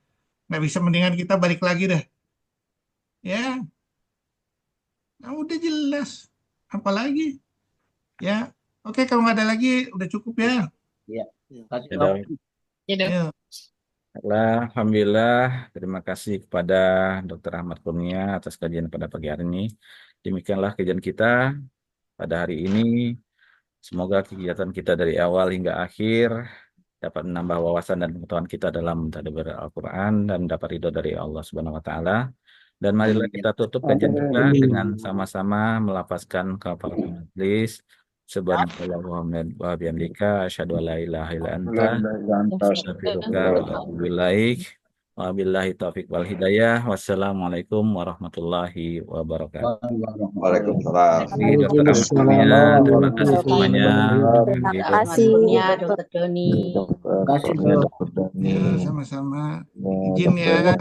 Nggak bisa, mendingan kita balik lagi dah. Ya. Nah, udah jelas. Apalagi? Ya. Oke, kalau nggak ada lagi, udah cukup ya. Iya. Ya. Alhamdulillah, terima kasih kepada Dr. Ahmad Kurnia atas kajian pada pagi hari ini. Demikianlah kajian kita pada hari ini. Semoga kegiatan kita dari awal hingga akhir dapat menambah wawasan dan pengetahuan kita dalam tadabbur Al-Quran dan dapat ridho dari Allah Subhanahu wa Ta'ala. Dan marilah kita tutup kajian kita dengan sama-sama melafazkan kafaratul majlis. Subhanallahumma wa bihamdika asyhadu an la ilaha illa anta astaghfiruka wa atubu ilaik. Wabillahi taufiq wal hidayah. Wassalamualaikum warahmatullahi wabarakatuh. Waalaikumsalam. Dr. Ahmad Kurnia, terima kasih semuanya. Terima kasih Dr. Doni. Terima kasih Dr. Doni. Ya, sama-sama. Izin ya.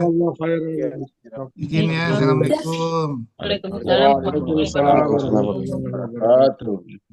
Izin ya. Assalamualaikum. Waalaikumsalam. Waalaikumsalam warahmatullahi wabarakatuh.